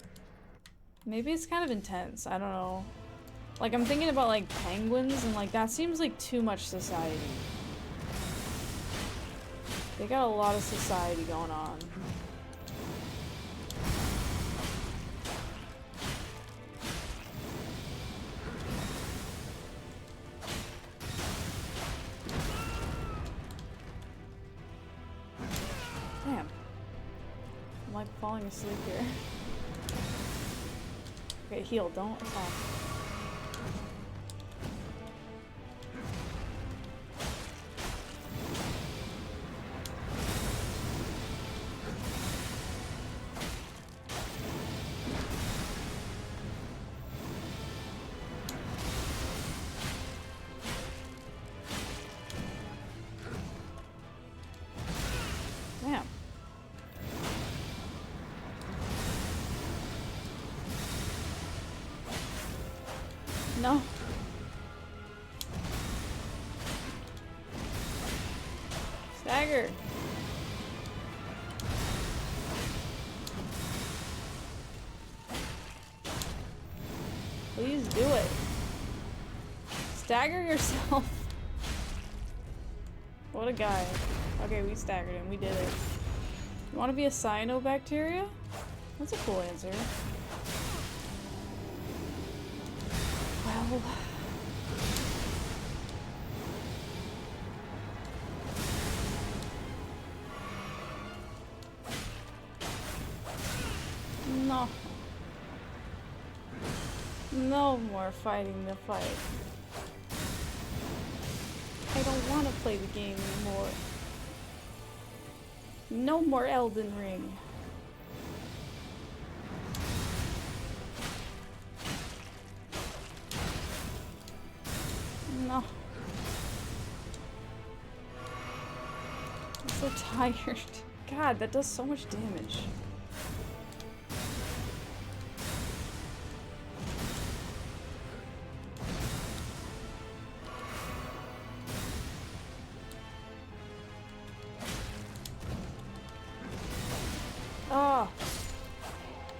maybe it's kind of intense. I don't know. Like I'm thinking about like penguins and like that seems like too much society. They got a lot of society going on. Damn. I'm like falling asleep here. Okay, heal, don't attack. Damn. No. Stagger. Please do it. Stagger yourself. What a guy. Okay, we staggered him. We did it. You want to be a cyanobacteria? That's a cool answer. Well... No. No more fighting the fight. I don't want to play the game anymore. No more Elden Ring. No. I'm so tired. God, that does so much damage. Oh.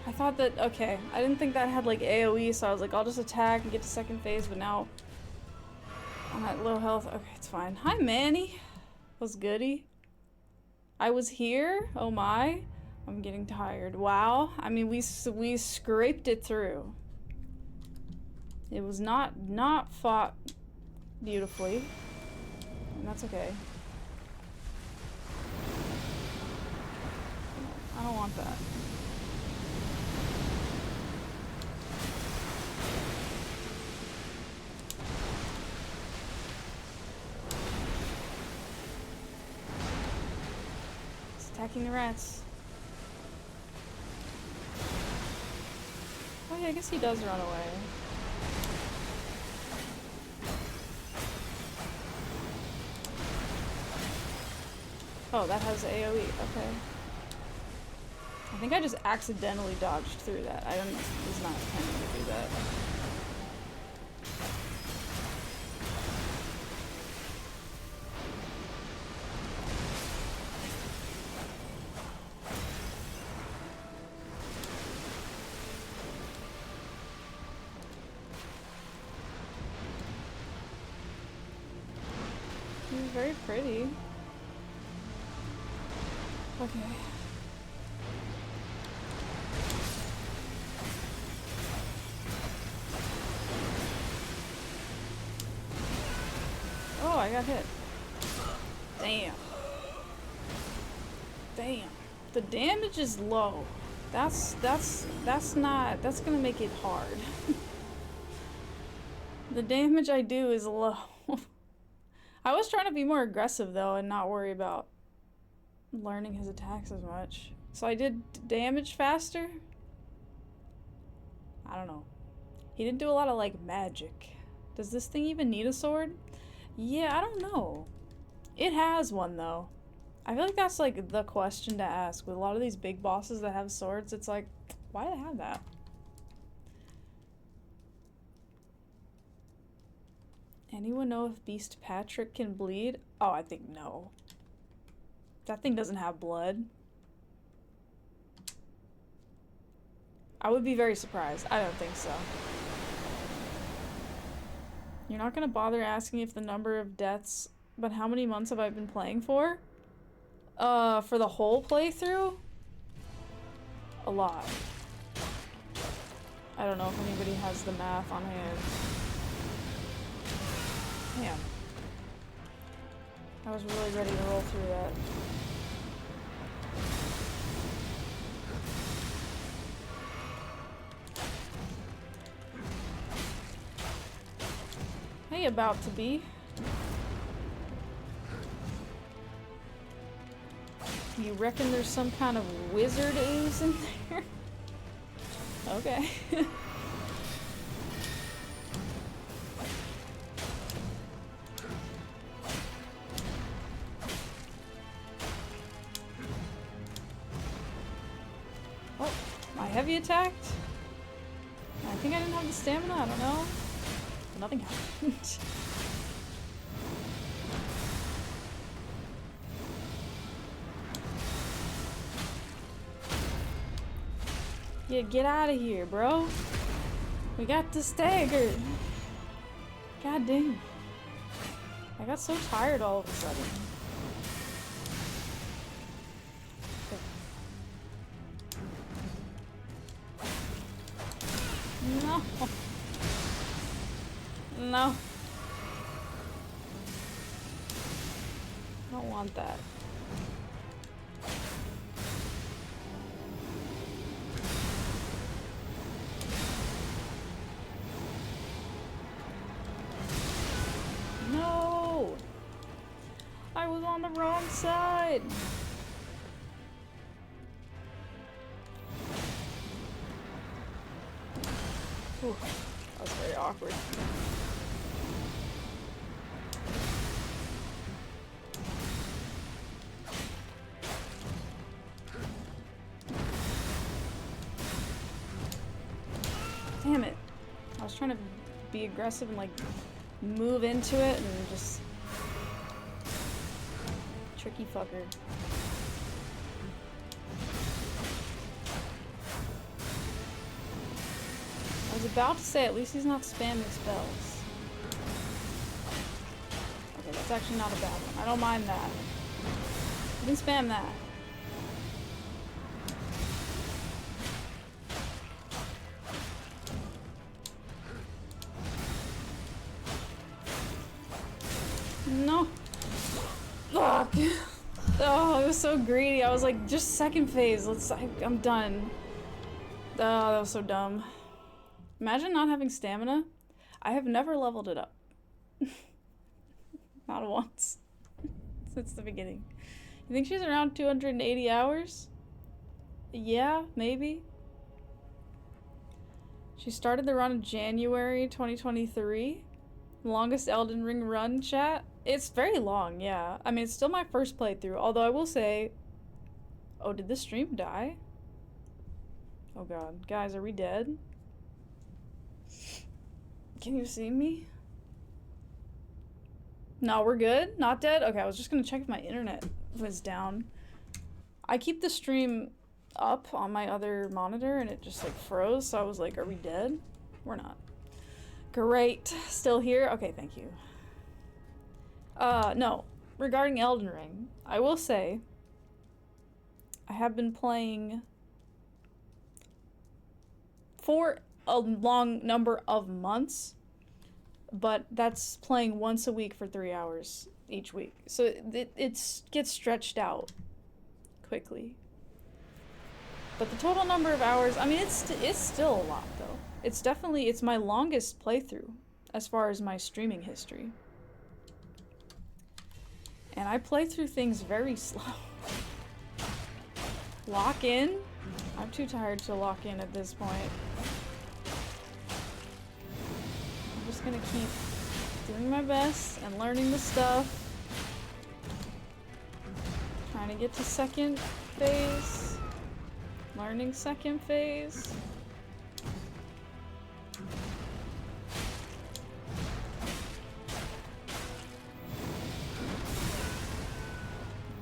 I thought that, okay, I didn't think that had like AoE, so I was like, I'll just attack and get to second phase, but now I'm at low health. Okay, it's fine. Hi, Manny. What's goody? I was here? Oh my. I'm getting tired. Wow. I mean, we scraped it through. It was not fought beautifully. And that's okay. I don't want that. It's attacking the rats. Oh yeah, I guess he does run away. Oh, that has AoE. Okay. I think I just accidentally dodged through that. I was not intending to do that. He's very pretty. Okay. Oh, I got hit. Damn. Damn. The damage is low. That's gonna make it hard. The damage I do is low. I was trying to be more aggressive though and not worry about learning his attacks as much. So I did damage faster? I don't know. He didn't do a lot of like magic. Does this thing even need a sword? Yeah, I don't know. It has one though. I feel like that's like the question to ask with a lot of these big bosses that have swords. It's like, why do they have that? Anyone know if Beast Patrick can bleed? Oh, I think no. That thing doesn't have blood. I would be very surprised. I don't think so. You're not gonna bother asking if the number of deaths, but how many months have I been playing for? For the whole playthrough? A lot. I don't know if anybody has the math on hand. Damn. I was really ready to roll through that. Hey, about to be. You reckon there's some kind of wizard ooze in there? Okay. Oh, my heavy attacked? I think I didn't have the stamina, I don't know. Nothing happened. Yeah, get out of here, bro. We got the stagger. God damn. I got so tired all of a sudden. No. No. I don't want that. No! I was on the wrong side! Ooh, that was very awkward. Damn it. I was trying to be aggressive and like move into it and just tricky fucker. I was about to say at least he's not spamming spells. Okay, that's actually not a bad one. I don't mind that. You can spam that. No. Fuck. Oh, it was so greedy. I was like, just second phase. I'm done. Oh, that was so dumb. Imagine not having stamina. I have never leveled it up. Not once. Since the beginning. You think she's around 280 hours? Yeah, maybe. She started the run in January 2023. Longest Elden Ring run, chat? It's very long, yeah. I mean, it's still my first playthrough, although I will say... Oh, did the stream die? Oh god. Guys, are we dead? Can you see me? No, we're good? Not dead? Okay, I was just gonna check if my internet was down. I keep the stream up on my other monitor and it just like froze, so I was like, are we dead? We're not. Great. Still here? Okay, thank you. No. Regarding Elden Ring, I will say I have been playing for a long number of months, but that's playing once a week for 3 hours each week. So it gets stretched out quickly. But the total number of hours, I mean, it's still a lot though. It's my longest playthrough as far as my streaming history. And I play through things very slow. Lock in? I'm too tired to lock in at this point. I'm just gonna keep doing my best and learning the stuff. Trying to get to second phase. Learning second phase.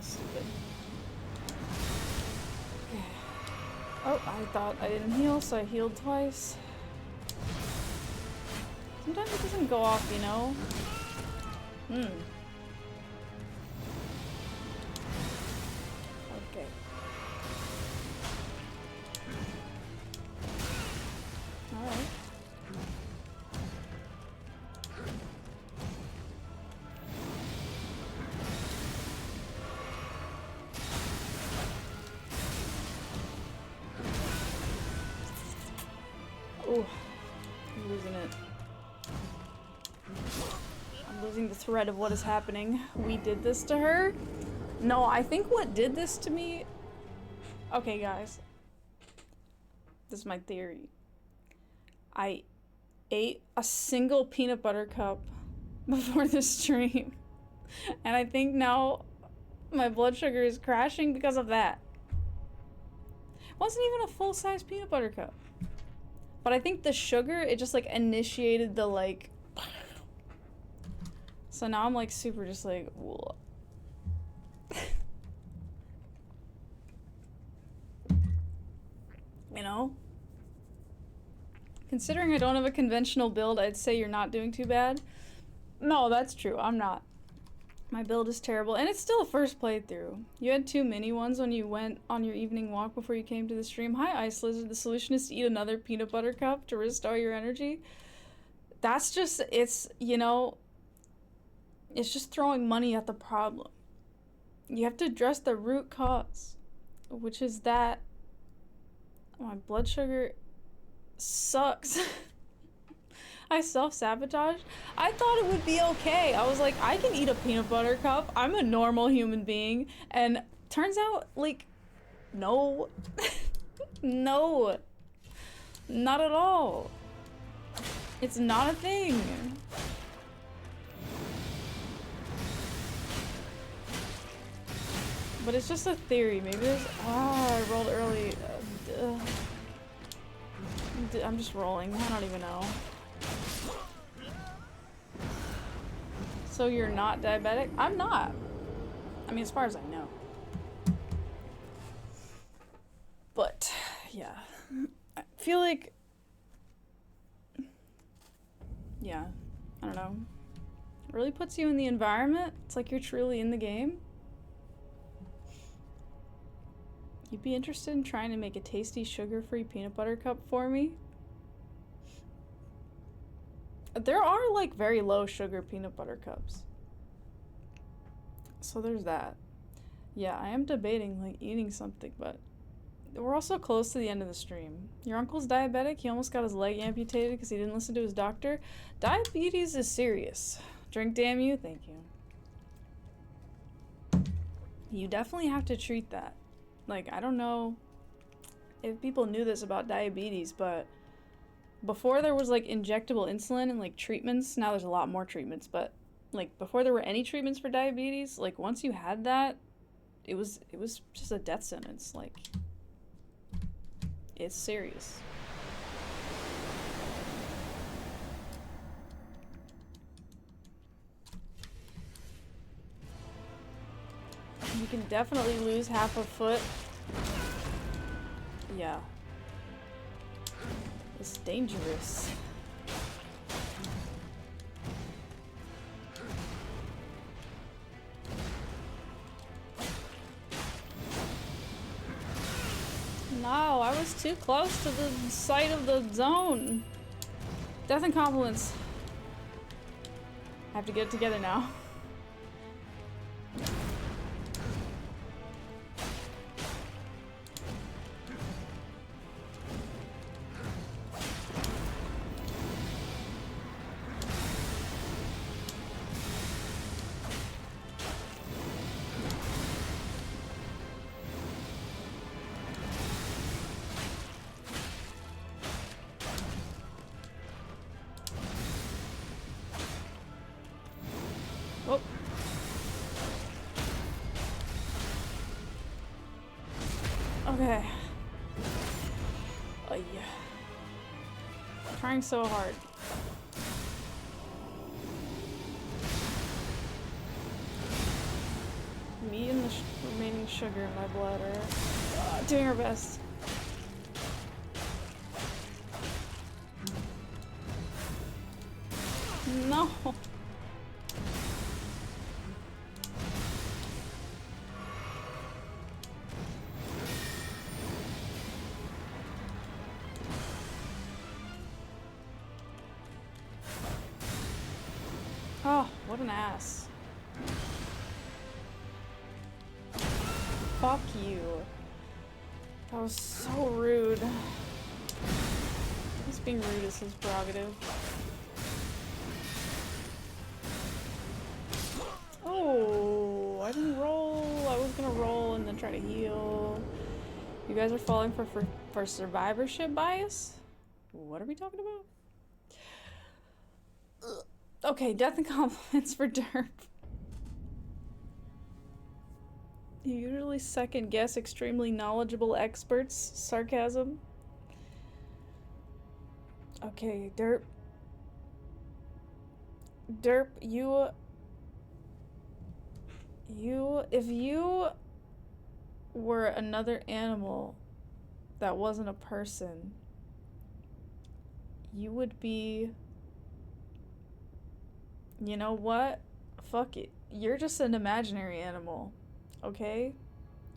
Stupid. Oh, I thought I didn't heal, so I healed twice. Sometimes it doesn't go off, you know? Ooh, I'm losing it. I'm losing the thread of what is happening. We did this to her? No, I think what did this to me... Okay, guys. This is my theory. I ate a single peanut butter cup before the stream. And I think now my blood sugar is crashing because of that. It wasn't even a full-size peanut butter cup. But I think the sugar, it just like initiated the like... So now I'm like super just like... You know? Considering I don't have a conventional build, I'd say you're not doing too bad. No, that's true. I'm not. My build is terrible, and it's still a first playthrough. You had 2 mini ones when you went on your evening walk before you came to the stream. Hi, Ice Lizard. The solution is to eat another peanut butter cup to restore your energy. That's just, it's, you know, it's just throwing money at the problem. You have to address the root cause, which is that my blood sugar sucks. I self-sabotaged. I thought it would be okay. I was like, I can eat a peanut butter cup. I'm a normal human being. And turns out, like, no. No. Not at all. It's not a thing. But it's just a theory. Maybe there's... Ah, I rolled early. I'm just rolling. I don't even know. So you're not diabetic? I'm not. I mean, as far as I know. But, yeah. I feel like... Yeah. I don't know. It really puts you in the environment. It's like you're truly in the game. You'd be interested in trying to make a tasty sugar-free peanut butter cup for me? There are like very low sugar peanut butter cups. So there's that. Yeah, I am debating like eating something, but we're also close to the end of the stream. Your uncle's diabetic. He almost got his leg amputated because he didn't listen to his doctor. Diabetes is serious. Drink, damn you. Thank you. You definitely have to treat that. Like, I don't know if people knew this about diabetes, but before there was like injectable insulin and like treatments, now there's a lot more treatments, but like before there were any treatments for diabetes, like once you had that, it was just a death sentence. Like, it's serious. You can definitely lose half a foot. Yeah. It's dangerous. No, I was too close to the site of the zone. Death and compliments. I have to get it together now. Okay. Oh yeah. Trying so hard. Me and the remaining sugar in my blood are doing our best. No. Oh, what an ass. Fuck you. That was so rude. These Being rude is his prerogative. Oh, I didn't roll. I was gonna roll and then try to heal. You guys are falling for survivorship bias? What are we talking about? Ugh. Okay, death and compliments for Derp. You usually second guess extremely knowledgeable experts. Sarcasm. Okay, Derp. Derp, if you were another animal that wasn't a person, you would be, you know what? Fuck it. You're just an imaginary animal, okay?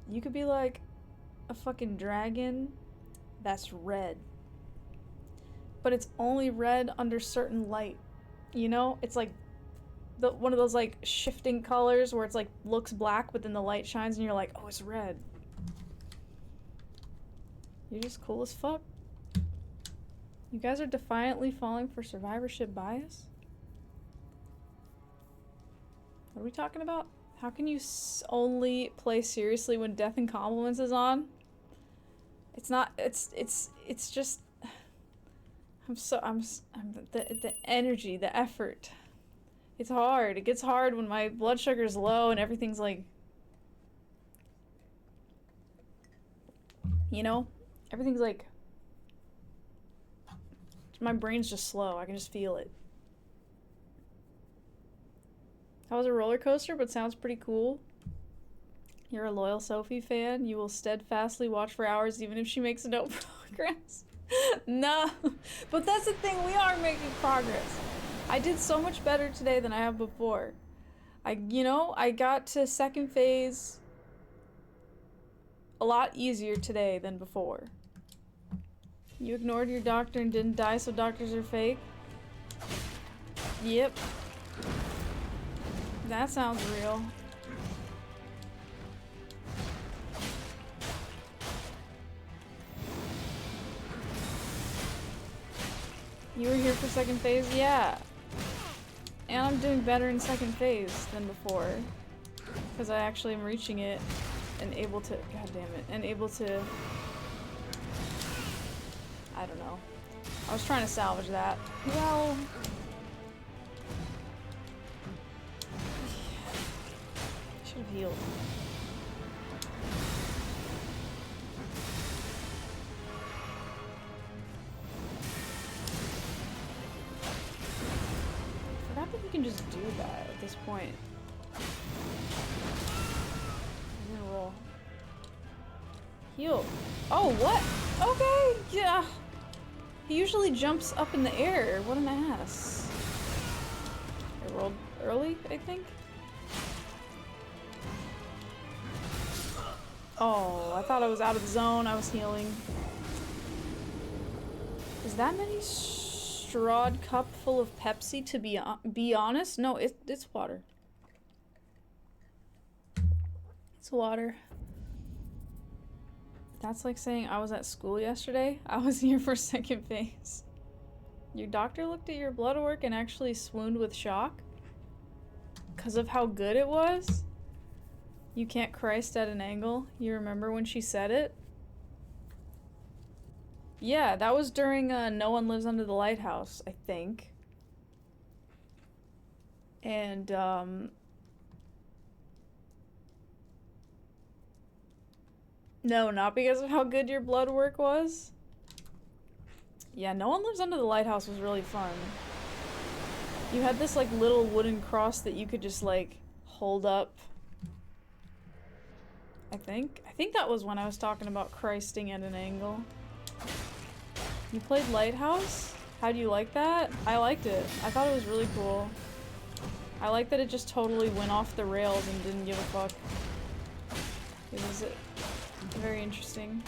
You could be like a fucking dragon that's red. But it's only red under certain light. You know? It's like one of those like shifting colors where it's like looks black but then the light shines and you're like, oh, it's red. You're just cool as fuck. You guys are defiantly falling for survivorship bias? What are we talking about? How can you only play seriously when Death and Compliments is on? It's not, it's just, the energy, the effort. It's hard. It gets hard when my blood sugar's low and everything's like, you know? Everything's like, my brain's just slow. I can just feel it. That was a roller coaster, but sounds pretty cool. You're a loyal Sophie fan. You will steadfastly watch for hours even if she makes no progress. No, but that's the thing. We are making progress. I did so much better today than I have before. I got to second phase a lot easier today than before. You ignored your doctor and didn't die, so doctors are fake? Yep. That sounds real. You were here for second phase? Yeah. And I'm doing better in second phase than before. Because I actually am reaching it and able to, god damn it, and able to, I don't know. I was trying to salvage that. Well, I should have healed. I forgot that you can just do that at this point. I'm gonna roll. Heal. Oh, what? Okay, yeah. He usually jumps up in the air. What an ass. I rolled early, I think. Oh, I thought I was out of the zone. I was healing. Is that many strawed cup full of Pepsi to be honest? No, it's water. It's water. That's like saying I was at school yesterday. I was here for second phase. Your doctor looked at your blood work and actually swooned with shock? Because of how good it was? You can't Christ at an angle? You remember when she said it? Yeah, that was during No One Lives Under the Lighthouse, I think. And, no, not because of how good your blood work was. Yeah, No One Lives Under the Lighthouse was really fun. You had this, like, little wooden cross that you could just, like, hold up. I think that was when I was talking about Christing at an angle. You played Lighthouse? How do you like that? I liked it. I thought it was really cool. I like that it just totally went off the rails and didn't give a fuck. It was very interesting.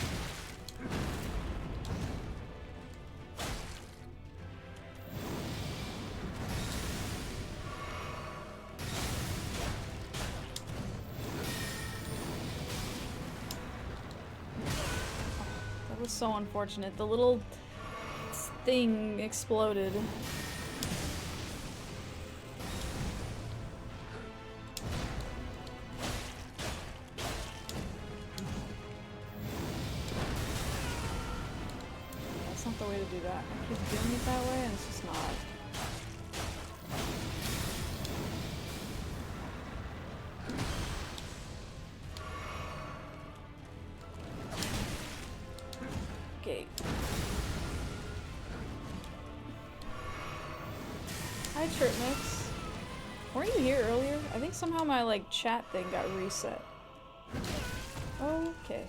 That was so unfortunate. The little thing exploded. That's not the way to do that. I keep doing it that way and it's just not. Okay. Hi, Tripmix. Weren't you here earlier? I think somehow my, like, chat thing got reset. Okay.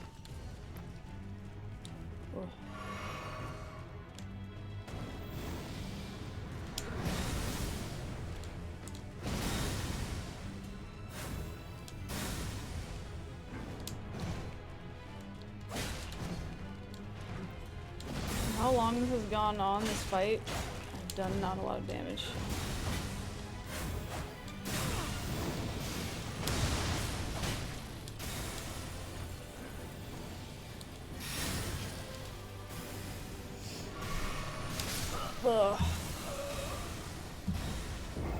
Ugh. How long this has gone on, this fight? I've done not a lot of damage. Ugh.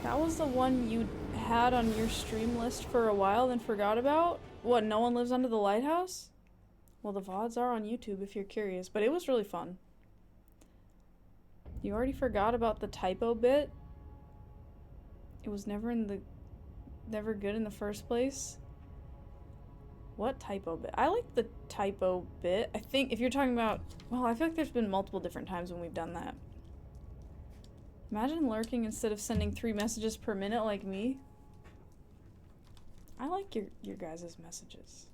That was the one you had on your stream list for a while, then forgot about? What, No One Lives Under the Lighthouse? Well, the VODs are on YouTube if you're curious, but it was really fun. You already forgot about the typo bit? It was never good in the first place? What typo bit? I like the typo bit. I think if you're talking about, well, I feel like there's been multiple different times when we've done that. Imagine lurking instead of sending 3 messages per minute like me. I like your guys' messages.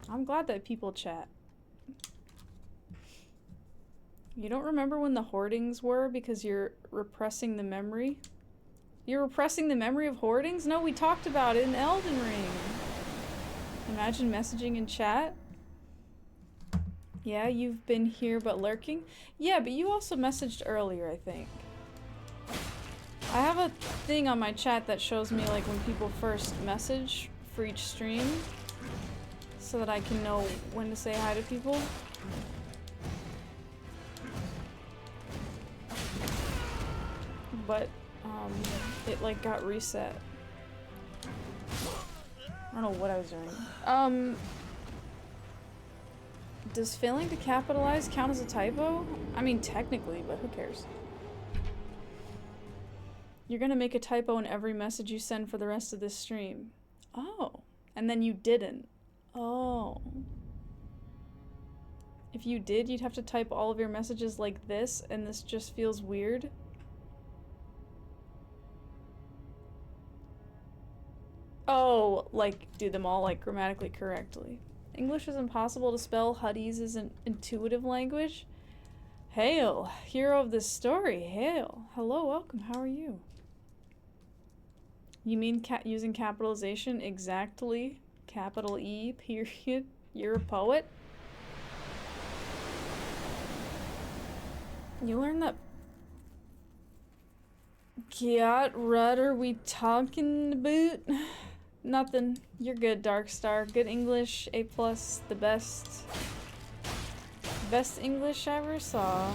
I'm glad that people chat. You don't remember when the hoardings were because you're repressing the memory? You're repressing the memory of hoardings? No, we talked about it in Elden Ring. Imagine messaging in chat. Yeah, you've been here but lurking? Yeah, but you also messaged earlier, I think. I have a thing on my chat that shows me like when people first message for each stream so that I can know when to say hi to people. But it like got reset. I don't know what I was doing. Does failing to capitalize count as a typo? I mean, technically, but who cares? You're gonna make a typo in every message you send for the rest of this stream. Oh. And then you didn't. Oh. If you did, you'd have to type all of your messages like this, and this just feels weird. Oh, like, do them all, like, grammatically correctly. English is impossible to spell. Huddies is an intuitive language. Hail, hero of this story. Hail. Hello, welcome. How are you? You mean using capitalization? Exactly. Capital E, period. You're a poet? You learned that... God, what are we talking about? Nothing. You're good, Darkstar. Good English. A+. The best. Best English I ever saw.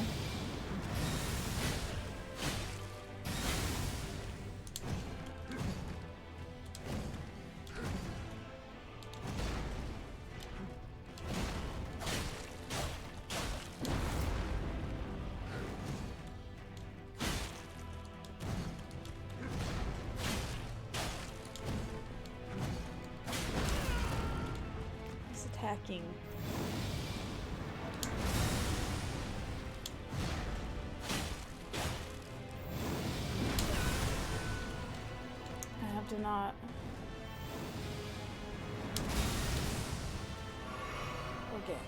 Attacking. I have to not. Okay.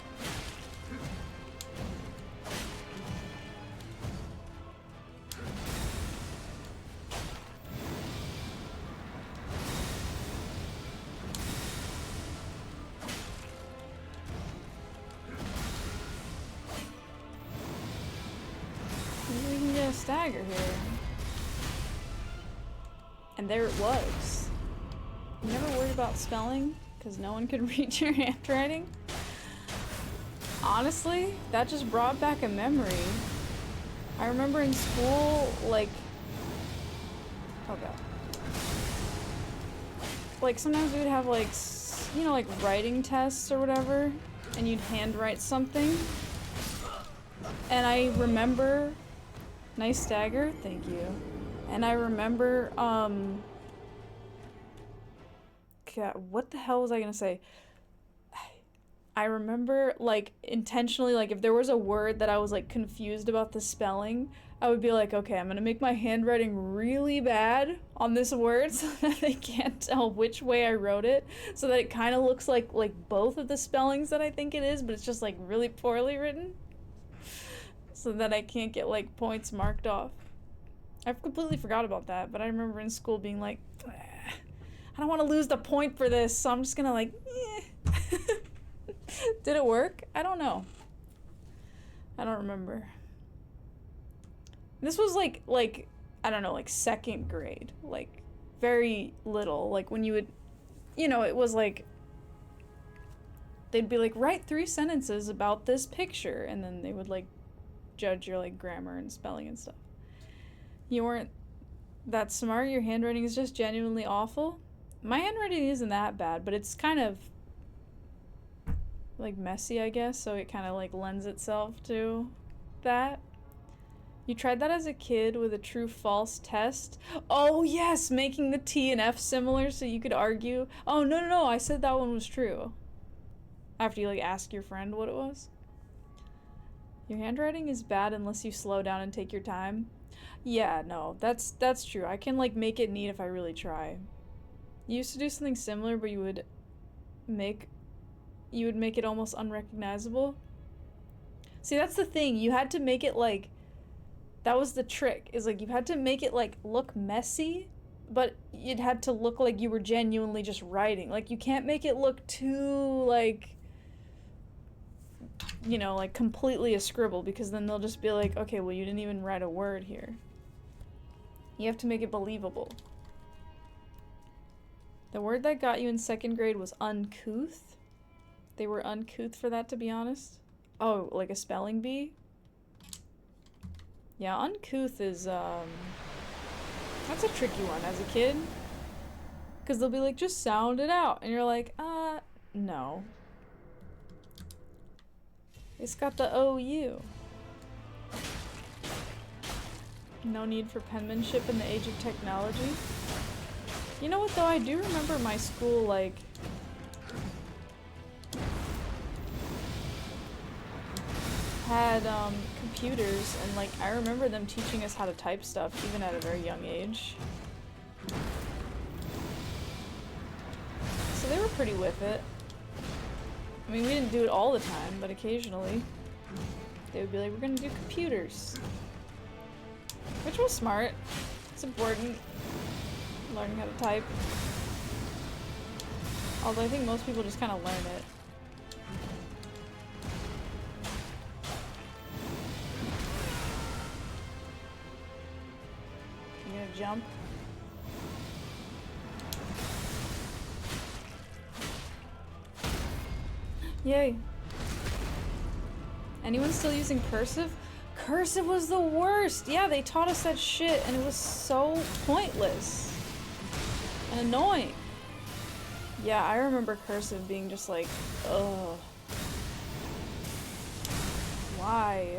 We can get a stagger here. And there it was. You never worried about spelling? Because no one could read your handwriting? Honestly, that just brought back a memory. I remember in school, like... Oh god. Like, sometimes we would have, like, you know, like, writing tests or whatever, and you'd handwrite something. And I remember... Nice stagger, thank you. And I remember, God, what the hell was I gonna say? I remember, like, intentionally, like, if there was a word that I was, like, confused about the spelling, I would be like, okay, I'm gonna make my handwriting really bad on this word so that they can't tell which way I wrote it, so that it kind of looks like both of the spellings that I think it is, but it's just, like, really poorly written, so that I can't get, like, points marked off. I've completely forgot about that, but I remember in school being like, I don't want to lose the point for this, so I'm just gonna, like, eh. Did it work? I don't know. I don't remember. This was like I don't know, like second grade, like very little. Like when you would, you know, it was like they'd be like, write 3 sentences about this picture, and then they would like judge your like grammar and spelling and stuff. You weren't that smart. Your handwriting is just genuinely awful. My handwriting isn't that bad, but it's kind of like messy, I guess, so it kind of like lends itself to that. You tried that as a kid with a true-false test? Oh yes, making the T and F similar so you could argue. Oh no, I said that one was true. After you like ask your friend what it was. Your handwriting is bad unless you slow down and take your time. Yeah, no, that's true. I can like make it neat if I really try. You used to do something similar, but you would make it almost unrecognizable. See, that's the thing. You had to make it like, that was the trick, is like you had to make it like look messy, but it had to look like you were genuinely just writing. Like you can't make it look too like, you know, like completely a scribble, because then they'll just be like, okay, well you didn't even write a word here. You have to make it believable. The word that got you in second grade was uncouth. They were uncouth for that, to be honest. Oh, like a spelling bee? Yeah, uncouth is, that's a tricky one as a kid. Because they'll be like, just sound it out. And you're like, no. It's got the OU. No need for penmanship in the age of technology. You know what, though? I do remember my school, like, had computers, and like I remember them teaching us how to type stuff even at a very young age. So they were pretty with it. I mean, we didn't do it all the time, but occasionally they would be like, we're gonna do computers. Which was smart. It's important, learning how to type. Although I think most people just kind of learn it. Jump. Yay. Anyone still using cursive? Cursive was the worst! Yeah, they taught us that shit and it was so pointless and annoying. Yeah, I remember cursive being just like, ugh. Why?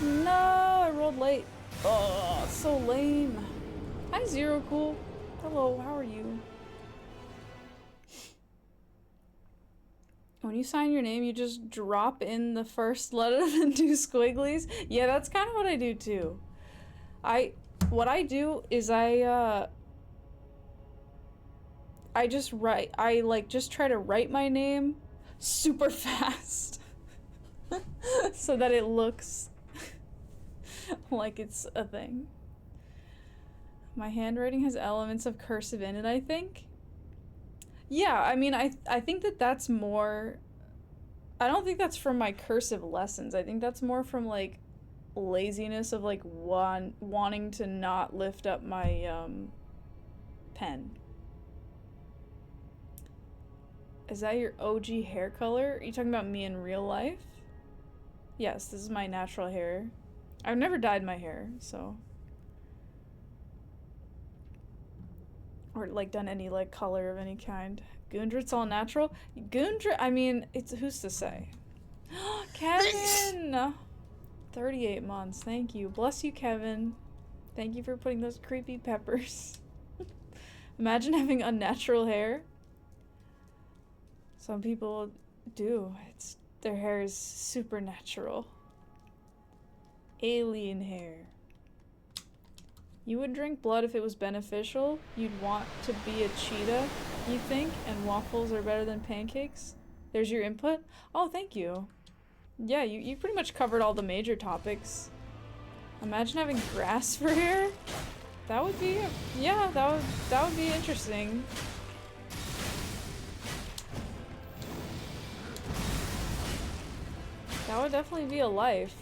No, I rolled late. Oh, so lame. Hi, Zero Cool. Hello, how are you? When you sign your name, you just drop in the first letter and do squigglies. Yeah, that's kind of what I do too. What I do is I just write, I like just try to write my name super fast so that it looks like it's a thing. My handwriting has elements of cursive in it, I think. Yeah, I mean, I think that that's more... I don't think that's from my cursive lessons. I think that's more from, like, laziness of, like, wanting to not lift up my, pen. Is that your OG hair color? Are you talking about me in real life? Yes, this is my natural hair. I've never dyed my hair, so... Or, like, done any, like, color of any kind. Gundrit's all natural? Gundrit, I mean, it's who's to say? Kevin! 38 months, thank you. Bless you, Kevin. Thank you for putting those creepy peppers. Imagine having unnatural hair. Some people do. Their hair is supernatural. Alien hair. You would drink blood if it was beneficial. You'd want to be a cheetah, you think? And waffles are better than pancakes? There's your input? Oh, thank you. Yeah, you pretty much covered all the major topics. Imagine having grass for hair? That would be... Yeah, that would be interesting. That would definitely be a life.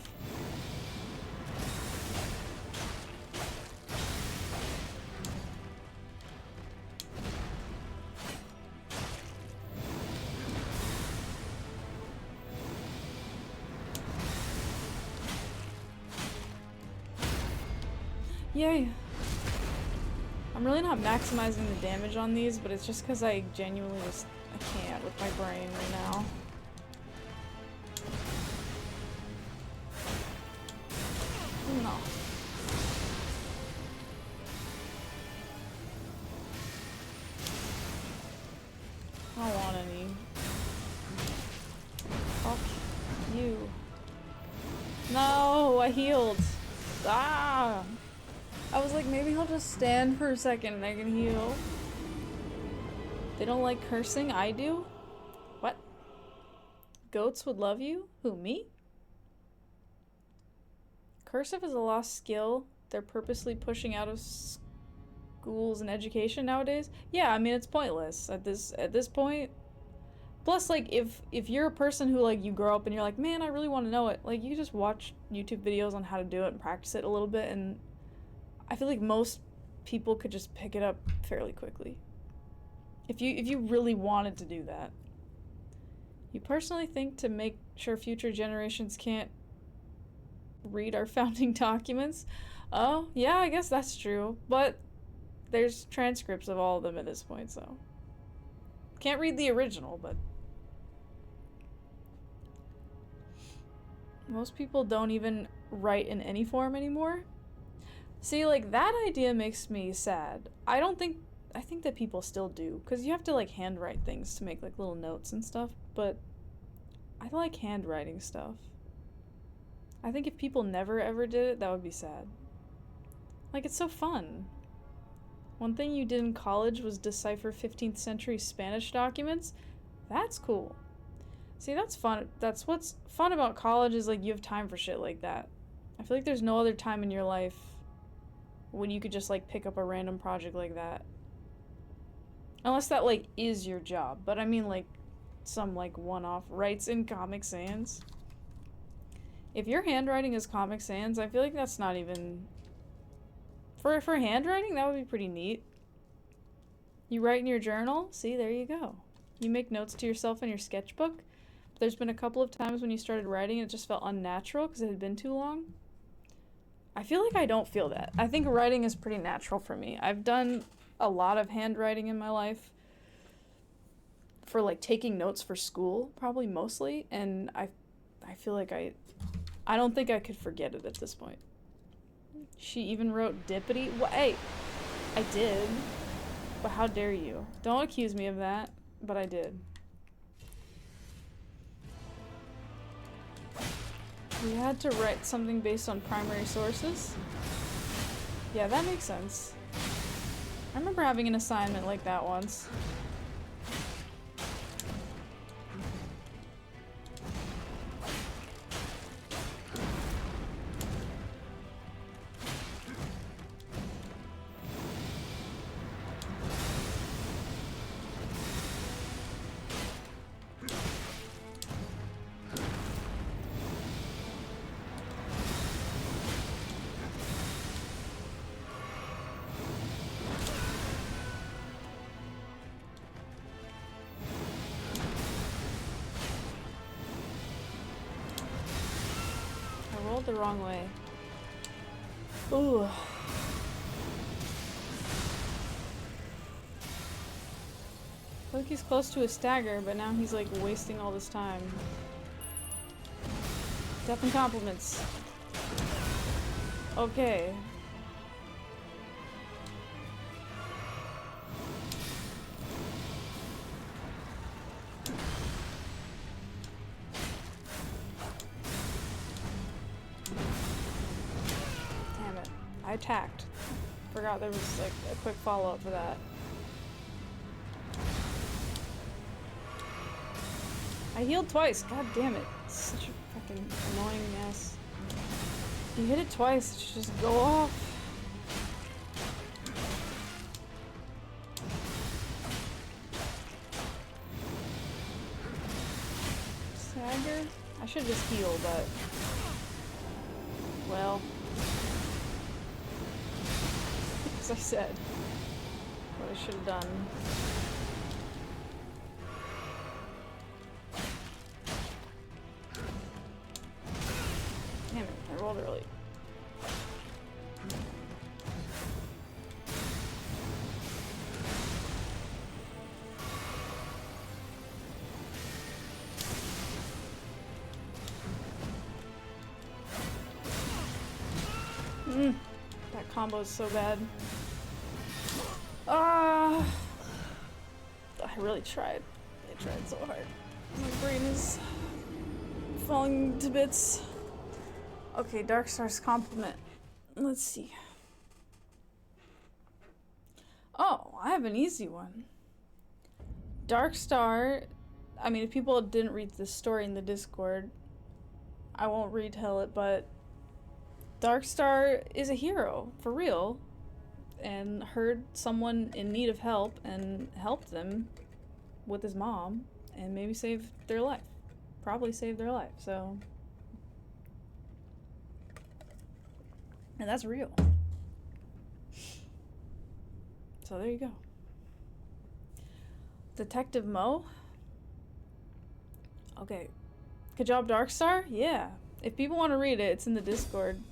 Yay. I'm really not maximizing the damage on these, but it's just because I genuinely just... I can't with my brain right now. No. I don't want any. Fuck you. No, I healed. Ah! I was like, maybe he'll just stand for a second and I can heal. They don't like cursing? I do? What? Goats would love you? Who, me? Cursive is a lost skill they're purposely pushing out of schools and education nowadays. Yeah, I mean, it's pointless at this point. Plus, like, if you're a person who, like, you grow up and you're like, man, I really want to know it, like, you just watch YouTube videos on how to do it and practice it a little bit, and I feel like most people could just pick it up fairly quickly. If you really wanted to do that. You personally think to make sure future generations can't read our founding documents? Oh, yeah, I guess that's true. But there's transcripts of all of them at this point, so. Can't read the original, but. Most people don't even write in any form anymore. See, like, that idea makes me sad. I think that people still do, because you have to, like, handwrite things to make, like, little notes and stuff, but I like handwriting stuff. I think if people never ever did it, that would be sad. Like, it's so fun. One thing you did in college was decipher 15th century Spanish documents. That's cool. See, that's fun. That's what's fun about college is, like, you have time for shit like that. I feel like there's no other time in your life when you could just, like, pick up a random project like that. Unless that, like, is your job. But I mean, like, some, like, one-off writes in Comic Sans. If your handwriting is Comic Sans, I feel like that's not even... For handwriting, that would be pretty neat. You write in your journal? See, there you go. You make notes to yourself in your sketchbook. There's been a couple of times when you started writing and it just felt unnatural because it had been too long. I feel like I don't feel that. I think writing is pretty natural for me. I've done a lot of handwriting in my life for, like, taking notes for school, probably mostly, and I feel like I don't think I could forget it at this point. She even wrote Dippity? What? Hey, I did. But how dare you? Don't accuse me of that, but I did. We had to write something based on primary sources? Yeah, that makes sense. I remember having an assignment like that once. The wrong way. Ooh. I feel like he's close to a stagger, but now he's like wasting all this time. Death and compliments. Okay. I attacked. Forgot there was like a quick follow-up for that. I healed twice. God damn it. It's such a fucking annoying mess. You hit it twice, it should just go off. Stagger? I should just heal, but... well... as I said, what I should have done. Damn it, I rolled early. That combo is so bad. I really tried. I tried so hard. My brain is falling to bits. Okay, Darkstar's compliment. Let's see. Oh, I have an easy one. Darkstar, I mean, if people didn't read this story in the Discord, I won't retell it, but Darkstar is a hero, for real. And heard someone in need of help and helped them with his mom and maybe saved their life. Probably saved their life, so. And that's real. So there you go. Detective Mo? Okay. Good job, Darkstar? Yeah. If people want to read it, it's in the Discord.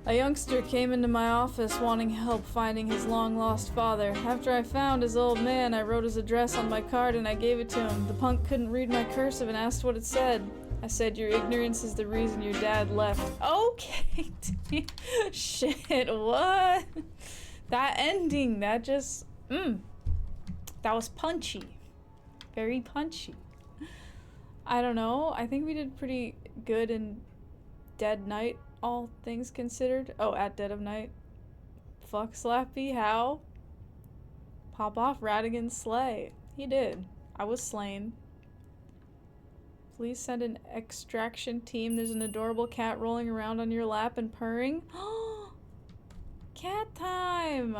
A youngster came into my office wanting help finding his long-lost father. After I found his old man, I wrote his address on my card and I gave it to him. The punk couldn't read my cursive and asked what it said. I said, your ignorance is the reason your dad left. Okay, shit, what? That ending, that just, that was punchy. Very punchy. I don't know, I think we did pretty good in Dead Night. All things considered. Oh, at dead of night. Fuck Slappy, how? Pop off Radagon slay. He did. I was slain. Please send an extraction team. There's an adorable cat rolling around on your lap and purring. Cat time!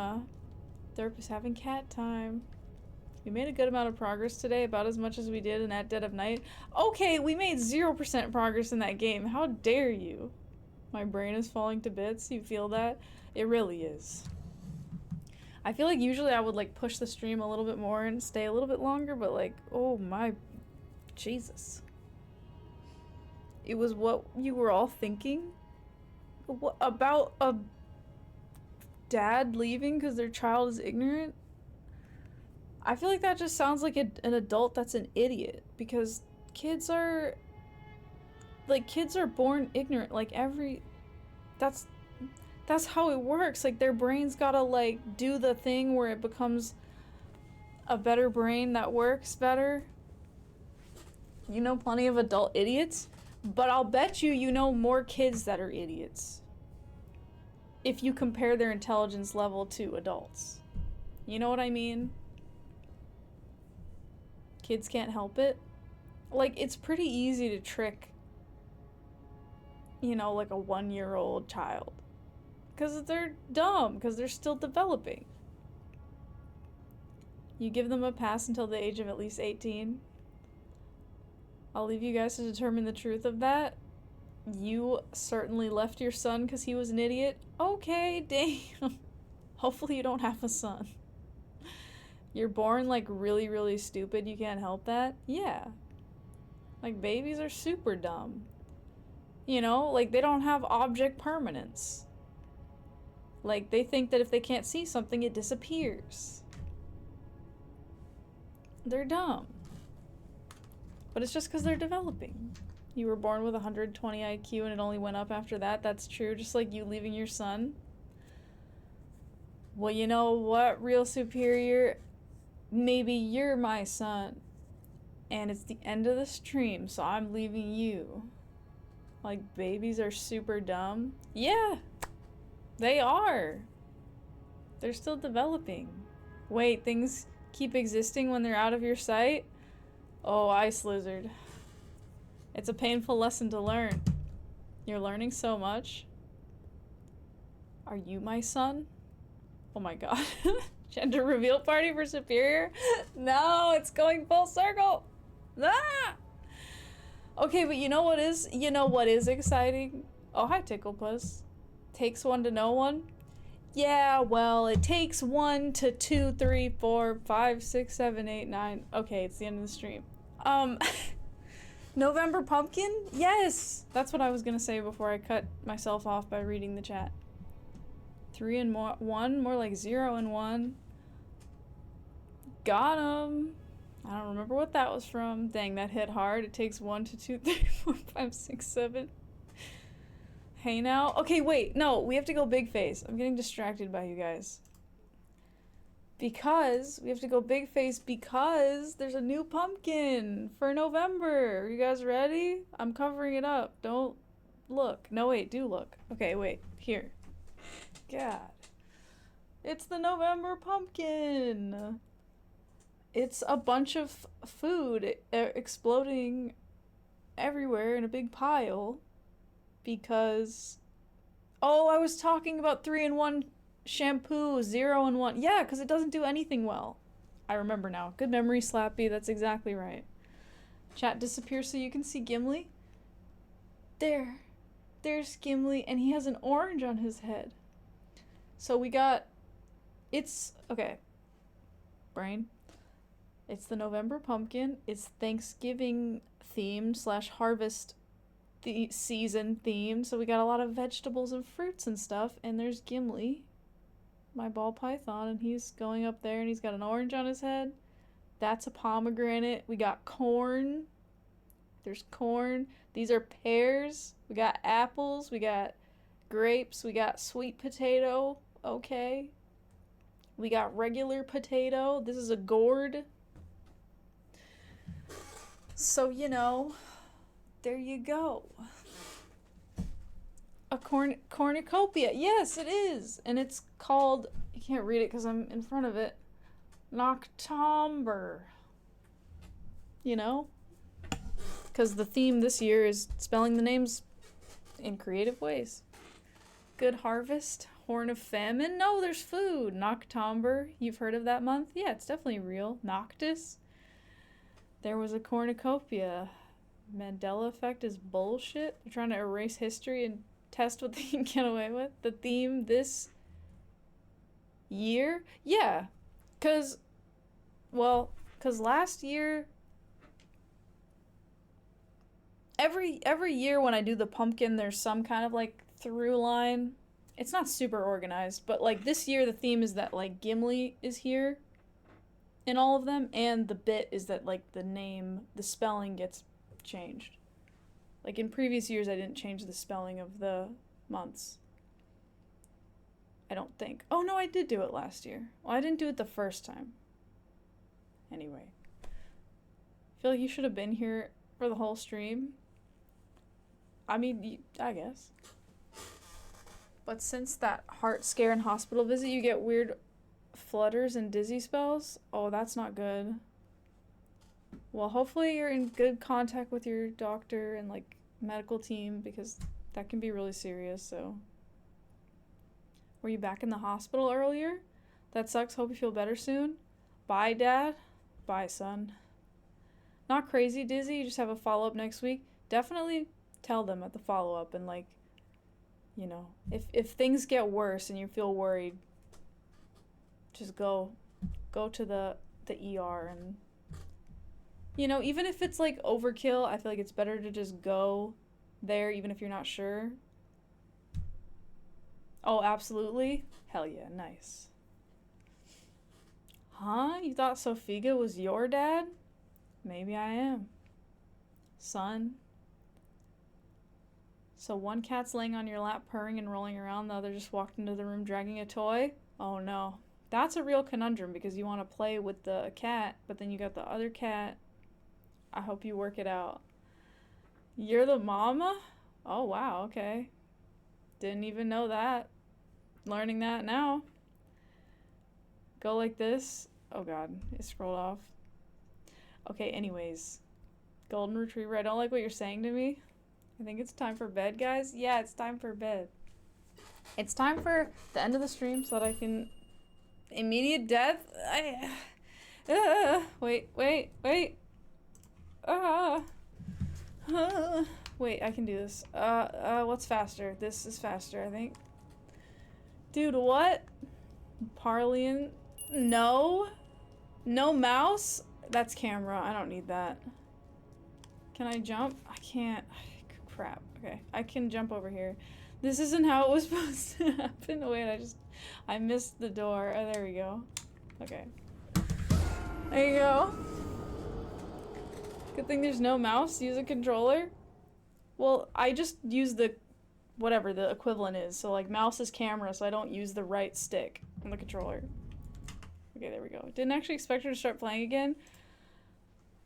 Derp is having cat time. We made a good amount of progress today, about as much as we did in At Dead of Night. Okay, we made 0% progress in that game. How dare you? My brain is falling to bits. You feel that? It really is. I feel like usually I would like push the stream a little bit more and stay a little bit longer, but like, oh my Jesus. It was what you were all thinking? What about a dad leaving because their child is ignorant? I feel like that just sounds like an adult that's an idiot, because kids are born ignorant. Like that's that's how it works. Like, their brains gotta, like, do the thing where it becomes a better brain that works better. You know plenty of adult idiots, but I'll bet you know more kids that are idiots if you compare their intelligence level to adults. You know what I mean? Kids can't help it. Like, it's pretty easy to trick, you know, like a 1-year-old child. Because they're dumb, because they're still developing. You give them a pass until the age of at least 18. I'll leave you guys to determine the truth of that. You certainly left your son because he was an idiot. Okay, damn. Hopefully you don't have a son. You're born, like, really, really stupid. You can't help that? Yeah. Like, babies are super dumb. You know, like, they don't have object permanence. Like, they think that if they can't see something, it disappears. They're dumb. But it's just because they're developing. You were born with 120 IQ and it only went up after that. That's true. Just like you leaving your son. Well, you know what, real superior? Maybe you're my son. And it's the end of the stream, so I'm leaving you. Like, babies are super dumb? Yeah, they are. They're still developing. Wait, things keep existing when they're out of your sight? Oh, Ice Lizard. It's a painful lesson to learn. You're learning so much. Are you my son? Oh my god. Gender reveal party for Superior? No, it's going full circle. Ah! Okay, but you know what is exciting? Oh, hi, Ticklepuss. Takes one to know one? Yeah, well, it takes 1 to 2, 3, 4, 5, 6, 7, 8, 9. Okay, it's the end of the stream. November Pumpkin? Yes! That's what I was gonna say before I cut myself off by reading the chat. 3 and 1, more like 0 and 1. Got him! I don't remember what that was from. Dang, that hit hard. It takes 1 to 2, 3, 4, 5, 6, 7. Hey now. Okay, wait. No, we have to go big face. I'm getting distracted by you guys. Because we have to go big face because there's a new pumpkin for November. Are you guys ready? I'm covering it up. Don't look. No, wait, do look. Okay, wait. Here. God. It's the November pumpkin. It's a bunch of food exploding everywhere in a big pile because... Oh, I was talking about 3-in-1 shampoo, 0-in-1. Yeah, because it doesn't do anything well. I remember now. Good memory, Slappy. That's exactly right. Chat disappears so you can see Gimli. There. There's Gimli, and he has an orange on his head. So we got... It's... Okay. Brain. It's the November pumpkin. It's Thanksgiving themed / harvest season themed. So we got a lot of vegetables and fruits and stuff. And there's Gimli, my ball python, and he's going up there and he's got an orange on his head. That's a pomegranate. We got corn. There's corn. These are pears. We got apples. We got grapes. We got sweet potato. Okay. We got regular potato. This is a gourd. So, you know, there you go. A cornucopia. Yes, it is. And it's called, you can't read it because I'm in front of it, Noctomber. You know? Because the theme this year is spelling the names in creative ways. Good Harvest, Horn of Famine. No, there's food. Noctomber. You've heard of that month? Yeah, it's definitely real. Noctis. There was a cornucopia. Mandela effect is bullshit. They're trying to erase history and test what they can get away with. The theme this year? Yeah. Cause last year, every year when I do the pumpkin, there's some kind of like through line. It's not super organized, but like this year the theme is that like Gimli is here in all of them, and the bit is that like the spelling gets changed. Like in previous years I didn't change the spelling of the months. I don't think. Oh no, I did do it last year. Well, I didn't do it the first time. Anyway. I feel like you should have been here for the whole stream. I mean, I guess. But since that heart scare and hospital visit, you get weird flutters and dizzy spells. Oh, that's not good. Well, hopefully you're in good contact with your doctor and like medical team, because that can be really serious. So, were you back in the hospital earlier? That sucks. Hope you feel better soon. Bye, Dad. Bye, son. Not crazy dizzy. You just have a follow-up next week. Definitely tell them at the follow-up, and like, you know, if things get worse and you feel worried, just go to the ER. And you know, even if it's like overkill, I feel like it's better to just go there even if you're not sure. Oh, absolutely. Hell yeah, nice. Huh? You thought Sofiga was your dad? Maybe I am. Son. So one cat's laying on your lap purring and rolling around, the other just walked into the room dragging a toy? Oh no. That's a real conundrum, because you want to play with the cat, but then you got the other cat. I hope you work it out. You're the mama? Oh wow, okay. Didn't even know that. Learning that now. Go like this. Oh god, it scrolled off. Okay, anyways. Golden Retriever, I don't like what you're saying to me. I think it's time for bed, guys. Yeah, it's time for bed. It's time for the end of the stream so that I can... Immediate death? Wait. Wait, I can do this. What's faster? This is faster, I think. Dude, what? Parlian? No? No mouse? That's camera. I don't need that. Can I jump? I can't. Crap. Okay. I can jump over here. This isn't how it was supposed to happen. Wait, I missed the door. Oh, there we go. Okay. There you go. Good thing there's no mouse. Use a controller. Well, I just use the, whatever the equivalent is. So like mouse is camera, so I don't use the right stick on the controller. Okay, there we go. Didn't actually expect her to start playing again.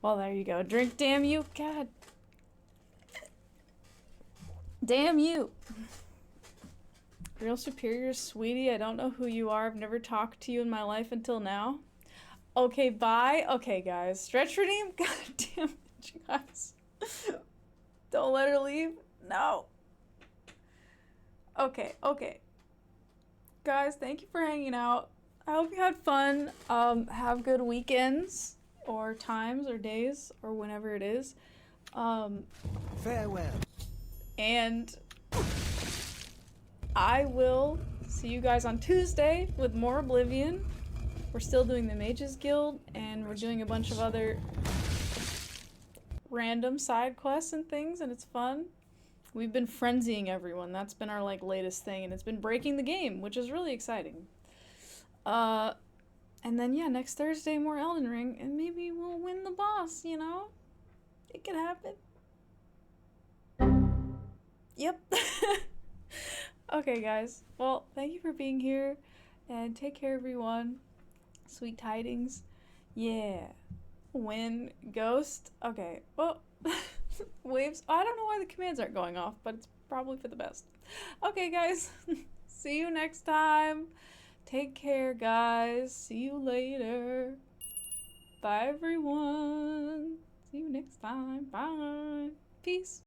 Well, there you go. Drink, damn you. God. Damn you. Real superior, sweetie. I don't know who you are. I've never talked to you in my life until now. Okay, bye. Okay, guys. Stretch redeem? God damn it, you guys. Don't let her leave. No. Okay. Guys, thank you for hanging out. I hope you had fun. Have good weekends, or times, or days, or whenever it is. Farewell. And I will see you guys on Tuesday with more Oblivion. We're still doing the Mages Guild, and we're doing a bunch of other random side quests and things, and it's fun. We've been frenzying everyone. That's been our like latest thing, and it's been breaking the game, which is really exciting. And then yeah, next Thursday more Elden Ring, and maybe we'll win the boss, you know? It could happen. Yep. Okay, guys. Well, thank you for being here, and take care, everyone. Sweet tidings. Yeah. Win. Ghost. Okay. Well, waves. I don't know why the commands aren't going off, but it's probably for the best. Okay, guys. See you next time. Take care, guys. See you later. Bye, everyone. See you next time. Bye. Peace.